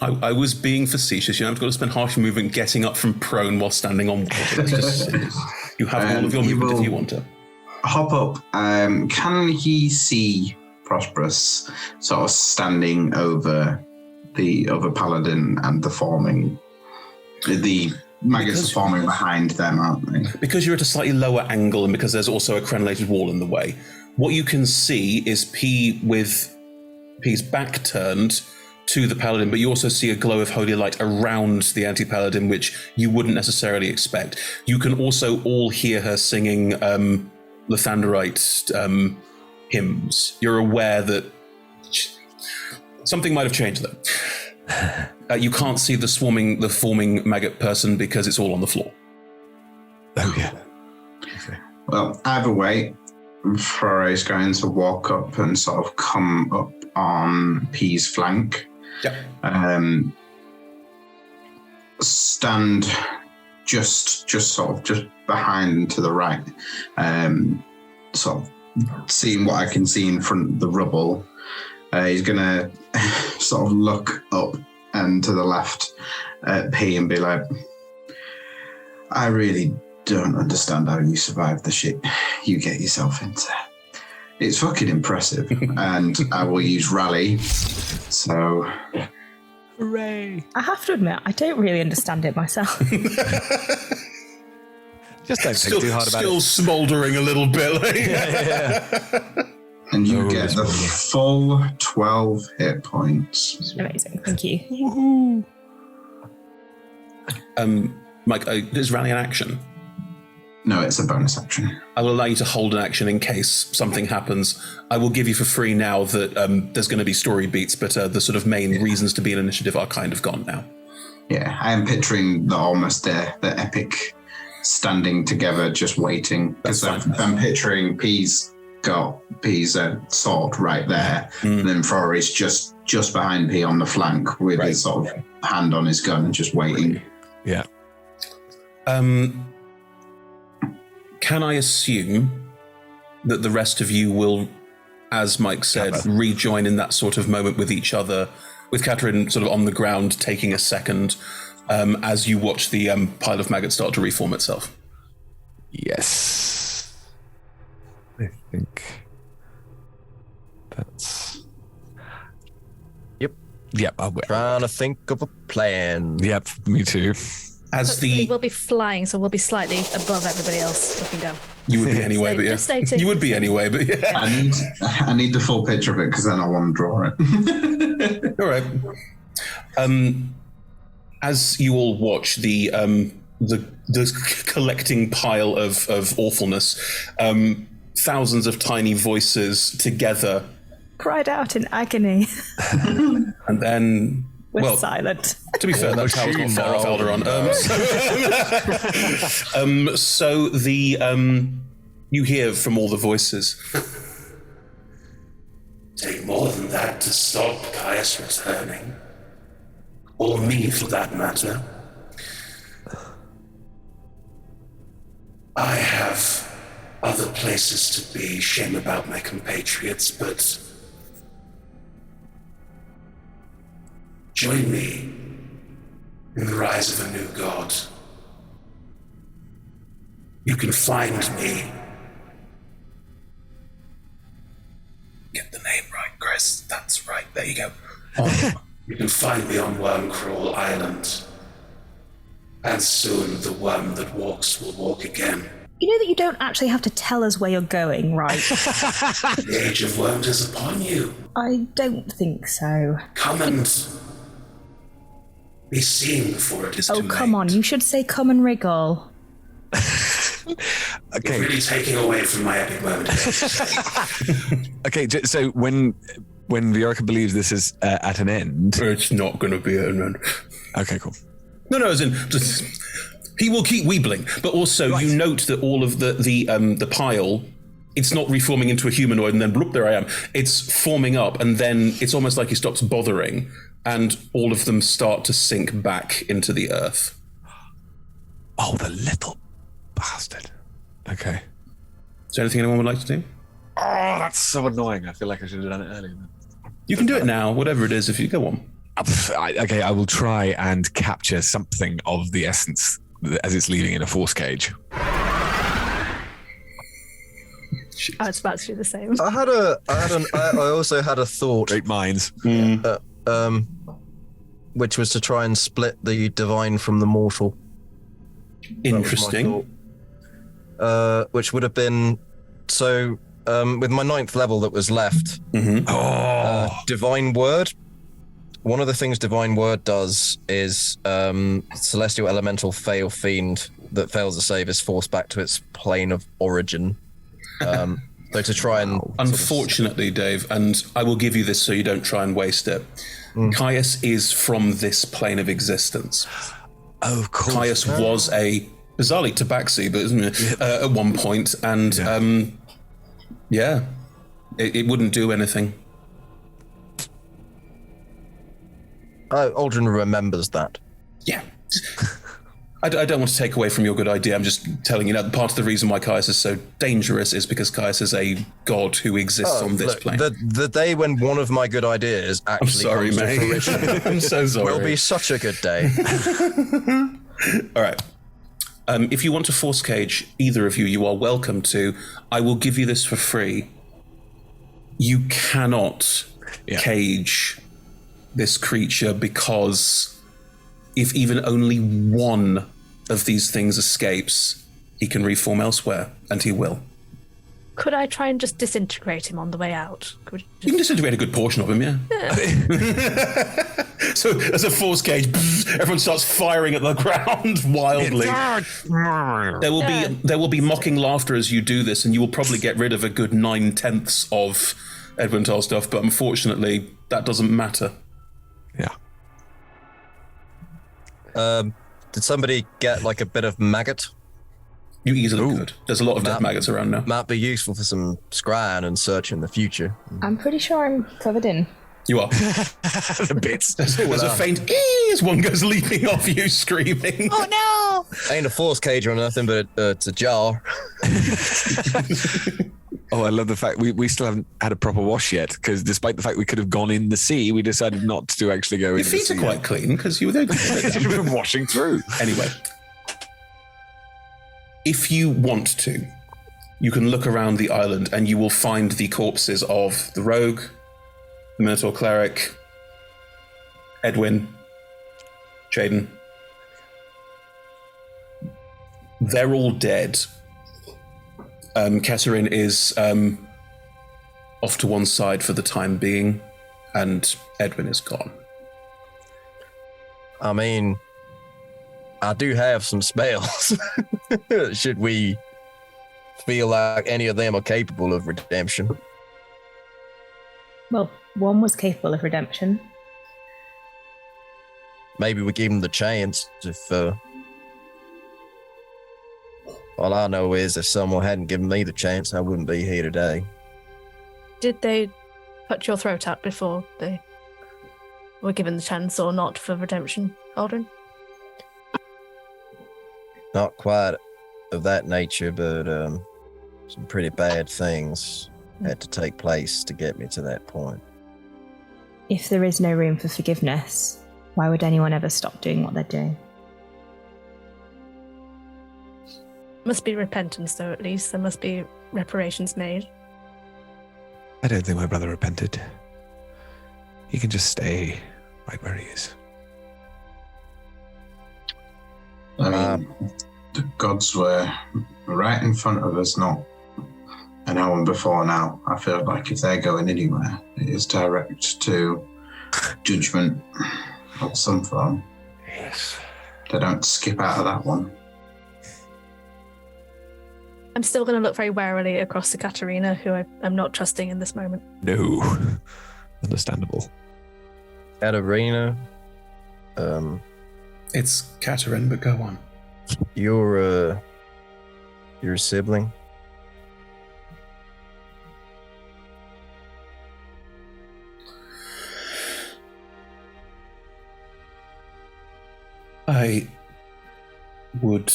I was being facetious. You know, I've got to spend half your movement getting up from prone while standing on water. That's just you have all of your movement if you want to. Hop up. Can he see Prosperous sort of standing over the other paladin and the forming? The maggots are forming behind them, aren't they? Because you're at a slightly lower angle and because there's also a crenellated wall in the way, what you can see is P with P's back turned to the paladin, but you also see a glow of holy light around the anti-paladin, which you wouldn't necessarily expect. You can also all hear her singing Lathanderite hymns. You're aware that something might have changed though. You can't see the forming maggot person because it's all on the floor. Oh yeah. Okay. Well, either way, Flora is going to walk up and sort of come up on P's flank. Yeah. Stand just behind and to the right. Sort of seeing what I can see in front of the rubble. He's gonna sort of look up and to the left at P and be like, I really don't understand how you survive the shit you get yourself into. It's fucking impressive. And I will use rally. So hooray. I have to admit, I don't really understand it myself. Just don't think too hard about it. Still smouldering a little bit. Yeah. And you get the full 12 hit points. Amazing, thank you. Mike, is rally an action? No, it's a bonus action. I will allow you to hold an action in case something happens. I will give you for free now that there's going to be story beats, but the sort of main reasons to be an initiative are kind of gone now. Yeah, I am picturing the epic standing together, just waiting. Because I'm picturing P's sword right there, and then Flory's just behind P on the flank with his sort of hand on his gun, just waiting. Yeah. Can I assume that the rest of you will, as Mike said, rejoin in that sort of moment with each other, with Catherine sort of on the ground taking a second as you watch the pile of maggots start to reform itself? Yes. I think that's... Yep, I'll wait. Trying to think of a plan. Yep, me too. We'll be flying, so we'll be slightly above everybody else looking down. You would be anyway, but yeah. Just stating. You would be anyway, but yeah. I need the full picture of it because then I want to draw it. All right. As you all watch the collecting pile of awfulness, thousands of tiny voices together cried out in agony. And then we're silent. To be fair, that tower's not far off Alderon. So you hear from all the voices. Take more than that to stop Caius returning. Or me, for that matter. I have other places to be. Shame about my compatriots, but join me in the rise of a new god. You can find me. Get the name right, Chris. That's right. There you go. You can find me on Wormcrawl Island. And soon the worm that walks will walk again. You know that you don't actually have to tell us where you're going, right? The age of worms is upon you. I don't think so. Come and be seen before it is too late. Oh, come on. You should say come and wriggle. Okay. You're really taking away from my epic moment. Okay, so when Viorica believes this is at an end... It's not going to be at an end. Okay, cool. No, as in... Just, he will keep weebling, but also you note that all of the pile, it's not reforming into a humanoid and then bloop, there I am. It's forming up and then it's almost like he stops bothering and all of them start to sink back into the earth. Oh, the little bastard. Okay. Is there anything anyone would like to do? Oh, that's so annoying. I feel like I should have done it earlier. You can do it now, whatever it is, if you go on. Okay, I will try and capture something of the essence as it's leaving in a force cage. I was about to do the same. I also had a thought. Great minds. Which was to try and split the divine from the mortal. Interesting. Which would have been so. With my 9th level that was left, divine word. One of the things divine word does is celestial elemental fail fiend that fails to save is forced back to its plane of origin. So to try and unfortunately, Dave, and I will give you this so you don't try and waste it. Caius is from this plane of existence. Oh, of course. Caius was a bizarrely tabaxi, but at one point, and it wouldn't do anything. Aldrin remembers that. Yeah. I don't want to take away from your good idea. I'm just telling you that part of the reason why Caius is so dangerous is because Caius is a god who exists on this plane. The day when one of my good ideas actually comes to fruition, I'm so sorry. Will be such a good day. All right. If you want to force cage either of you, you are welcome to. I will give you this for free. You cannot cage this creature because if even only one of these things escapes, he can reform elsewhere, and he will. Could I try and just disintegrate him on the way out? You can disintegrate a good portion of him, yeah. So as a force cage, everyone starts firing at the ground wildly. There will be mocking laughter as you do this, and you will probably get rid of a good 9/10 of Edwin Tolstoff, but unfortunately, that doesn't matter. Yeah. Did somebody get like a bit of maggot? You easily could. There's a lot of dead maggots around now. Might be useful for some scrying and search in the future. I'm pretty sure I'm covered in. You are. The bits. There's a faint as one goes leaping off you, screaming. Oh no! Ain't a force cage or nothing, but it's a jar. Oh, I love the fact we still haven't had a proper wash yet, because despite the fact we could have gone in the sea, we decided not to actually go in the sea. Your feet are quite clean because you were there. You've been washing through. Anyway, if you want to, you can look around the island and you will find the corpses of the rogue, the Minotaur cleric, Edwin, Jaden. They're all dead. Keterin is off to one side for the time being, and Edwin is gone. I mean, I do have some spells. Should we feel like any of them are capable of redemption? Well, one was capable of redemption. Maybe we give them the chance if... all I know is if someone hadn't given me the chance, I wouldn't be here today. Did they cut your throat out before they were given the chance or not for redemption, Aldrin? Not quite of that nature, but some pretty bad things had to take place to get me to that point. If there is no room for forgiveness, why would anyone ever stop doing what they're doing? Must be repentance, though, at least. There must be reparations made. I don't think my brother repented. He can just stay right where he is. I mean, the gods were right in front of us, not an hour before now. I feel like if they're going anywhere, it is direct to judgment of some form. Yes. They don't skip out of that one. I'm still going to look very warily across to Katerina, who I'm not trusting in this moment. No. Understandable. Katerina, It's Katerin, but go on. You're a sibling? I would...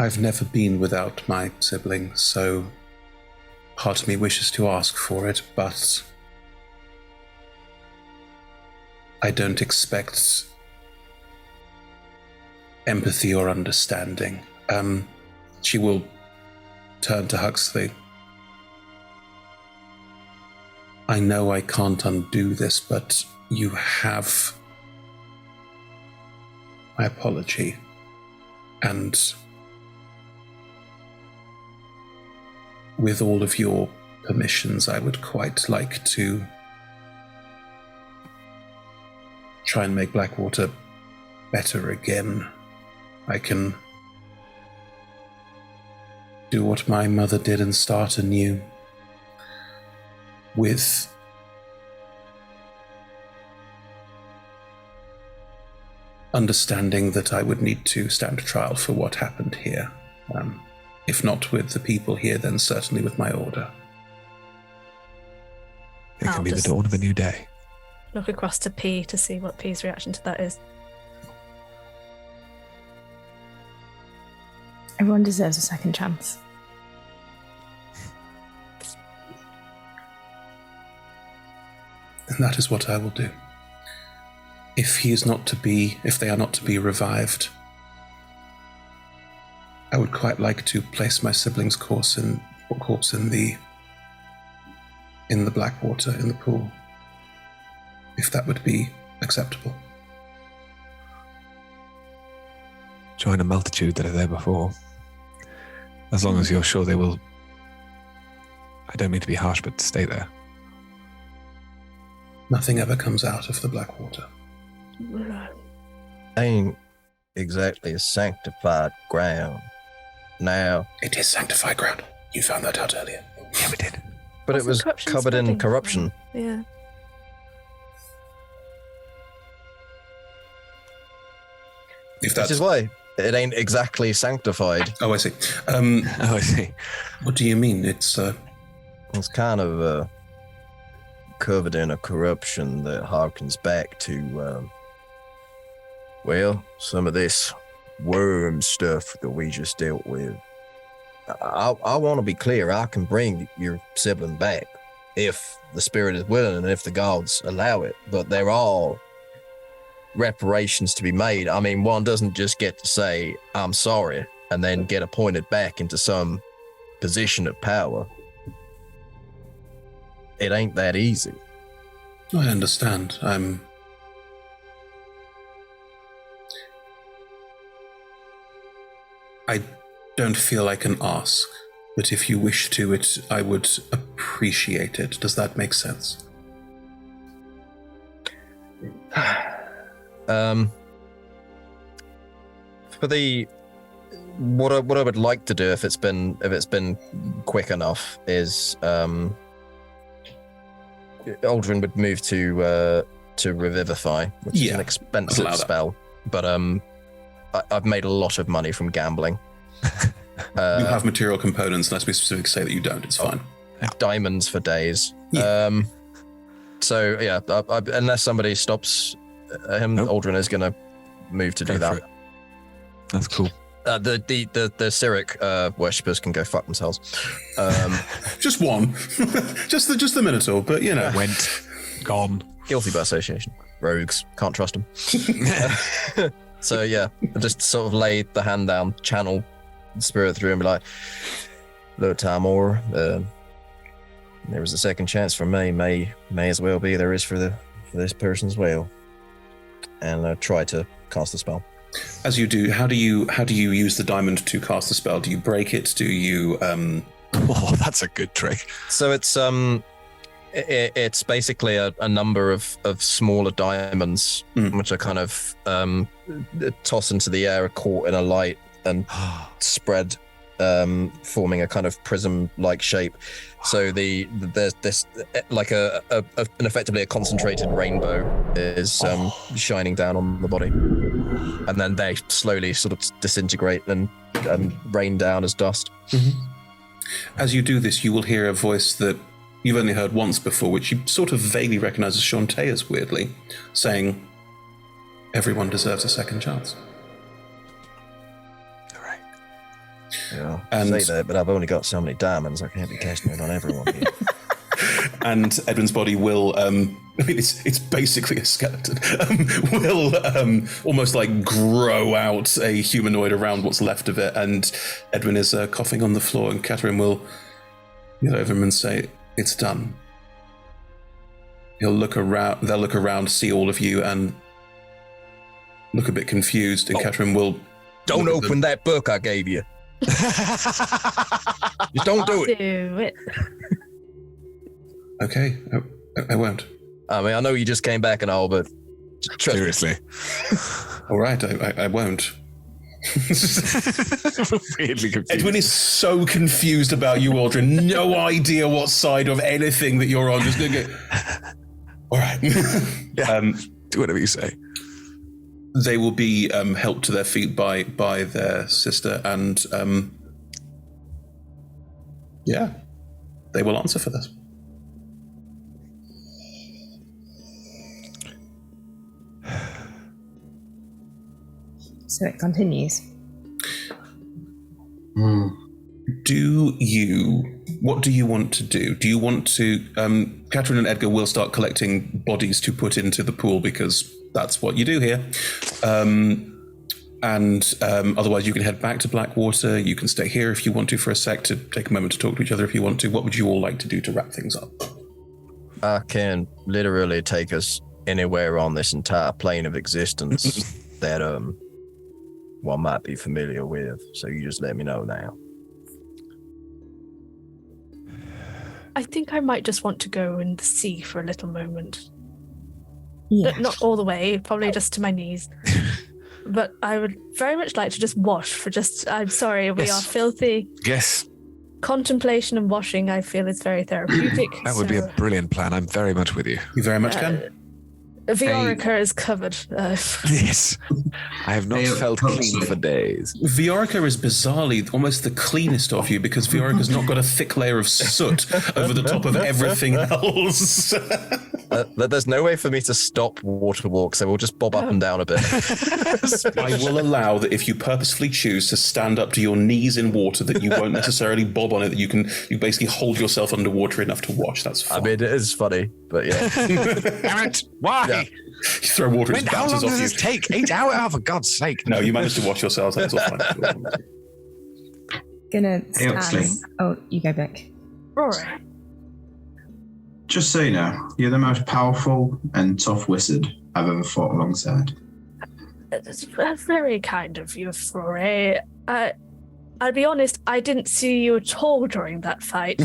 I've never been without my siblings, so part of me wishes to ask for it, but I don't expect empathy or understanding. She will turn to Huxley. I know I can't undo this, but you have my apology. And with all of your permissions, I would quite like to try and make Blackwater better again. I can do what my mother did and start anew with understanding that I would need to stand trial for what happened here. If not with the people here, then certainly with my order. It can be the dawn of a new day. Look across to P to see what P's reaction to that is. Everyone deserves a second chance. And that is what I will do. If they are not to be revived, I would quite like to place my siblings' corpse in the Blackwater, in the pool, if that would be acceptable. Join a multitude that are there before. As long as you're sure they will, I don't mean to be harsh, but stay there. Nothing ever comes out of the Blackwater. Ain't exactly a sanctified ground. Now, it is sanctified ground. You found that out earlier. Yeah, we did. But it was covered in corruption. Yeah. Which is why it ain't exactly sanctified. Oh, I see. I see. What do you mean? It's kind of covered in a corruption that harkens back to, some of this worm stuff that we just dealt with. I want to be clear. I can bring your sibling back if the spirit is willing and if the gods allow it. But there are reparations to be made. I mean, one doesn't just get to say, I'm sorry, and then get appointed back into some position of power. It ain't that easy. I understand. I don't feel I can ask, but if you wish to, I would appreciate it. Does that make sense? For what I would like to do, if it's been quick enough, is Aldrin would move to Revivify, which is an expensive spell, but I've made a lot of money from gambling. You have material components, let's be specific to say that you don't, it's fine. Diamonds for days. Yeah. Unless somebody stops him, Aldrin is going to move to do that. That's cool. The Cyric worshippers can go fuck themselves. Just one. just the Minotaur, but you know. Went. Gone. Guilty by association. Rogues. Can't trust them. So yeah, just sort of lay the hand down, channel the spirit through and be like, look, Tamor, there was a second chance for me. May as well be there is for this person as well. And try to cast the spell. As you do, how do you use the diamond to cast the spell? Do you break it? Do you Oh, that's a good trick. So it's basically a number of smaller diamonds, which are kind of tossed into the air, caught in a light, and spread, forming a kind of prism-like shape. So there's this like an effectively a concentrated rainbow is shining down on the body, and then they slowly sort of disintegrate and rain down as dust. Mm-hmm. As you do this, you will hear a voice that you've only heard once before, which you sort of vaguely recognize as Shantaea's, weirdly, saying, "Everyone deserves a second chance." All right. Yeah, And- say that, but I've only got so many diamonds. I can't be casting it on everyone here. And Edwin's body will, it's basically a skeleton, will almost like grow out a humanoid around what's left of it. And Edwin is coughing on the floor, and Catherine will get over him and say, "It's done." They'll look around, see all of you, and look a bit confused, and Catherine will... Don't open that book I gave you. Just don't do it. Do it. Okay, I won't. I mean, I know you just came back and all, but trust me. Seriously. All right, I won't. Weirdly confused. Edwin is so confused about you, Aldrin. No idea what side of anything that you're on. Just going to go, all right. Do whatever you say. They will be helped to their feet by their sister, and yeah, they will answer for this. So it continues. What do you want to do? Do you want to... Catherine and Edgar will start collecting bodies to put into the pool because that's what you do here. Otherwise you can head back to Blackwater. You can stay here if you want to for a sec to take a moment to talk to each other if you want to. What would you all like to do to wrap things up? I can literally take us anywhere on this entire plane of existence that one might be familiar with. So you just let me know now. I think I might just want to go in the sea for a little moment. Yeah. But not all the way, probably just to my knees. But I would very much like to just wash for just... I'm sorry, we are filthy. Yes. Contemplation and washing, I feel, is very therapeutic. That would be a brilliant plan. I'm very much with you. You very much can. Viorica is covered. Yes. I have not felt clean for days. Viorica is bizarrely almost the cleanest of you because Viorica's not got a thick layer of soot over the top of everything else. There's no way for me to stop water walk, so we'll just bob up and down a bit. I will allow that if you purposefully choose to stand up to your knees in water, that you won't necessarily bob on it, that you basically hold yourself underwater enough to wash. That's fine. I mean, it is funny, but yeah. Damn it! Why? Yeah. You throw water, it How long bounces off does you. this take? 8 hours? Oh, for God's sake. No, you managed to wash yourselves. That's all fine. Gonna stand. Huxley. Oh, you go back. Rory. Just so you know, you're the most powerful and tough wizard I've ever fought alongside. It's very kind of you, Rory. I'll be honest, I didn't see you at all during that fight.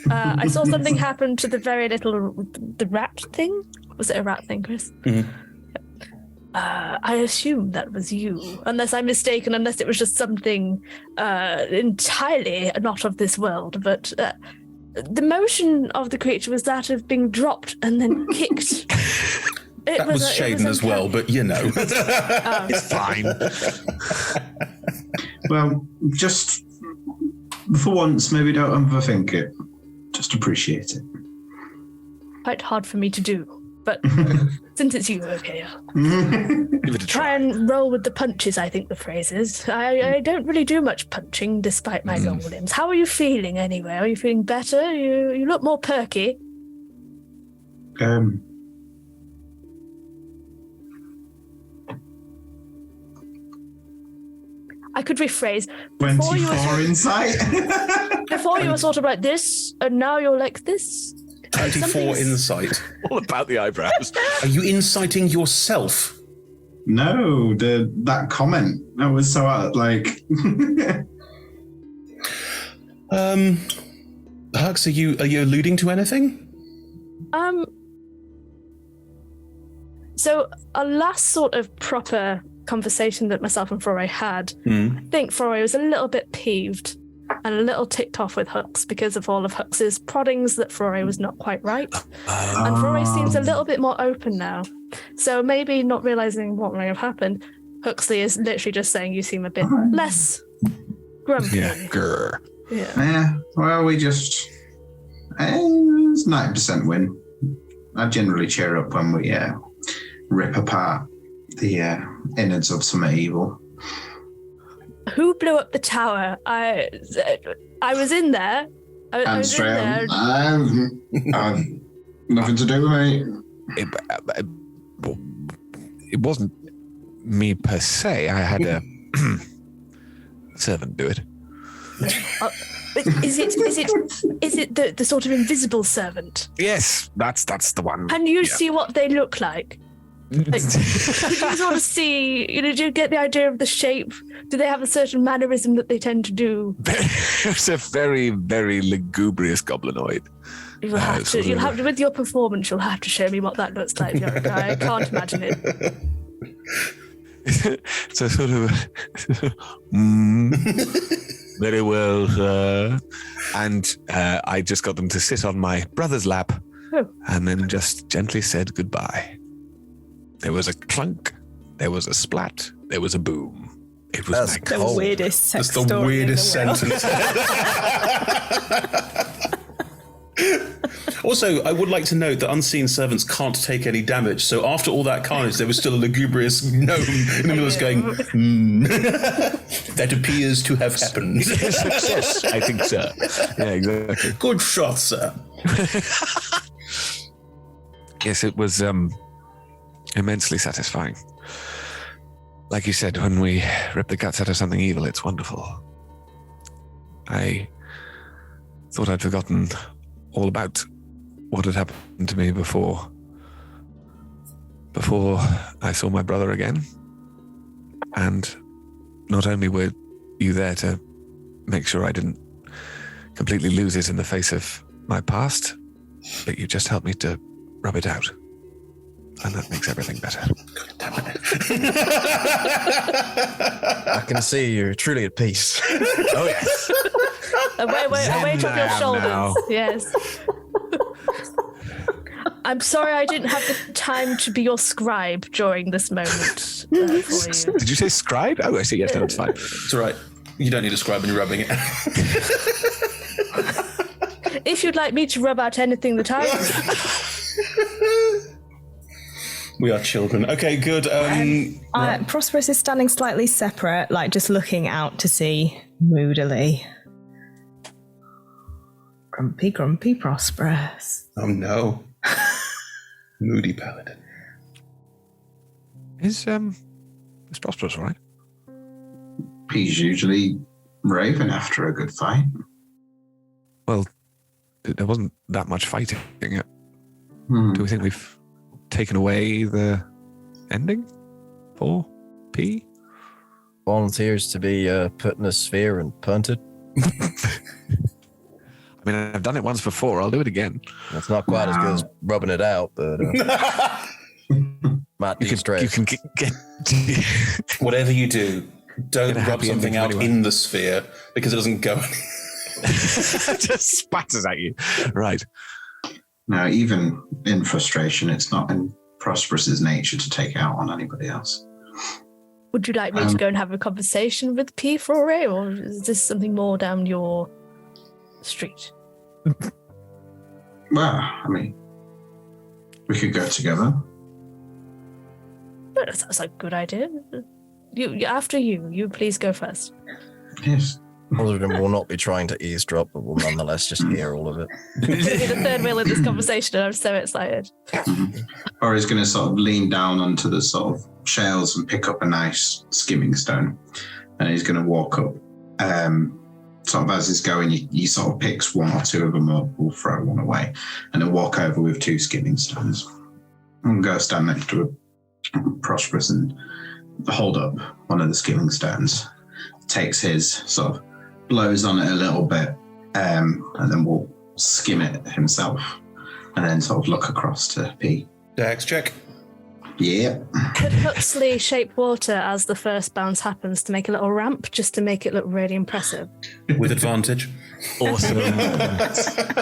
I saw something happen to the rat thing. Was it a rat thing, Chris? Mm-hmm. I assume that was you, unless I'm mistaken, unless it was just something entirely not of this world. But the motion of the creature was that of being dropped and then kicked. That was Shaden as well, but you know. It's fine. Well, just for once, maybe don't overthink it. Just appreciate it. Quite hard for me to do, but since it's you, okay. Give it a Try and roll with the punches, I think the phrase is. I don't really do much punching despite my long limbs. How are you feeling anyway? Are you feeling better? You look more perky. I could rephrase. 24 insight? Before you were sort of like this, and now you're like this. 24 insight. All about the eyebrows. Are you inciting yourself? No, that comment. That was so like. Hux, are you alluding to anything? So a last sort of proper conversation that myself and Foray had, I think Foray was a little bit peeved and a little ticked off with Hux because of all of Hux's proddings that Foray was not quite right. And Foray seems a little bit more open now. So maybe not realizing what may have happened, Huxley is literally just saying you seem a bit less grumpy. Yeah, grr. Yeah, well, we just... it's 90% win. I generally cheer up when we rip apart the innards of some evil. who blew up the tower? I was in there. I was in there. I've nothing to do with me. It wasn't me per se. I had a servant do it. Is it the sort of invisible servant? Yes, that's the one. Can you see what they look like? Like, could you sort of see, do you get the idea of the shape? Do they have a certain mannerism that they tend to do? It's a very, very lugubrious goblinoid. You'll have to, with your performance, you'll have to show me what that looks like. I can't imagine it. It's a sort of very well, sir. And I just got them to sit on my brother's lap and then just gently said goodbye. There was a clunk, there was a splat, there was a boom. It was the weirdest sex That's the weirdest sentence. Also, I would like to note that unseen servants can't take any damage. So after all that carnage, there was still a lugubrious gnome in the middle of us going, that appears to have happened. Success, I think, sir. Yeah, exactly. Good shot, sir. Yes, it was immensely satisfying. Like you said, when we rip the guts out of something evil, it's wonderful. I thought I'd forgotten all about what had happened to me before I saw my brother again. And not only were you there to make sure I didn't completely lose it in the face of my past, but you just helped me to rub it out. And that makes everything better. I can see you're truly at peace. Oh, yes. A weight off your shoulders. Now. Yes. I'm sorry I didn't have the time to be your scribe during this moment for you. Did you say scribe? Oh, I see. Yes, no, it's fine. It's all right. You don't need a scribe when you're rubbing it. If you'd like me to rub out anything that I We are children. Okay, good. Prosperous is standing slightly separate, like just looking out to sea moodily. Grumpy Prosperous. Oh no. Moody paladin. Is Prosperous all right? He's usually raving after a good fight. Well, there wasn't that much fighting. Do we think we've taken away the ending for P? Volunteers to be put in a sphere and punted. I mean, I've done it once before. I'll do it again. It's not quite as good as rubbing it out, but might be straight. You can get whatever you do, don't rub something out in the sphere because it doesn't go. It just spatters at you. Right. Now, even in frustration, it's not in Prosperous's nature to take out on anybody else. Would you like me to go and have a conversation with P. Foray, or is this something more down your street? Well, I mean, we could go together. That sounds like a good idea. After you please go first. Yes. Alderman will not be trying to eavesdrop, but will nonetheless just hear all of it. It's going to be the third wheel in this conversation, and I'm so excited. Or he's going to sort of lean down onto the sort of shells and pick up a nice skimming stone. And he's going to walk up. Sort of as he's going, he sort of picks one or two of them up, will throw one away, and then walk over with two skimming stones. And go stand next to a Prosperous and hold up one of the skimming stones. Takes his, sort of blows on it a little bit, and then will skim it himself, and then sort of look across to P. Dex check. Yeah. Could Huxley shape water as the first bounce happens to make a little ramp, just to make it look really impressive? With advantage. Awesome.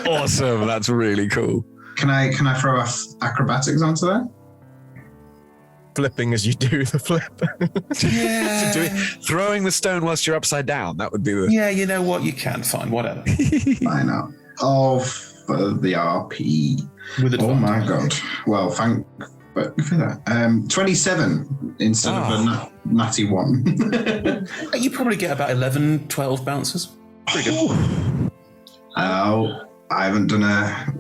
Awesome. That's really cool. Can I throw acrobatics onto that? Flipping as you do the flip. Yeah. Throwing the stone whilst you're upside down. That would be the... Yeah, you know what? You can. Fine. Whatever. I know. Oh, for the RP. With advantage. Oh my god. Well, thank but for that. 27 instead of a natty 1. You probably get about 11, 12 bounces. Pretty good. I haven't done a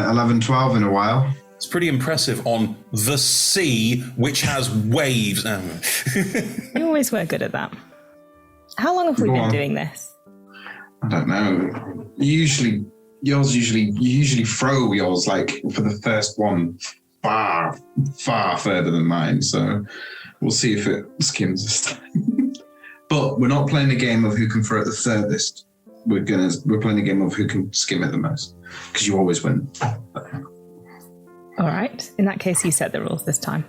11, 12 in a while. It's pretty impressive on the sea, which has waves. You always were good at that. How long have we been doing this? I don't know. You usually throw yours like for the first one far further than mine. So we'll see if it skims this time. But we're not playing a game of who can throw it the furthest. We're playing a game of who can skim it the most, because you always win. All right. In that case, you set the rules this time.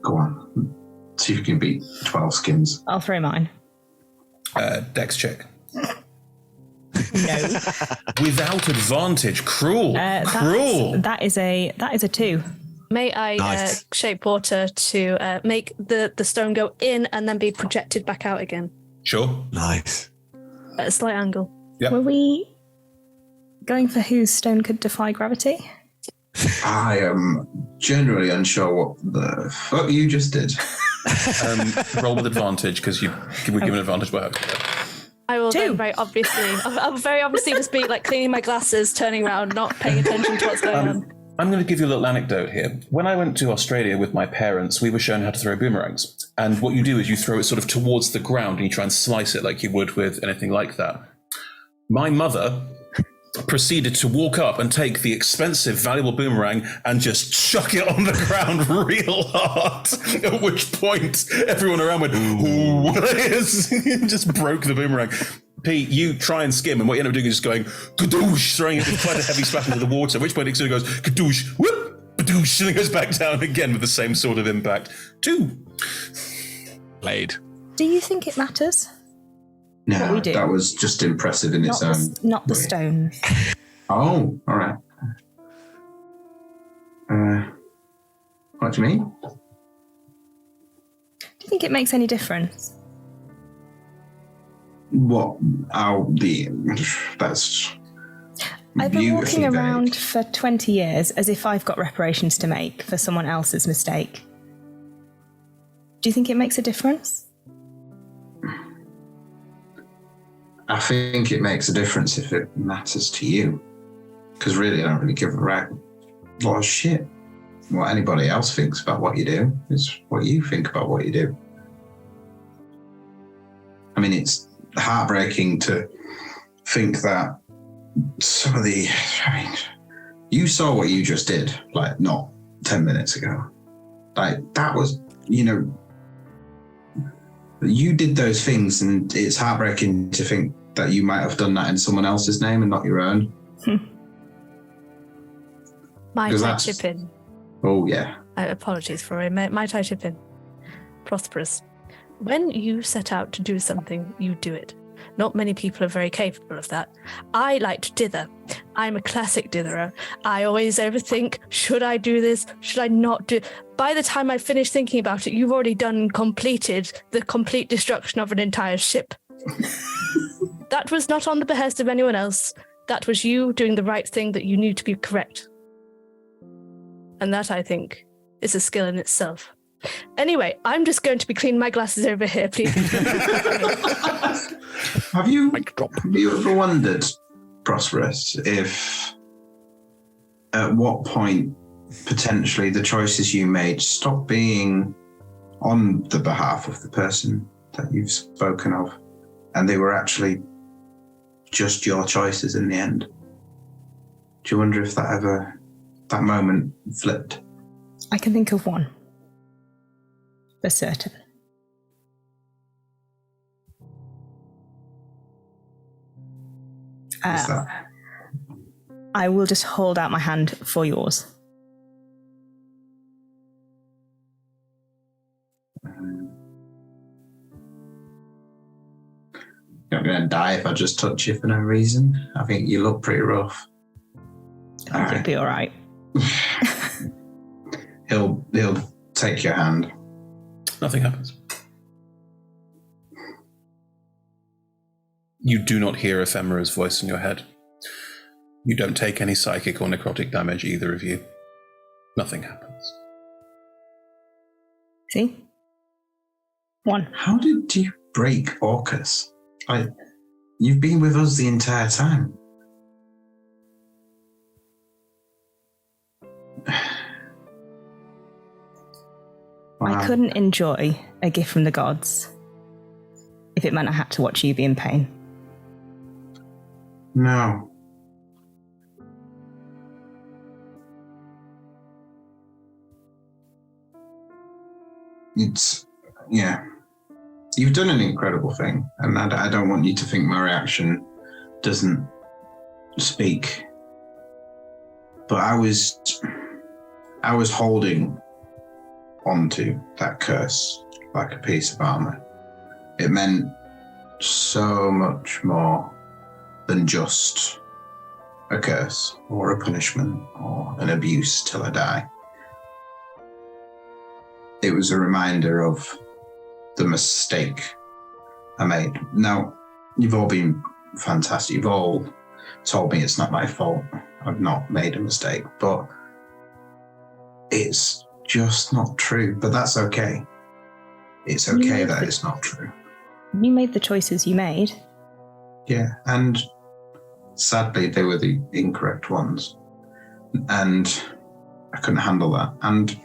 Go on. See if you can beat 12 skims. I'll throw mine. Dex check. No. Without advantage. Cruel. Cruel. That is a 2. May I shape water to make the stone go in and then be projected back out again? Sure. Nice. At a slight angle. Yep. Were we going for whose stone could defy gravity? I am generally unsure what the fuck you just did. Roll with advantage, because you were given advantage by her. I will then I'll very obviously just be like cleaning my glasses, turning around, not paying attention to what's going on. I'm going to give you a little anecdote here. When I went to Australia with my parents, we were shown how to throw boomerangs. And what you do is you throw it sort of towards the ground and you try and slice it like you would with anything like that. My mother proceeded to walk up and take the expensive, valuable boomerang and just chuck it on the ground real hard. At which point, everyone around went, "Ooh," just broke the boomerang. Pete, you try and skim, and what you end up doing is just going kadoosh, throwing it with quite a heavy splash into the water. At which point it sort of goes kadoosh, whoop, badoosh, and it goes back down again with the same sort of impact. 2. Played. Do you think it matters? No, what we do? That was just impressive in its own. Not the stones. Oh, all right. What do you mean? Do you think it makes any difference? What? That's. I've been walking around for 20 years as if I've got reparations to make for someone else's mistake. Do you think it makes a difference? I think it makes a difference if it matters to you. Because really, I don't really give a lot of shit what anybody else thinks about what you do. It's what you think about what you do. I mean, it's heartbreaking to think that some of the... I mean, you saw what you just did, like, not 10 minutes ago. Like, that was, you did those things, and it's heartbreaking to think that you might have done that in someone else's name and not your own. Might I chip in? Oh, yeah. Apologies for it. Might I chip in? Prosperous. When you set out to do something, you do it. Not many people are very capable of that. I like to dither. I'm a classic ditherer. I always overthink, should I do this? Should I not do... By the time I finish thinking about it, you've already completed the complete destruction of an entire ship. That was not on the behest of anyone else. That was you doing the right thing that you knew to be correct. And that, I think, is a skill in itself. Anyway, I'm just going to be cleaning my glasses over here, please. Have you ever wondered, Prosperous, if at what point potentially the choices you made stop being on the behalf of the person that you've spoken of, and they were actually just your choices in the end? Do you wonder if that moment flipped? I can think of one. For certain. I will just hold out my hand for yours. You're not going to die if I just touch you for no reason. I think you look pretty rough. I think you'll be all right. He'll take your hand. Nothing happens. You do not hear Ephemera's voice in your head. You don't take any psychic or necrotic damage, either of you. Nothing happens. See? 1. How did you break Orcus? You've been with us the entire time. Wow. I couldn't enjoy a gift from the gods if it meant I had to watch you be in pain. No. You've done an incredible thing, and I don't want you to think my reaction doesn't speak. But I was holding onto that curse like a piece of armor. It meant so much more than just a curse or a punishment or an abuse till I die. It was a reminder of the mistake I made. Now, you've all been fantastic. You've all told me it's not my fault. I've not made a mistake, but it's just not true. But that's okay. It's okay that it's not true. You made the choices you made. Yeah, and sadly, they were the incorrect ones. And I couldn't handle that. And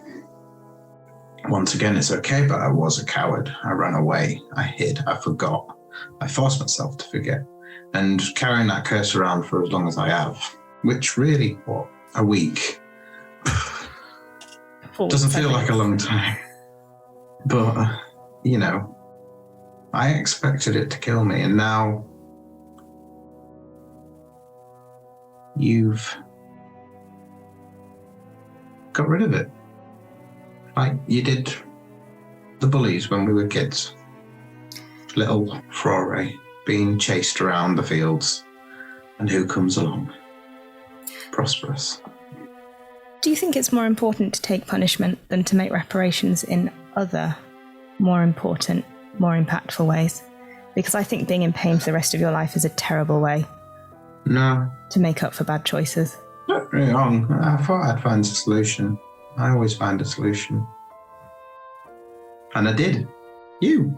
once again, it's okay, but I was a coward. I ran away. I hid. I forgot. I forced myself to forget. And carrying that curse around for as long as I have, which really, what, a week? Doesn't feel like a long time. But, I expected it to kill me, and now you've got rid of it. Like you did the bullies when we were kids. Little Frore being chased around the fields. And who comes along? Prosperous. Do you think it's more important to take punishment than to make reparations in other, more important, more impactful ways? Because I think being in pain for the rest of your life is a terrible way. No. To make up for bad choices. Not really wrong. I thought I'd find a solution. I always find a solution. And I did. You.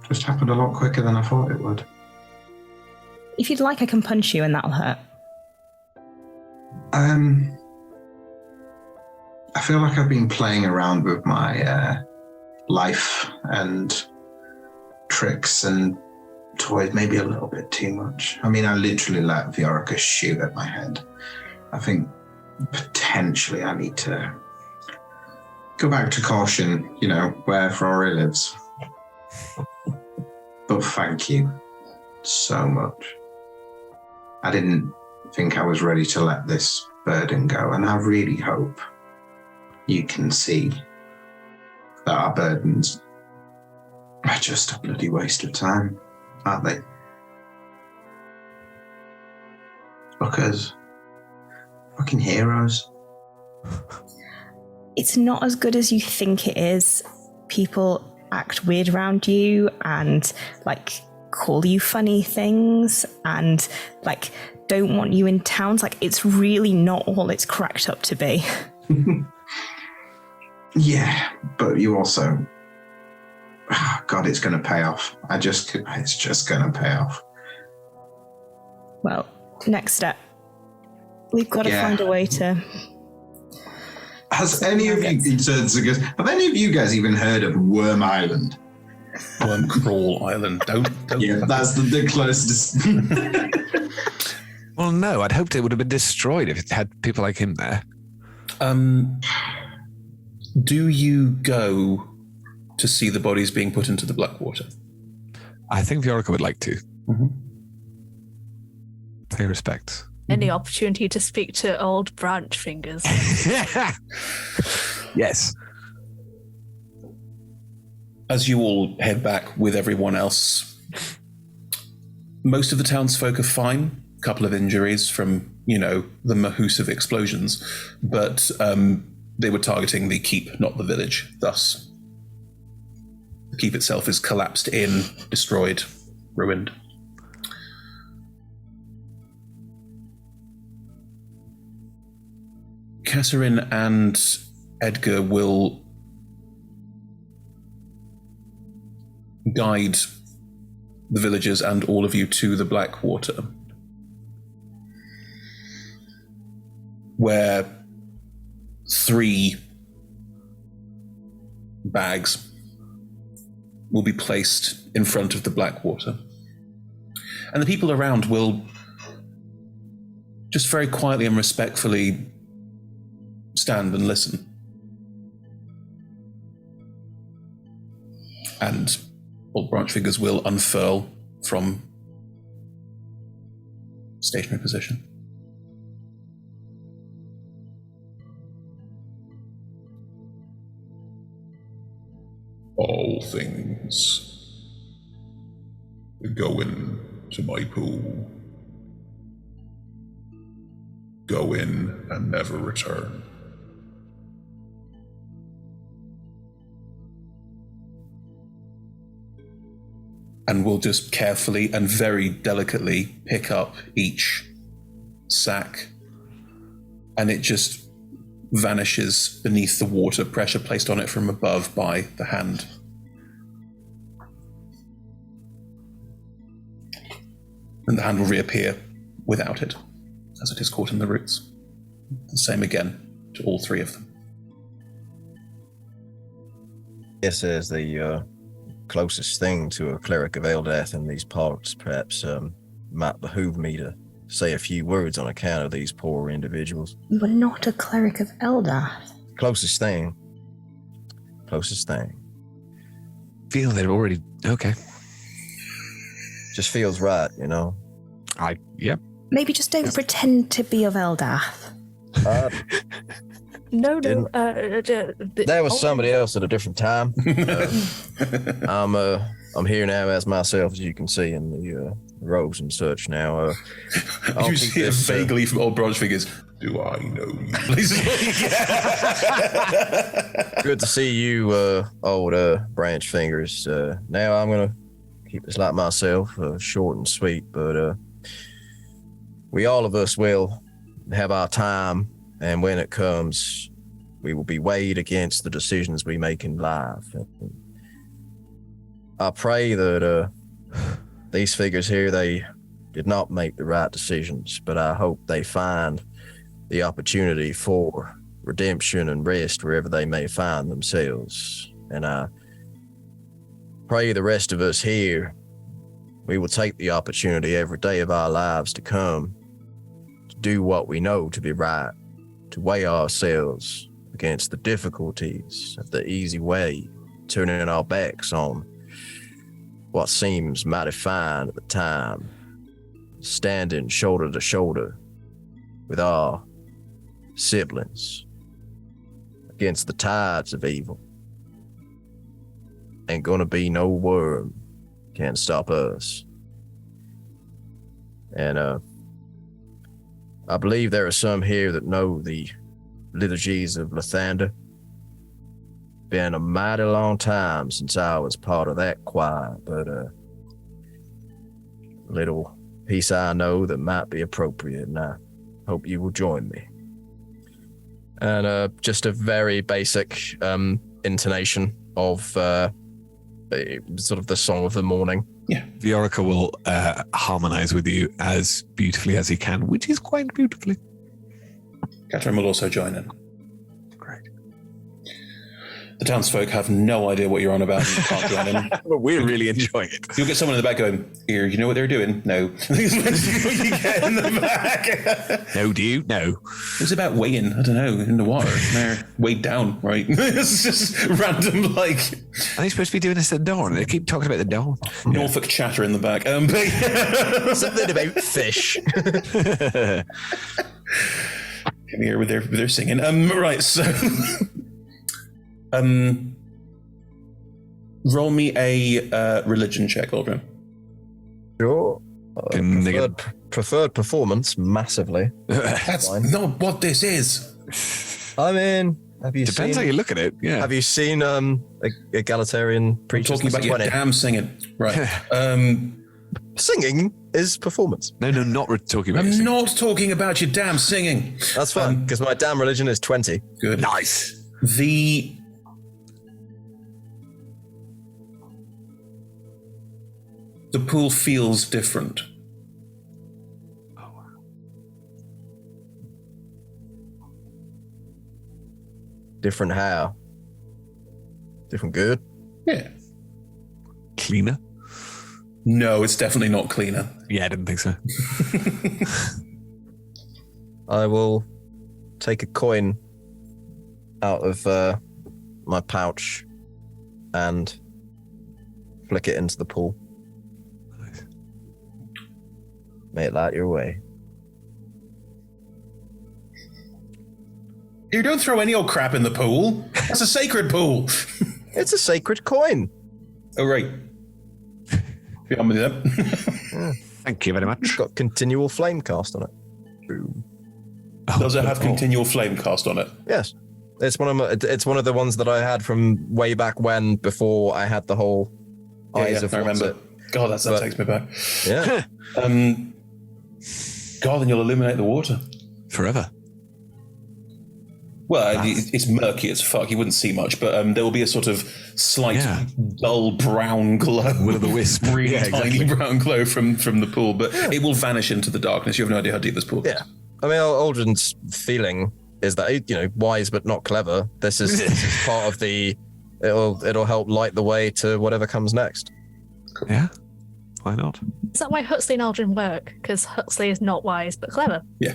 Just happened a lot quicker than I thought it would. If you'd like, I can punch you and that'll hurt. I feel like I've been playing around with my life and tricks and toys maybe a little bit too much. I mean, I literally let Viorica shoot at my head. I think potentially I need to go back to caution, where Frore lives. But thank you so much. I didn't think I was ready to let this burden go, and I really hope you can see that our burdens are just a bloody waste of time, aren't they? Because fucking heroes. It's not as good as you think it is. People act weird around you and call you funny things and don't want you in towns. It's really not all it's cracked up to be. Yeah, but you also, God, it's going to pay off. It's just going to pay off. Well, next step. We've got to find a way to... Have any of you guys even heard of Worm Island? Worm Crawl Island. Don't. Yeah, that's the closest. Well, no, I'd hoped it would have been destroyed if it had people like him there. Do you go to see the bodies being put into the Blackwater? I think Viorica would like to. Mm-hmm. Pay respect. Any opportunity to speak to old branch fingers. Yes. As you all head back with everyone else, most of the townsfolk are fine. A couple of injuries from, the mahoos of explosions, but they were targeting the keep, not the village. Thus, the keep itself is collapsed in, destroyed, ruined. Catherine and Edgar will guide the villagers and all of you to the Blackwater, where 3 bags will be placed in front of the Blackwater. And the people around will just very quietly and respectfully stand and listen. And old branch figures will unfurl from stationary position. All things go into my pool. Go in and never return. And we'll just carefully and very delicately pick up each sack, and it just vanishes beneath the water, pressure placed on it from above by the hand. And the hand will reappear without it, as it is caught in the roots. The same again to all 3 of them. Yes, as the closest thing to a cleric of Eldath in these parts, perhaps might behoove me to say a few words on account of these poor individuals. You are not a cleric of Eldath. Closest thing. Feel they're already okay. Just feels right, you know. Yep. Maybe just don't pretend to be of Eldath. No. There was somebody else at a different time. I'm here now as myself, as you can see in the robes and such now. You hear vaguely from old branch figures, Do I know you? Good to see you, old branch fingers. Now I'm going to keep this like myself, short and sweet, but we all of us will have our time, and when it comes, we will be weighed against the decisions we make in life. And I pray that these figures here, they did not make the right decisions, but I hope they find the opportunity for redemption and rest wherever they may find themselves. And I pray the rest of us here, we will take the opportunity every day of our lives to come to do what we know to be right, to weigh ourselves against the difficulties of the easy way, turning our backs on what seems mighty fine at the time, standing shoulder to shoulder with our siblings against the tides of evil. Ain't gonna be no worm can stop us. And I believe there are some here that know the liturgies of Lathander. Been a mighty long time since I was part of that choir, but little piece I know that might be appropriate, and I hope you will join me. And just a very basic intonation of sort of the song of the morning. Yeah, Viorica will harmonize with you as beautifully as he can, which is quite beautifully. Catherine will also join in. Great. The townsfolk have no idea what you're on about and can't join in. But we're really enjoying it. You'll get someone in the back going, here, you know what they're doing? No. This is what you get in the back. No, do you? No. It was about weighing, I don't know, in the water. They're weighed down, right? It's just random, like... Are they supposed to be doing this at dawn? They keep talking about the dawn. Norfolk chatter in the back. Something about fish. Come here with their singing. Right, so... roll me a religion check, Aldrin. Sure. Preferred performance, massively. That's not what this is. I mean, have you Depends seen... how you look at it, yeah. Have you seen egalitarian preachers? I'm talking about your damn singing. Right. Singing? is performance. No, not talking about. I'm not talking about your damn singing. That's fine, because my damn religion is 20. Good. Nice. The pool feels different. Different how? Different good? Yeah. Cleaner? No, it's definitely not cleaner. Yeah, I didn't think so. I will take a coin out of my pouch and flick it into the pool. Nice. May it light your way. You don't throw any old crap in the pool. That's a sacred pool. It's a sacred coin. Oh, right. Be on with it. Thank you very much. It's got continual flame cast on it. Does it have continual flame cast on it? Yes. It's one of the ones that I had from way back when, before I had the whole eyes of I remember. God, that takes me back. Yeah. God, then you'll illuminate the water. Forever. Well, it's murky as fuck. You wouldn't see much, but there will be a sort of slight dull brown glow. Will-o'-the-wisp. Really tiny brown glow from the pool, but it will vanish into the darkness. You have no idea how deep this pool is. Yeah. I mean, Aldrin's feeling is that, wise but not clever. This is part of the... It'll help light the way to whatever comes next. Yeah. Why not? Is that why Huxley and Aldrin work? Because Huxley is not wise but clever. Yeah.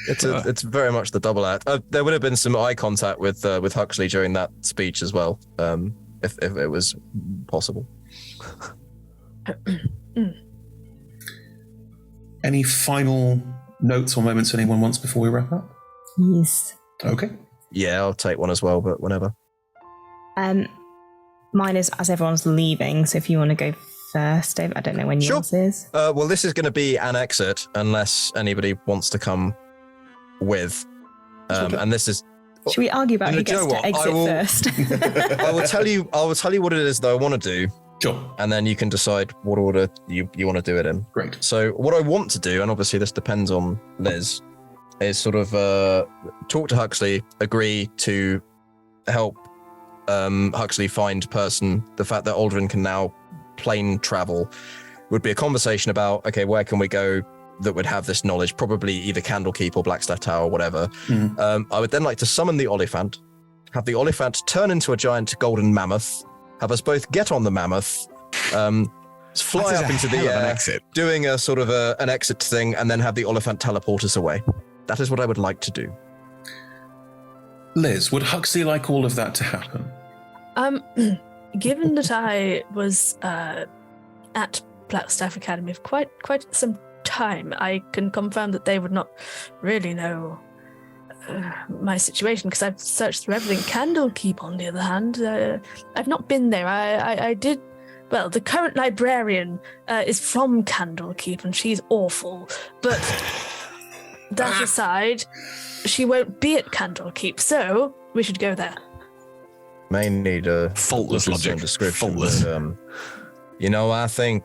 It's very much the double act. There would have been some eye contact with Huxley during that speech as well, if it was possible. Any final notes or moments anyone wants before we wrap up? Yes. Okay. Yeah, I'll take one as well, but whenever. Mine is as everyone's leaving, so if you want to go first, Dave, I don't know when yours is. Well, this is going to be an exit unless anybody wants to come with. And this is... Should we argue about who gets to exit first? I will tell you what it is that I want to do. Sure. And then you can decide what order you want to do it in. Great. So what I want to do, and obviously this depends on Liz, is sort of talk to Huxley, agree to help Huxley find person. The fact that Aldrin can now plane travel would be a conversation about, okay, where can we go that would have this knowledge? Probably either Candlekeep or Blackstaff Tower or whatever. I would then like to summon the Oliphant, have the Oliphant turn into a giant golden mammoth, have us both get on the mammoth, fly up into the air, doing a sort of an exit thing, and then have the Oliphant teleport us away. That is what I would like to do. Liz, would Huxley like all of that to happen? Given that I was at Blackstaff Academy for quite some time, I can confirm that they would not really know my situation, because I've searched through everything. Candlekeep, on the other hand, I've not been there. I did. Well, the current librarian is from Candlekeep, and she's awful. But that aside, she won't be at Candlekeep, so we should go there. May need a faultless logic. Description. Faultless. But, I think.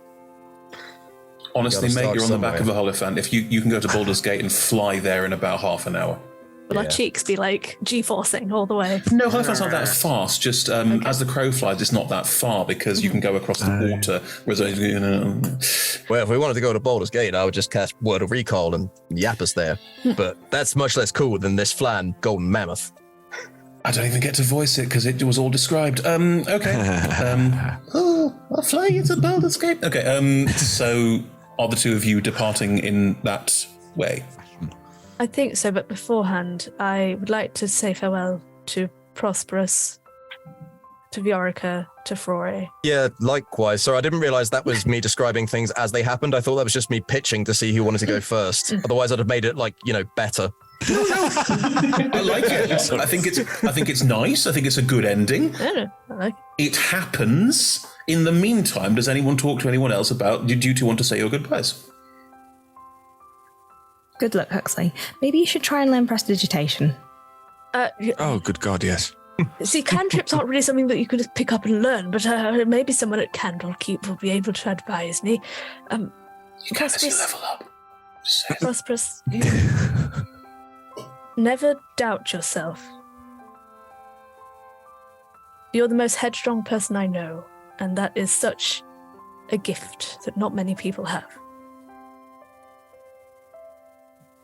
Honestly, mate, you're on the back of a Holophant. If you can go to Baldur's Gate and fly there in about half an hour. Will our cheeks be like G-forcing all the way? No, Holophant's not that fast. Just as the crow flies, it's not that far because you can go across the water. Well, if we wanted to go to Baldur's Gate, I would just cast Word of Recall and yap us there. But that's much less cool than this flying golden mammoth. I don't even get to voice it because it was all described. Okay. I'll fly you to Baldur's Gate. Okay. So are the two of you departing in that way? I think so, but beforehand, I would like to say farewell to Prosperous, to Viorica, to Froy. Yeah, likewise. So I didn't realise that was me describing things as they happened. I thought that was just me pitching to see who wanted to go first. Otherwise, I'd have made it better. I like it. I think it's nice. I think it's a good ending. I like it. It happens. In the meantime, does anyone talk to anyone else about? Do you two want to say your goodbyes? Good luck, Huxley. Maybe you should try and learn prestidigitation. Oh, good God, yes. See, cantrips aren't really something that you could just pick up and learn, but maybe someone at Candlekeep will be able to advise me. You can as you level up. Prosperous, you never doubt yourself. You're the most headstrong person I know, and that is such a gift that not many people have.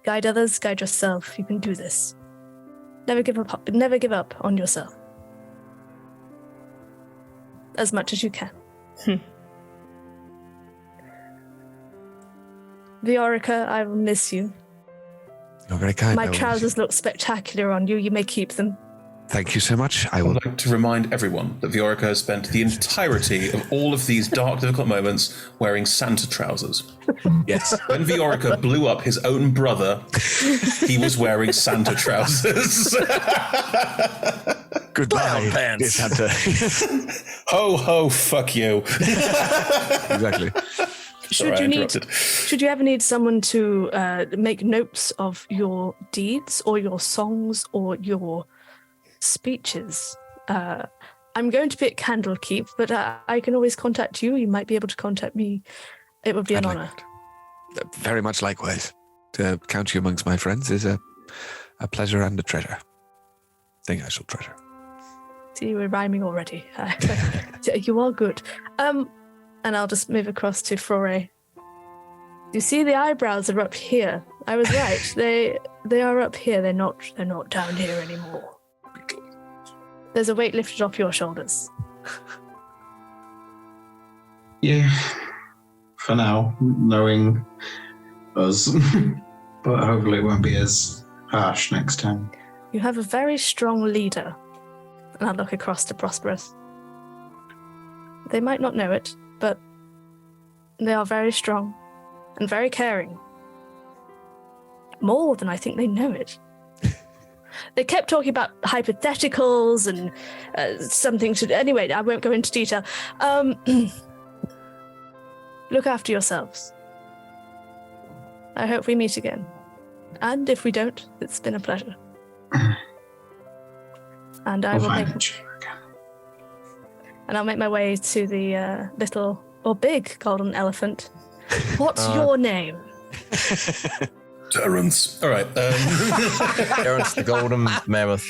Guide others, guide yourself. You can do this. Never give up on yourself. As much as you can. Viorica, I will miss you. You're very kind. My trousers look spectacular on you. You may keep them. Thank you so much. I would like to remind everyone that Viorica has spent the entirety of all of these dark, difficult moments wearing Santa trousers. Yes. When Viorica blew up his own brother, he was wearing Santa trousers. Goodbye, pants. Santa. Ho, ho, fuck you. Exactly. Should you ever need someone to make notes of your deeds or your songs or your speeches, I'm going to be at Candlekeep, but I can always contact you. You might be able to contact me. It would be an honor. Very much likewise. To count you amongst my friends is a pleasure and a treasure. Thing I shall treasure. See, we're rhyming already. You are good. And I'll just move across to Flore. You see, the eyebrows are up here. I was right. They are up here. They're not down here anymore. There's a weight lifted off your shoulders. Yeah, for now, knowing us. But hopefully it won't be as harsh next time. You have a very strong leader. And I look across to Prosperous. They might not know it, but they are very strong and very caring. More than I think they know it. They kept talking about hypotheticals and something to... Anyway, I won't go into detail. Look after yourselves. I hope we meet again. And if we don't, it's been a pleasure. And I will I'll make my way to the little or big golden elephant. What's your name? Terrence. All right. Terrence the golden mammoth.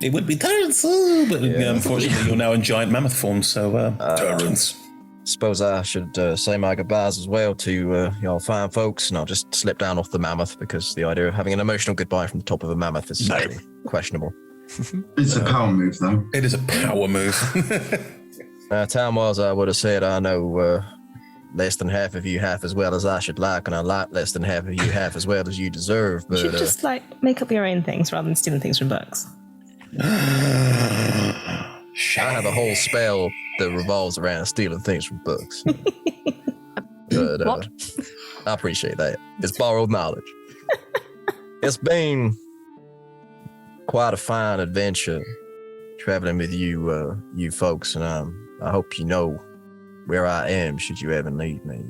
It would be Terrence, but unfortunately you're now in giant mammoth form, so Terrence. Suppose I should say my goodbyes as well to y'all fine folks, and I'll just slip down off the mammoth because the idea of having an emotional goodbye from the top of a mammoth is slightly questionable. It's a power move, though. It is a power move. Time-wise, I would have said I know less than half of you half as well as I should like, and I like less than half of you half as well as you deserve. But you should just make up your own things rather than stealing things from books. I have a whole spell that revolves around stealing things from books. But What? I appreciate that. It's borrowed knowledge. It's been quite a fine adventure traveling with you folks, and I hope you know where I am should you ever need me.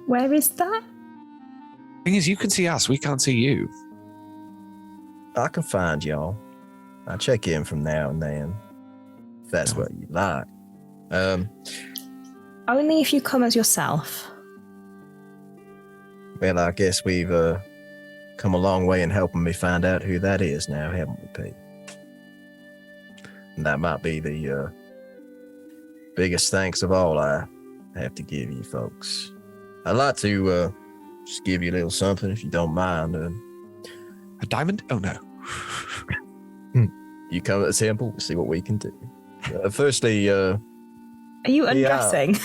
Where is that? Thing is, you can see us, we can't see you. I can find y'all. I check in from now and then, if that's what you like. Only if you come as yourself. Well, I guess we've come a long way in helping me find out who that is now, haven't we, Pete? And that might be the biggest thanks of all I have to give you folks. I'd like to just give you a little something, if you don't mind. A diamond? Oh, no. You come to the temple, we'll see what we can do. Firstly, are you undressing?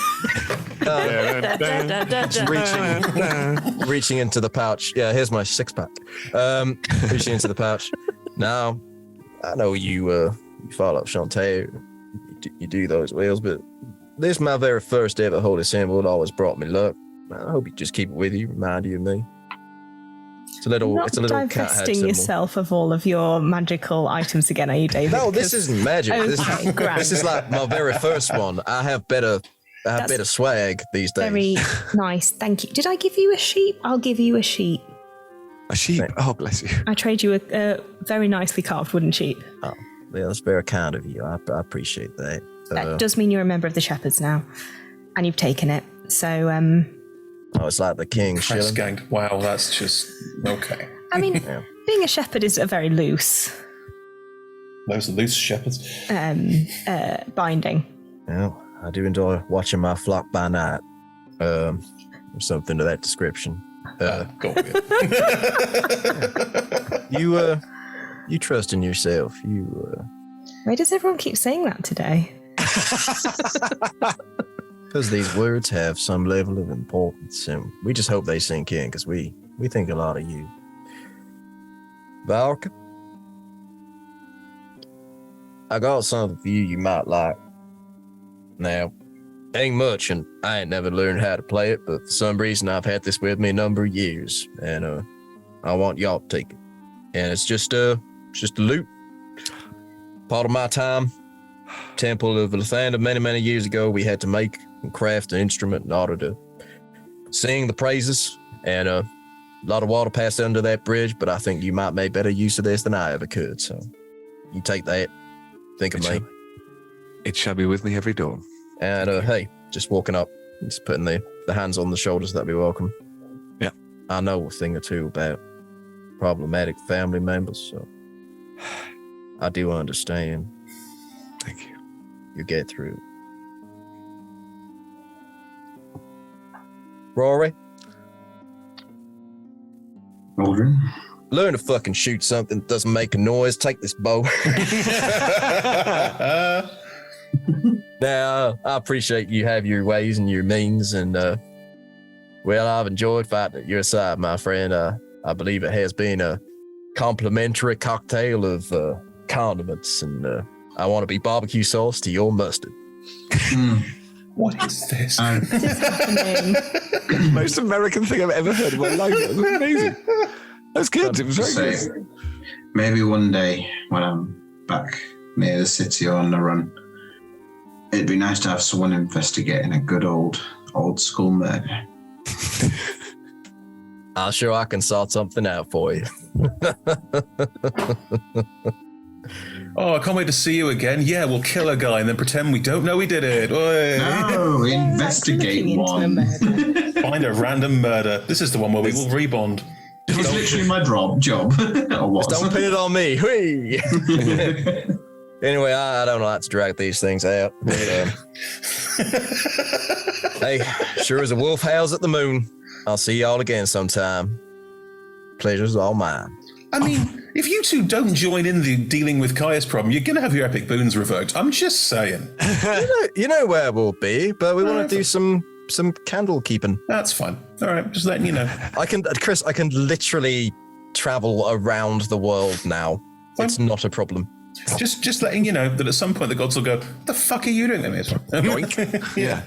Reaching into the pouch. Yeah, here's my 6-pack. Reaching into the pouch. Now, I know you follow up Shantae. You do those wheels, but this is my very first ever holy symbol. It always brought me luck. I hope you just keep it with you, remind you of me. It's a little divesting yourself of all of your magical items again, are you, David? No, this isn't magic. Okay, this is like my very first one. I have better swag these days. Very nice, thank you. Did I give you a sheep? I'll give you a sheep. A sheep. Oh, bless you. I trade you a very nicely carved wooden sheep. Oh, yeah, that's very kind of you. I appreciate that. That does mean you're a member of the Shepherds now, and you've taken it. So, oh, it's like the king shilling. Gang. Wow, that's just okay. I mean, being a shepherd is a very loose. Those loose shepherds. Binding. Well, I do enjoy watching my flock by night. Or something to that description. Go with it. You trust in yourself. Why does everyone keep saying that today? Because these words have some level of importance, and we just hope they sink in, because we think a lot of you. Valka, I got something for you you might like. Now, ain't much, and I ain't never learned how to play it, but for some reason I've had this with me a number of years, and I want y'all to take it. And it's just a loot. Part of my time, Temple of Lathander, many, many years ago, we had to make and craft an instrument in order to sing the praises, and a lot of water passed under that bridge, but I think you might make better use of this than I ever could, so you take that, think of me. It shall be with me every dawn. And hey, just walking up, just putting the hands on the shoulders, that'd be welcome. Yeah. I know a thing or two about problematic family members, so I do understand. Thank you. You get through. Rory? Aldrin? Learn to fucking shoot something that doesn't make a noise. Take this bow. Now, I appreciate you have your ways and your means, and well, I've enjoyed fighting at your side, my friend. I believe it has been a complimentary cocktail of condiments, and I want to be barbecue sauce to your mustard. What is this? Most American thing I've ever heard in my life. That was amazing. That was good. It was very good. Maybe one day when I'm back near the city or on the run, it'd be nice to have someone investigating a good old school murder. I'm sure I can sort something out for you. Oh, I can't wait to see you again. Yeah, we'll kill a guy and then pretend we don't know we did it. No, investigate one. Find a random murder. This is the one where we will rebond. It was literally my job. Or what? Don't pin it on me. Whee! Anyway, I don't like to drag these things out. But, hey, sure as a wolf howls at the moon. I'll see y'all again sometime. Pleasure's all mine. I mean, if you two don't join in the dealing with Kaya's problem, you're going to have your epic boons revoked. I'm just saying. You know where we'll be, but we want to do some candle keeping. That's fine. All right, just letting you know. Chris, I can literally travel around the world now. It's not a problem. Just letting you know that at some point the gods will go, "What the fuck are you doing in this?" Yeah.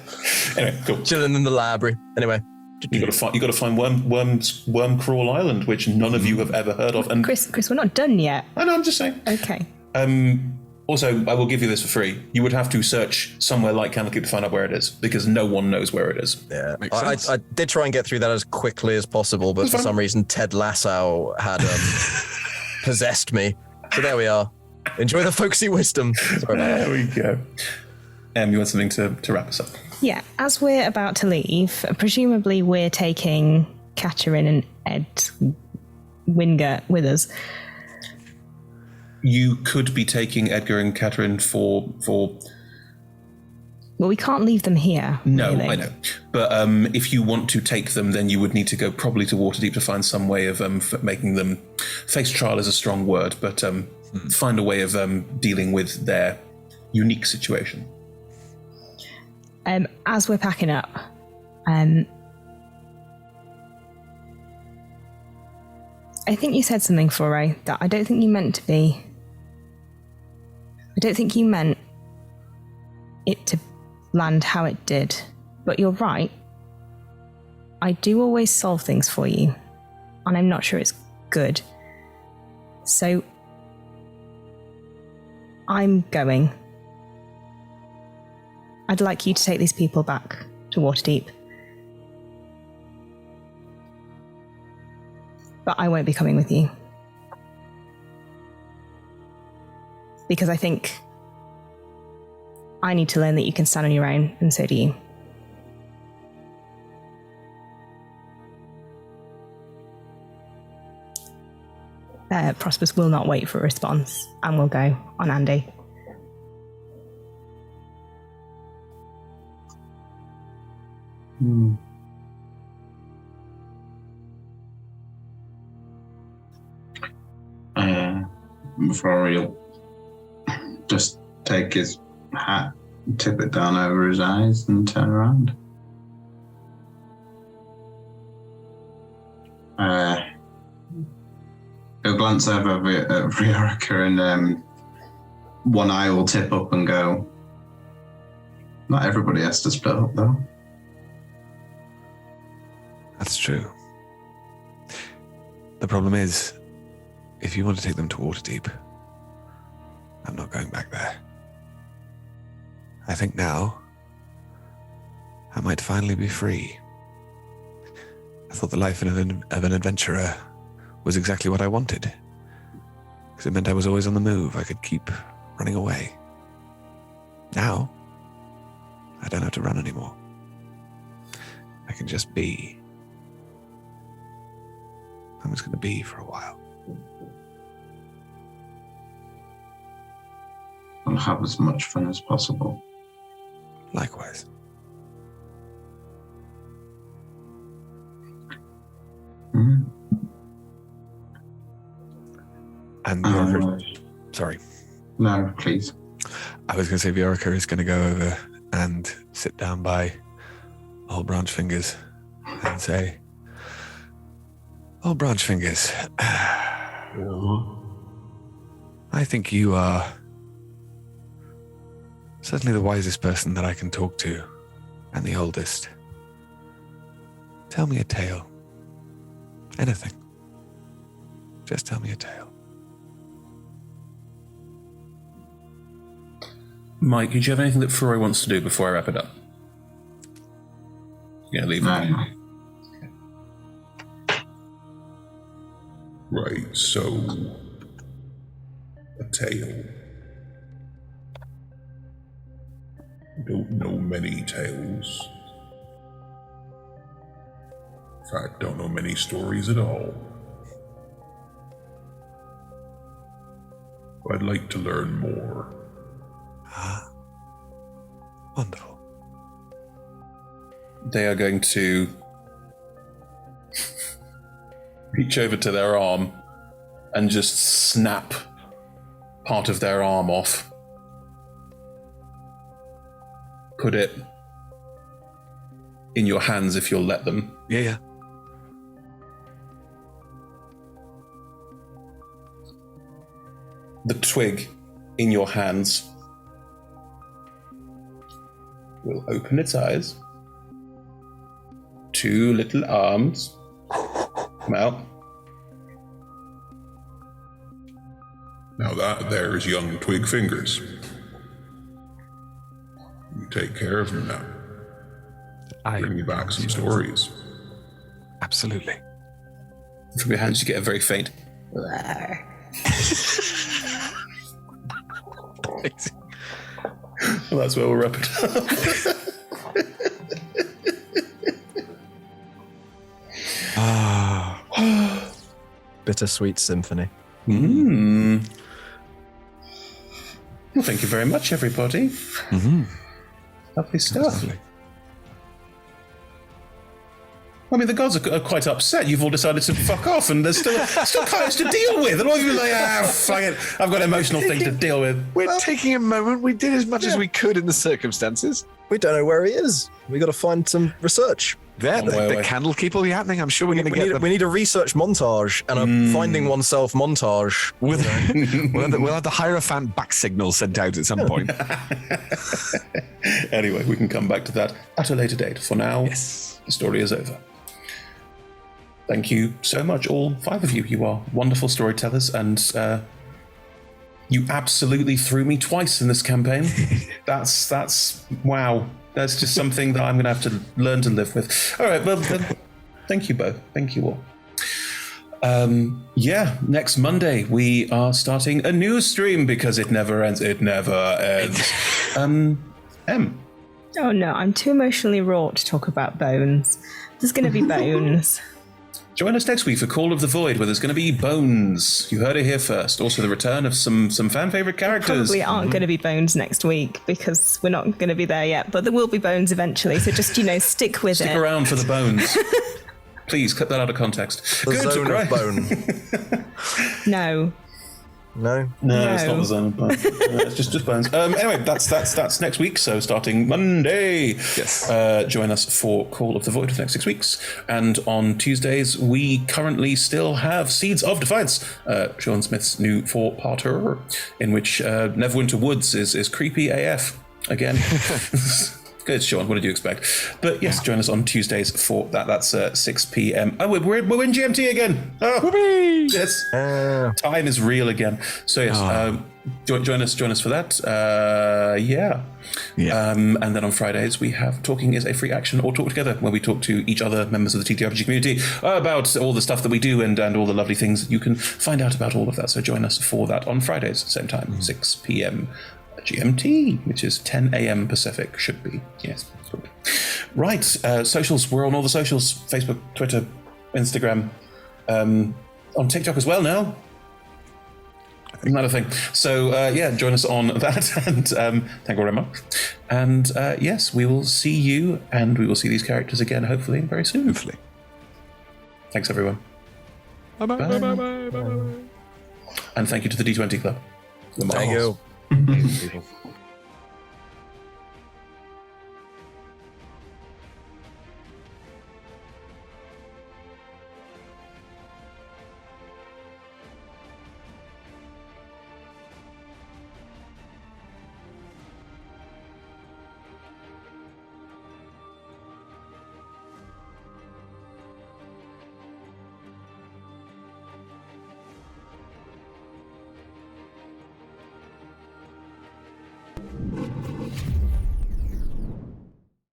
Anyway, cool. Chilling in the library. Anyway. You got to find Worm Crawl Island, which none of you have ever heard of. And Chris, we're not done yet. I know, I'm just saying. Okay. Also, I will give you this for free. You would have to search somewhere like Candlekeep to find out where it is, because no one knows where it is. Yeah, I did try and get through that as quickly as possible, but for some reason Ted Lasso had possessed me. So there we are. Enjoy the folksy wisdom. There we go. You want something to wrap us up? Yeah, as we're about to leave, presumably we're taking Catherine and Ed Winger with us. You could be taking Edgar and Catherine for. Well, we can't leave them here. No, really. I know. But if you want to take them, then you would need to go probably to Waterdeep to find some way of making them. Face trial is a strong word, but find a way of dealing with their unique situation. As we're packing up, I think you said something, Foray, that I don't think you meant to be. I don't think you meant it to land how it did. But you're right. I do always solve things for you, and I'm not sure it's good. So I'm going. I'd like you to take these people back to Waterdeep. but I won't be coming with you. Because I think I need to learn that you can stand on your own, and so do you. Prosperous will not wait for a response and will go on Andy. Before he'll just take his hat, tip it down over his eyes, and turn around. He'll glance over at Viorica, and one eye will tip up and go, not everybody has to split up, though. That's true. The problem is, if you want to take them to Waterdeep, I'm not going back there. I think now I might finally be free. I thought the life of an adventurer was exactly what I wanted, because it meant I was always on the move. I could keep running away. Now, I don't have to run anymore. I can just be. I'm just going to be for a while. And have as much fun as possible. Likewise. Mm. And Viorica, sorry. No, please. I was going to say Viorica is going to go over and sit down by old Branch Fingers and say, "Old Branch Fingers, I think you are certainly the wisest person that I can talk to, and the oldest. Tell me a tale. Anything. Just tell me a tale." Mike, did you have anything that Froy wants to do before I wrap it up? Yeah, leave it. Right, so a tale. Don't know many tales. In fact, don't know many stories at all. I'd like to learn more. Ah, wonderful. They are going to reach over to their arm and just snap part of their arm off. Put it in your hands if you'll let them. Yeah. The twig in your hands will open its eyes. Two little arms come out. Now that there's young twig fingers. You take care of them now. Bring me back some stories. Absolutely. From your hands you get a very faint. Well, that's where we'll wrap it up. Bittersweet symphony. Well, thank you very much, everybody. Mm-hmm. Lovely stuff. Lovely. I mean, the gods are quite upset. You've all decided to fuck off, and there's still cards to deal with. And all of you are like, fuck it. I've got an emotional thing to deal with. We're taking a moment. We did as much as we could in the circumstances. We don't know where he is. We got to find some research. There, the candle keep will be happening. I'm sure we're going to get them. We need a research montage and a finding oneself montage. We'll have the Hierophant back signal sent out at some point. Anyway, we can come back to that at a later date. For now, yes, the story is over. Thank you so much, all five of you. You are wonderful storytellers, and you absolutely threw me twice in this campaign. That's wow. That's just something that I'm going to have to learn to live with. All right, well, thank you both. Thank you all. Next Monday we are starting a new stream because it never ends. It never ends. M. Oh no, I'm too emotionally wrought to talk about bones. There's going to be bones. Join us next week for Call of the Void, where there's going to be bones. You heard it here first. Also, the return of some fan favorite characters. Probably aren't going to be bones next week because we're not going to be there yet, but there will be bones eventually. So just, stick with it. Stick around for the bones. Please, cut that out of context. The zone of bone. No. No, it's not the zone of bone. It's just bones. Anyway, that's next week. So starting Monday, yes, join us for Call of the Void for the next 6 weeks. And on Tuesdays, we currently still have Seeds of Defiance, Sean Smith's new 4-parter, in which Neverwinter Woods is creepy AF again. Good, Sean. What did you expect? But yes, join us on Tuesdays for that. That's 6 p.m. Oh, we're in GMT again. Oh, yes. Time is real again. So yes, join us for that. And then on Fridays we have Talking is a Free Action or Talk Together, where we talk to each other, members of the TTRPG community, about all the stuff that we do and all the lovely things that you can find out about all of that. So join us for that on Fridays, same time, 6 p.m. GMT, which is 10 a.m. Pacific, should be. Yes. Good. Right. Socials. We're on all the socials. Facebook, Twitter, Instagram. On TikTok as well now. Another thing. So, join us on that. And thank you very much. And yes, we will see you and we will see these characters again, hopefully, very soon. Hopefully. Thanks, everyone. Bye-bye. And thank you to the D20 Club. Thank you. People.